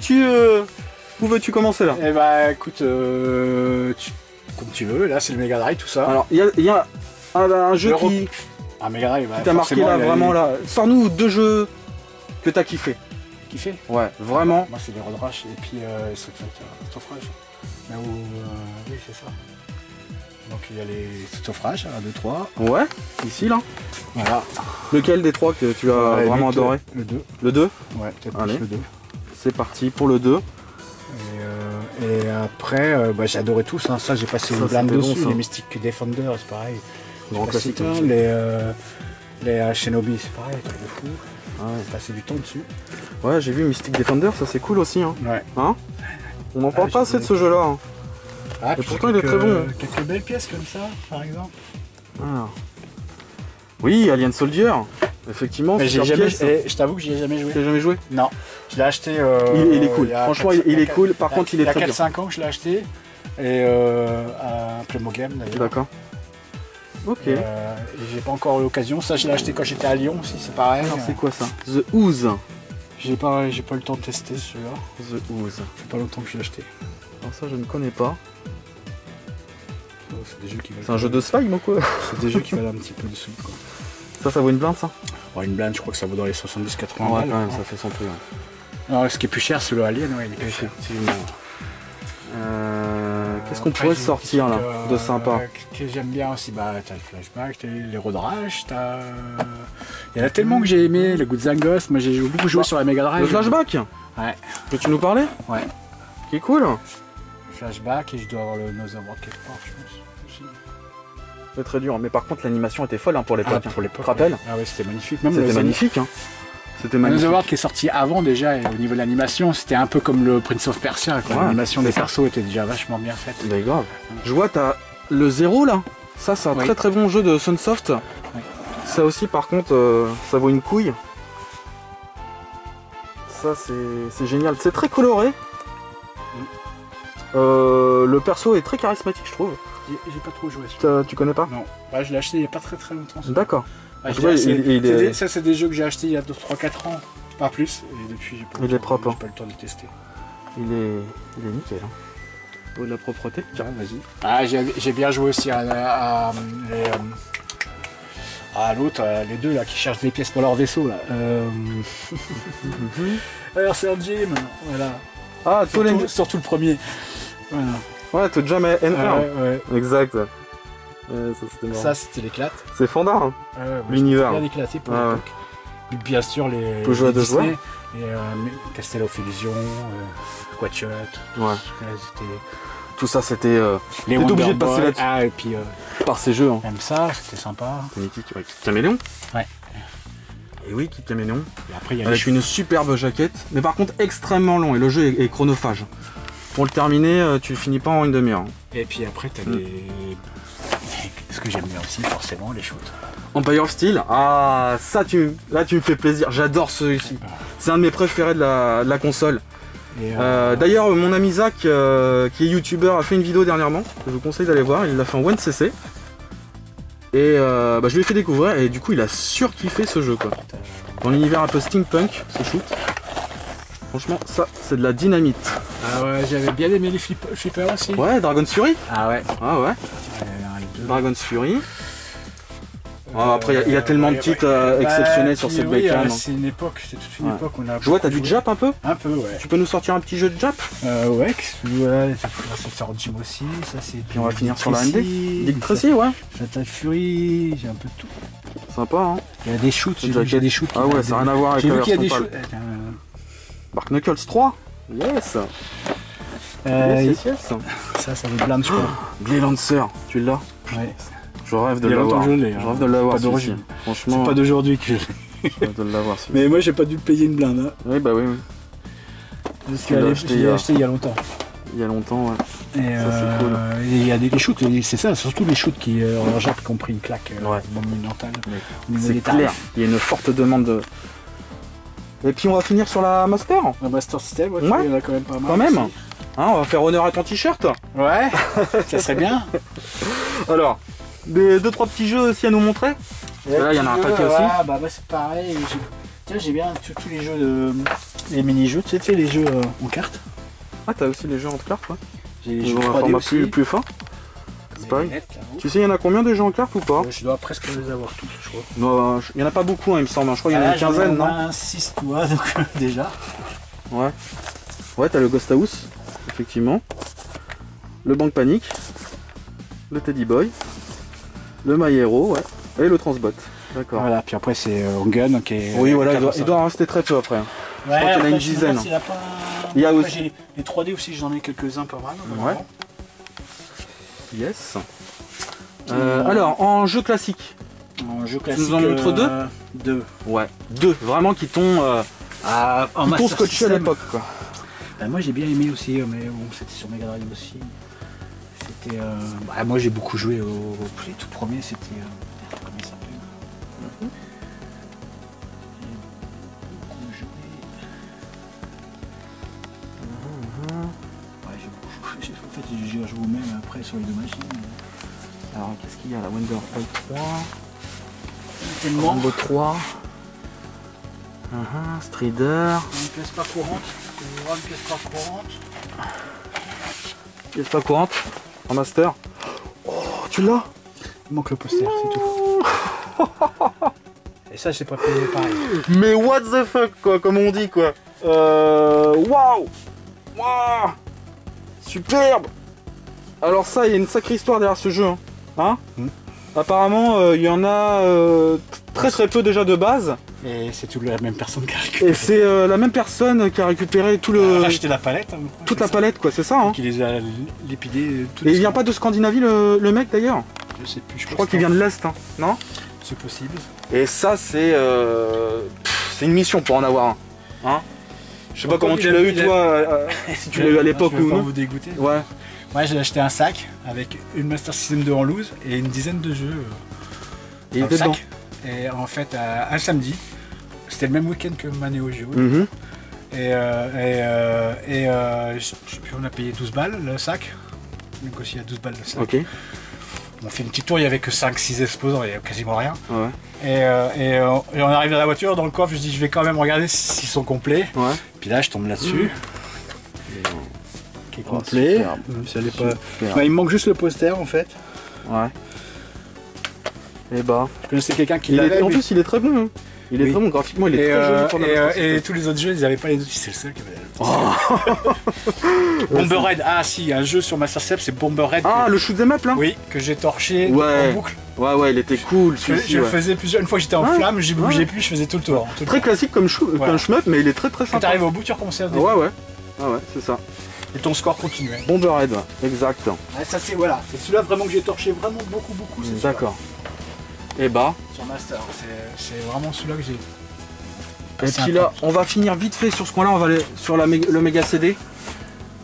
Où veux-tu commencer là? Eh bah écoute, comme tu veux, là c'est le Mega Drive tout ça. Alors il y a un jeu qui Mega Drive, t'a marqué là, vraiment là. Sors-nous 2 jeux que t'as kiffé. Kiffé? Ouais, vraiment. Moi c'est les Road Rash et puis Saufrage. Mais oui c'est ça. Donc il y a les Saufrage, 1, 2, 3. Ouais, ici là. Voilà. Lequel des 3 que tu as vraiment adoré? Le 2. Le 2? Ouais, peut-être plus le 2. C'est parti pour le 2. Et après, j'ai adoré tous, hein. Ça j'ai passé une blinde dessus, bon, les Mystic Defender, c'est pareil. Grand classique. Les Shinobi, c'est pareil, truc de fou. Ouais. J'ai passé du temps dessus. Ouais, j'ai vu Mystic Defender, ça c'est cool aussi. Hein. Ouais. Hein, on n'en parle pas assez de ce jeu là. Hein. Ah, et pourtant il est très bon. Quelques belles pièces comme ça, par exemple. Ah. Oui, Alien Soldier. Effectivement, je t'avoue que j'y ai jamais joué. Tu n'as jamais joué? Non. Je l'ai acheté. Il est cool. Franchement, il est cool. Par contre, il est très bien. Il y a 4-5 ans que je l'ai acheté. Et à un Playmobil d'ailleurs. D'accord. Ok. Et j'ai pas encore eu l'occasion. Ça, je l'ai acheté quand j'étais à Lyon aussi, c'est pareil. Alors, c'est quoi ça? The Ooze. J'ai pas eu le temps de tester celui-là. The Ooze. Ça fait pas longtemps que je l'ai acheté. Alors, ça, je ne connais pas. C'est un jeu de slime ou quoi? C'est des jeux qui valent un petit peu de sous quoi. Ça vaut une blinde ça? Ouais, une blinde, je crois que ça vaut dans les 70-80 balles. Ouais, quand même, ça fait son prix. Ouais. Alors, ce qui est plus cher, c'est le Alien, ouais, il est plus cher. Qu'est-ce qu'on pourrait sortir là de sympa? Que j'aime bien aussi, bah t'as le Flashback, t'as les Road Rash, t'as... Il y en a tellement que j'ai aimé, le Good Ghost, moi j'ai beaucoup joué sur la Mega Drive. Le Flashback? Ouais. Peux-tu nous parler? Ouais. Qui est cool. Le Flashback et je dois avoir le Another World quelque part, je pense. C'est très dur, mais par contre l'animation était folle hein, pour l'époque. Ah, pour l'époque. Tu te rappelles? Ah ouais, c'était magnifique. C'était magnifique. Hein. C'était magnifique. Another World qui est sorti avant déjà, et au niveau de l'animation, c'était un peu comme le Prince of Persia. Ouais, l'animation des persos était déjà vachement bien faite. Bah grave. Je vois, t'as le 0 là. Ça, c'est un Oui. très très bon jeu de Sunsoft. Oui. Ça aussi, par contre, ça vaut une couille. Ça, c'est génial. C'est très coloré. Le perso est très charismatique, je trouve. J'ai pas trop joué à celui-là. Tu connais pas? Non. Ouais, je l'ai acheté il y a pas très longtemps. D'accord. Ouais, Tu vois, Ça, c'est des jeux que j'ai achetés il y a 3-4 ans, pas plus. Et depuis, j'ai pas, Il est propre, hein. j'ai pas le temps de le tester. Il est nickel. Hein. Au niveau de la propreté. Tiens, vas-y. Ah, j'ai bien joué aussi à l'autre, les deux là qui cherchent des pièces pour leur vaisseau là. Alors c'est un gym, voilà. Ah, Surtout le premier. Voilà. Ouais, tout Jam N1. Ouais. Exact. Ouais, ça, c'était marrant. Ça c'était l'éclate. C'est fandard. Hein. Ouais, L'univers. Bien éclaté pour Ah, l'époque. Et bien sûr les peut jouer à deux Disney, et Castello Fusion, Quatchot. Ouais. C'était Tout ça, c'était. les T'es obligé Wonder de passer Boy. là-dessus. Ah et puis Par ces jeux. Hein. même ça, c'était sympa. Mythique, ouais. Kit Caméléon. Ouais. Et oui, Kit Caméléon. Et après il y a les Avec une superbe jaquette. Mais par contre, extrêmement long. Et le jeu est chronophage. Pour le terminer, tu le finis pas en une demi-heure. Et puis après, t'as les. Ce que j'aime bien aussi, forcément, les shoots. Empire of Steel. Ah, ça, là, tu me fais plaisir. J'adore celui-ci. C'est un de mes préférés de la console. D'ailleurs, mon ami Zach, qui est youtubeur, a fait une vidéo dernièrement. Que je vous conseille d'aller voir. Il l'a fait en 1cc. Et je lui ai fait découvrir. Et du coup, il a surkiffé ce jeu, quoi. Dans l'univers un peu steampunk, ce shoot. Franchement, ça, c'est de la dynamite. Ah ouais, j'avais bien aimé les flippers aussi. Ouais, Dragon's Fury. Ah ouais. Ah ouais. Dragon's Fury. Après, il y a tellement de titres exceptionnels sur cette bécane. C'est une époque, c'est toute une époque. On a je vois, t'as du Jap un peu. Un peu, ouais. Tu peux nous sortir un petit jeu de Jap? Ouais, c'est sur Jim aussi. Ça, c'est. Puis on va finir sur la ND. Dick Tracy, ouais. Fatal Fury, j'ai un peu de tout. Sympa, hein. Il y a des shoots, j'ai des shoots. Ah ouais, ça n'a rien à voir avec la la version. J'ai vu qu'il y a frontale. des shoots. Bark Knuckles 3. Yes. Yes. Ça me blinde, je crois. Gley Lancer, tu l'as? Ouais. Je rêve de l'avoir. Je rêve de l'avoir. Franchement, c'est pas d'aujourd'hui que je rêve de l'avoir. Mais moi, j'ai pas dû payer une blinde. Hein. Oui, bah oui. Parce que je l'ai acheté il y a longtemps. Il y a longtemps, ouais. Et ça, c'est cool. Il y a des shoots, c'est ça, surtout les shoots qui en Jap qui ont pris une claque monumentale. C'est clair. Il y a une forte demande de. Et puis on va finir sur la Master. La Master System, ouais. Il y en a quand même pas mal. Quand même. Hein, on va faire honneur à ton t-shirt. Ouais, ça serait bien. Alors, des 2-3 petits jeux aussi à nous montrer. Là, il y en a un paquet aussi. Bah c'est pareil. Tiens, j'ai bien tous les jeux les mini-jeux, tu sais, les jeux en cartes. Ah, t'as aussi les jeux en cartes, ouais. J'ai les jeux en format plus fin. C'est pareil. Tu sais, il y en a combien de jeux en cartes ou pas? Je dois presque les avoir tous, je crois. Non, il y en a pas beaucoup, hein, il me semble. Je crois qu'il y en a une quinzaine, non? 6 toi, donc déjà. Ouais. Ouais, t'as le Ghost House, effectivement. Le Bank Panic. Le Teddy Boy. Le My Hero, ouais. Et le Transbot. D'accord. Voilà, puis après c'est Gun qui est. Oui, voilà, il doit en rester très peu après. Ouais, je crois qu'il y en a une dizaine. Il y a aussi les 3D aussi, j'en ai quelques-uns pas mal. Ouais. Yes. Alors, en jeu classique. En jeu classique. Tu nous en montres deux? Deux. Ouais. Deux, vraiment qui t'ont scotché à l'époque, quoi. Moi j'ai bien aimé aussi, mais bon, c'était sur Mega Drive aussi. C'était. Moi j'ai beaucoup joué au tout premier, c'était. Comment il s'appelle? En fait, j'ai joué au même après sur les deux machines. Alors, qu'est-ce qu'il y a là? Wonder Fight 3. Tellement. Rambo 3. Strider. Une pièce pas courante. Une pièce pas courante. Pièce pas courante. En master. Oh, tu l'as? Il manque le poster, c'est tout. Et ça, j'ai pas payé pareil. Mais what the fuck, quoi, comme on dit, quoi. Waouh! Waouh! Superbe! Alors ça, il y a une sacrée histoire derrière ce jeu. Hein? Apparemment, il y en a très peu déjà de base. Et c'est toute la même personne qui a récupéré. Et c'est la même personne qui a récupéré tout le... acheté la palette. Hein, toute la palette, quoi, c'est ça. Hein? Qui les a lépidés. Et il vient pas de Scandinavie, le mec, d'ailleurs? Je sais plus. Je crois qu'il vient de l'Est, hein, non? C'est possible. Et ça, c'est une mission pour en avoir un. Hein? Je sais pas comment tu l'as eu, toi, si tu l'as eu à l'époque ou non. Vous dégoûter. Ouais. Ouais, j'ai acheté un sac avec une Master System 2 en loose et une dizaine de jeux Et il dans le était dedans. sac. Et en fait, un samedi, c'était le même week-end que ma Neo Geo. Mhm. Je sais plus, on a payé 12 balles le sac. Donc aussi à 12 balles le sac. Ok. On fait une petite tour, il y avait que 5-6 exposants, il n'y avait quasiment rien. Ouais. Et on arrive dans la voiture, dans le coffre, je dis je vais quand même regarder s'ils sont complets. Ouais. Puis là je tombe là-dessus. Qui est Oh, complet. superbe. Même si elle est pas... Superbe. Ouais, il me manque juste le poster en fait. Ouais. Et bah. Je connaissais quelqu'un qui l'avait. En mais- plus, il est très bon. Hein. Il est Oui. très bon. Graphiquement, il est Et, très joli pour la Master System. et tous les autres jeux, ils n'avaient pas les outils, c'est le seul qui avait. Bomber Red, ah si, un jeu sur Master System, c'est Bomber Red. Ah, le shoot 'em up là. Oui, que j'ai torché Ouais. en boucle. Ouais, il était cool. Je celui-ci, le ouais. faisais plusieurs. Une fois que j'étais en Ouais. flamme, j'y bougeais Ouais. plus, je faisais tout le tour. Tout le Très tour. classique comme Voilà. shmup, mais il est très Quand sympa. t'arrives au bout, tu recommençais à Ouais, ouais. Ah ouais, c'est ça. Et ton score continuait. Bomber Red, ouais. Exact. Ouais, ça c'est voilà, c'est celui-là vraiment que j'ai torché vraiment beaucoup. C'est celui-là. D'accord. Et bah. Sur Master, c'est vraiment celui-là que j'ai. Et C'est puis un là, on va finir vite fait sur ce coin-là. On va aller sur le méga CD.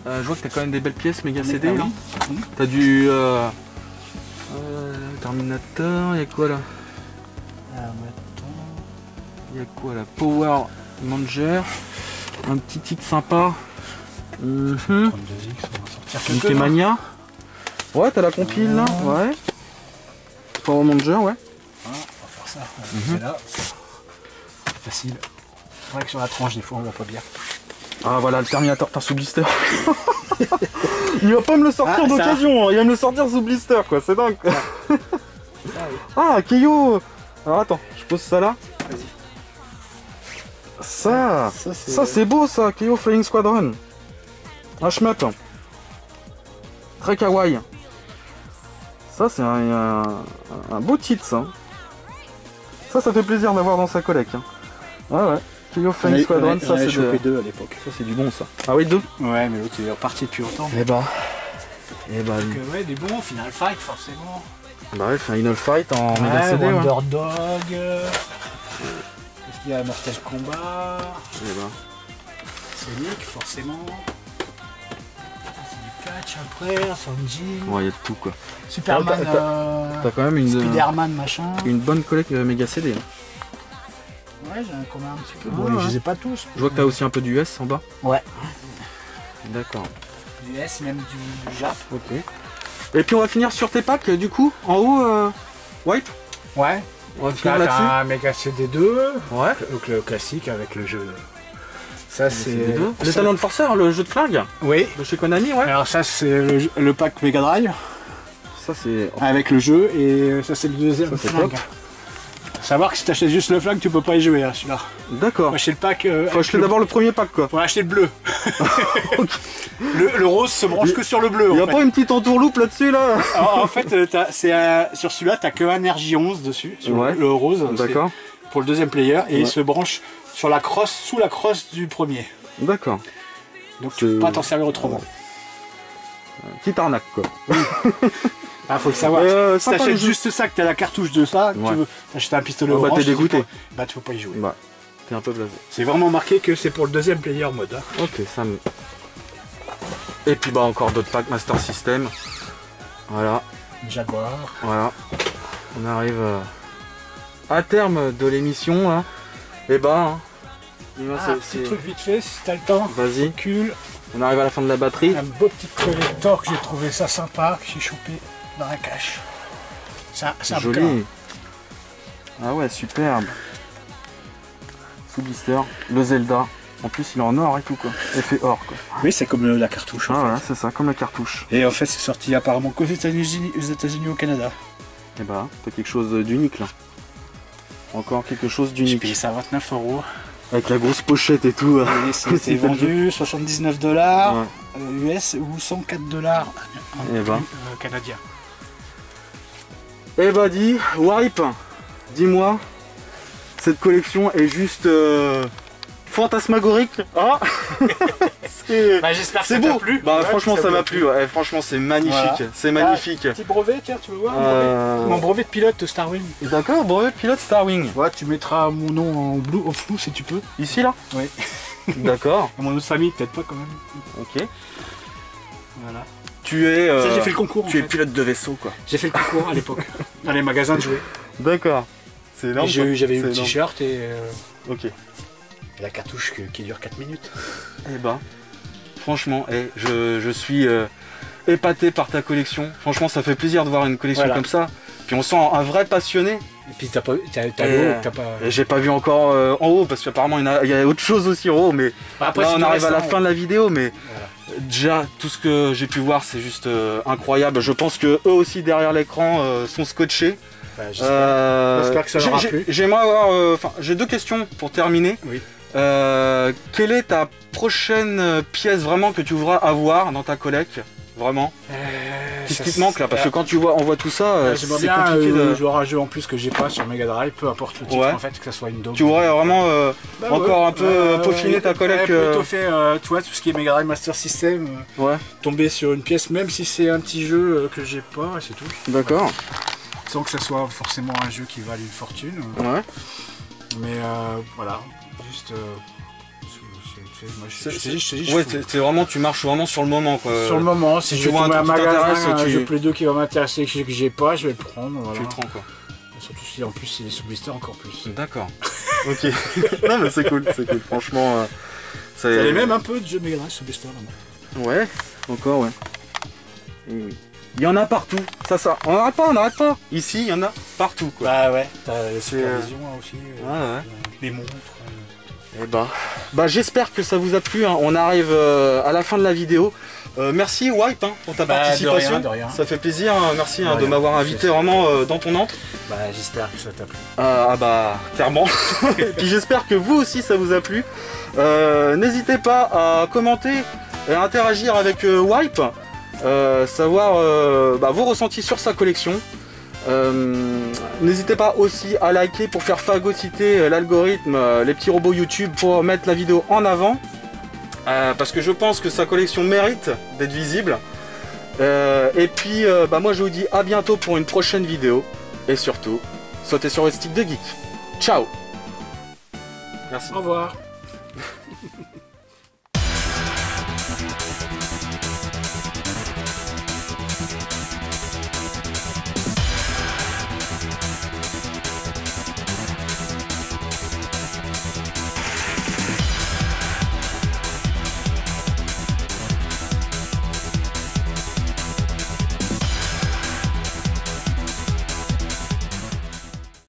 Je vois que t'as quand même des belles pièces méga CD. Ah là. oui. T'as du Terminator. Il y a quoi là? Il y a quoi là? Power Manger. Un petit titre sympa. 32X, on va sortir quelques-uns. Mickey Mania. Ouais, t'as la compile là. Ouais. Power Manger, ouais. Voilà, on va faire ça. C'est là. C'est facile. C'est vrai que sur la tranche, des fois, on voit pas bien. Ah voilà, le Terminator par sous blister. Il va pas me le sortir Ah, ça. d'occasion, hein. Il va me le sortir sous blister quoi, c'est dingue. Ah, Keio. Alors attends, je pose ça là. Vas-y. Ça, c'est- ça c'est beau ça, Keio Flying Squadron. Un shmup. Très kawaii. Ça c'est un beau titre ça. Ça fait plaisir d'avoir dans sa collecte. Hein. Ouais. Keio Flying Squadron, ça c'est chopé de... deux à l'époque. Ça c'est du bon ça. Ah oui, 2. Ouais, mais l'autre il est reparti depuis longtemps. Eh bah. Donc, ouais, des bons, Final Fight forcément. Bah ouais, Final Fight en méga Ouais, CD. Ouais. Underdog. Qu'est-ce qu'il y a? Mortal Kombat. Eh bah. Sonic forcément. C'est du catch après, Sanjin. Ouais, il y a de tout quoi. Superman. T'as quand même une Spider-Man machin. bonne collecte méga CD. Hein. Ouais, j'ai un commun un petit peu. Ah, Bon, ouais. je les ai pas tous. Je vois que t'as aussi un peu du US en bas. Ouais. D'accord. Du S, même du Jap. Ok. Et puis on va finir sur tes packs du coup, en haut, Wipe. Ouais. On va Là, finir t'as là-dessus. un Mega CD2. Ouais. Donc le classique avec le jeu. Ça c'est. Les Talons de Forceur, le jeu de flingue Oui. de chez Konami, ouais. Alors ça c'est le pack Mega Drive Ça c'est. avec le jeu et ça c'est le deuxième Ça, c'est flingue. top. Savoir que si t'achètes juste le flingue, tu peux pas y jouer, hein, celui-là. D'accord. Faut acheter le pack. Faut acheter d'abord le premier pack quoi. Faut acheter le bleu. le rose se branche que sur le bleu. Il y En a fait. pas une petite entourloupe là-dessus là? En fait, sur celui-là, t'as que un RJ11 dessus, sur Ouais. le rose. D'accord. c'est Pour le deuxième player, et il Ouais. se branche sur la crosse, sous la crosse du premier. D'accord. Donc tu peux pas t'en servir autrement. Petite arnaque quoi. Ah, faut le savoir. Si sympa, le t'achètes jeu. juste ça, que t'as la cartouche de ça, Ouais. tu veux t'achètes un pistolet Ah bah, orange, t'es dégoûté. Bah tu peux pas y jouer. Bah, t'es un peu blasé. C'est vraiment marqué que c'est pour le deuxième player mode. Hein. Ok, ça me. Et puis bah encore d'autres packs Master System. Voilà. Jaguar. Voilà, on arrive à terme de l'émission là. Et bah, dis-moi, Ah, petit truc vite fait, si t'as le temps. vas-y, Recule. on arrive à la fin de la batterie. Un beau petit collector que j'ai trouvé ça sympa, que j'ai chopé dans la cache. C'est un cas. Joli. Ah ouais, superbe. Sous blister, le Zelda. En plus, il est en or et tout quoi. Effet or quoi. Oui, c'est comme la cartouche. Ah en voilà, fait. c'est ça, comme la cartouche. Et en fait, c'est sorti apparemment qu'aux États-Unis et au Canada. Et bah, t'as quelque chose d'unique là. Encore quelque chose J'ai d'unique. payé ça à 29 €. Avec la grosse pochette et tout. Et c'était vendu 79 $ Ouais. US ou 104 $ Eh ben. canadiens. Eh bah dis, Wipe, dis-moi, cette collection est juste fantasmagorique. Ah c'est Bah, j'espère que c'est ça t'a beau. plu. Bah Ouais, franchement que ça m'a t'a plu. Ouais, franchement c'est magnifique. Voilà. C'est magnifique. Petit brevet, tiens, tu veux voir Euh, mon brevet de pilote de Starwing. D'accord, brevet de pilote Starwing. Ouais, tu mettras mon nom en bleu, au flou si tu peux. Ici là. Oui. D'accord. Mon nom de famille, peut-être pas quand même. Ok. Voilà. tu es... Ça, j'ai fait le concours. Tu es pilote de vaisseau, quoi. J'ai fait le concours à l'époque, dans les magasins de jouets. D'accord. C'est énorme. J'avais eu le t-shirt et Ok. la cartouche qui dure 4 minutes. Eh ben, franchement, je suis épaté par ta collection. Franchement, ça fait plaisir de voir une collection comme ça. Puis on sent un vrai passionné. Et puis t'as pas... J'ai pas vu encore en haut, parce qu'apparemment il y a autre chose aussi en haut, mais après, là on arrive à la fin de la vidéo, mais déjà tout ce que j'ai pu voir c'est juste incroyable. Je pense que eux aussi derrière l'écran sont scotchés. J'espère que ça leur a plu. J'aimerais avoir, j'ai 2 questions pour terminer. Oui. Quelle est ta prochaine pièce vraiment que tu voudras avoir dans ta collecte? Vraiment qu'est-ce qui te manque là? Parce que quand on voit tout ça, c'est compliqué de jouer à un jeu en plus que j'ai pas sur Mega Drive, peu importe le titre en fait, que ça soit une dog. Tu voudrais vraiment encore un peu peaufiner ta collecte. Plutôt fait, tu vois, tout ce qui est Mega Drive Master System, tomber sur une pièce, même si c'est un petit jeu que j'ai pas, et c'est tout. D'accord. Sans que ça soit forcément un jeu qui vale une fortune. Mais voilà, juste... c'est vraiment, tu marches vraiment sur le moment quoi. Sur le moment, si je vois un magasin, un jeu Play 2 qui va m'intéresser que j'ai pas, je vais le prendre. Voilà. Tu le prends quoi. Surtout si en plus il est sous blister encore plus. D'accord. Ok. Non mais c'est cool, franchement. Ça les même un peu de jeux Mega Drive sous blister là-bas. Ouais, encore ouais. Et oui. Il y en a partout, ça. On n'arrête pas. Ici, il y en a partout quoi. Bah ouais, t'as les supervisions aussi, les montres. Et bah j'espère que ça vous a plu, hein. On arrive à la fin de la vidéo. Merci Wipe pour ta participation. De rien. Ça fait plaisir, hein. Merci de m'avoir invité vraiment dans ton antre. Bah j'espère que ça t'a plu. Bah clairement. Et puis j'espère que vous aussi ça vous a plu. N'hésitez pas à commenter et à interagir avec Wipe. Savoir vos ressentis sur sa collection. N'hésitez pas aussi à liker pour faire phagocyter l'algorithme, les petits robots YouTube pour mettre la vidéo en avant. Parce que je pense que sa collection mérite d'être visible. Et puis moi je vous dis à bientôt pour une prochaine vidéo. Et surtout, sautez sur le stick de geek. Ciao. Merci. Au revoir.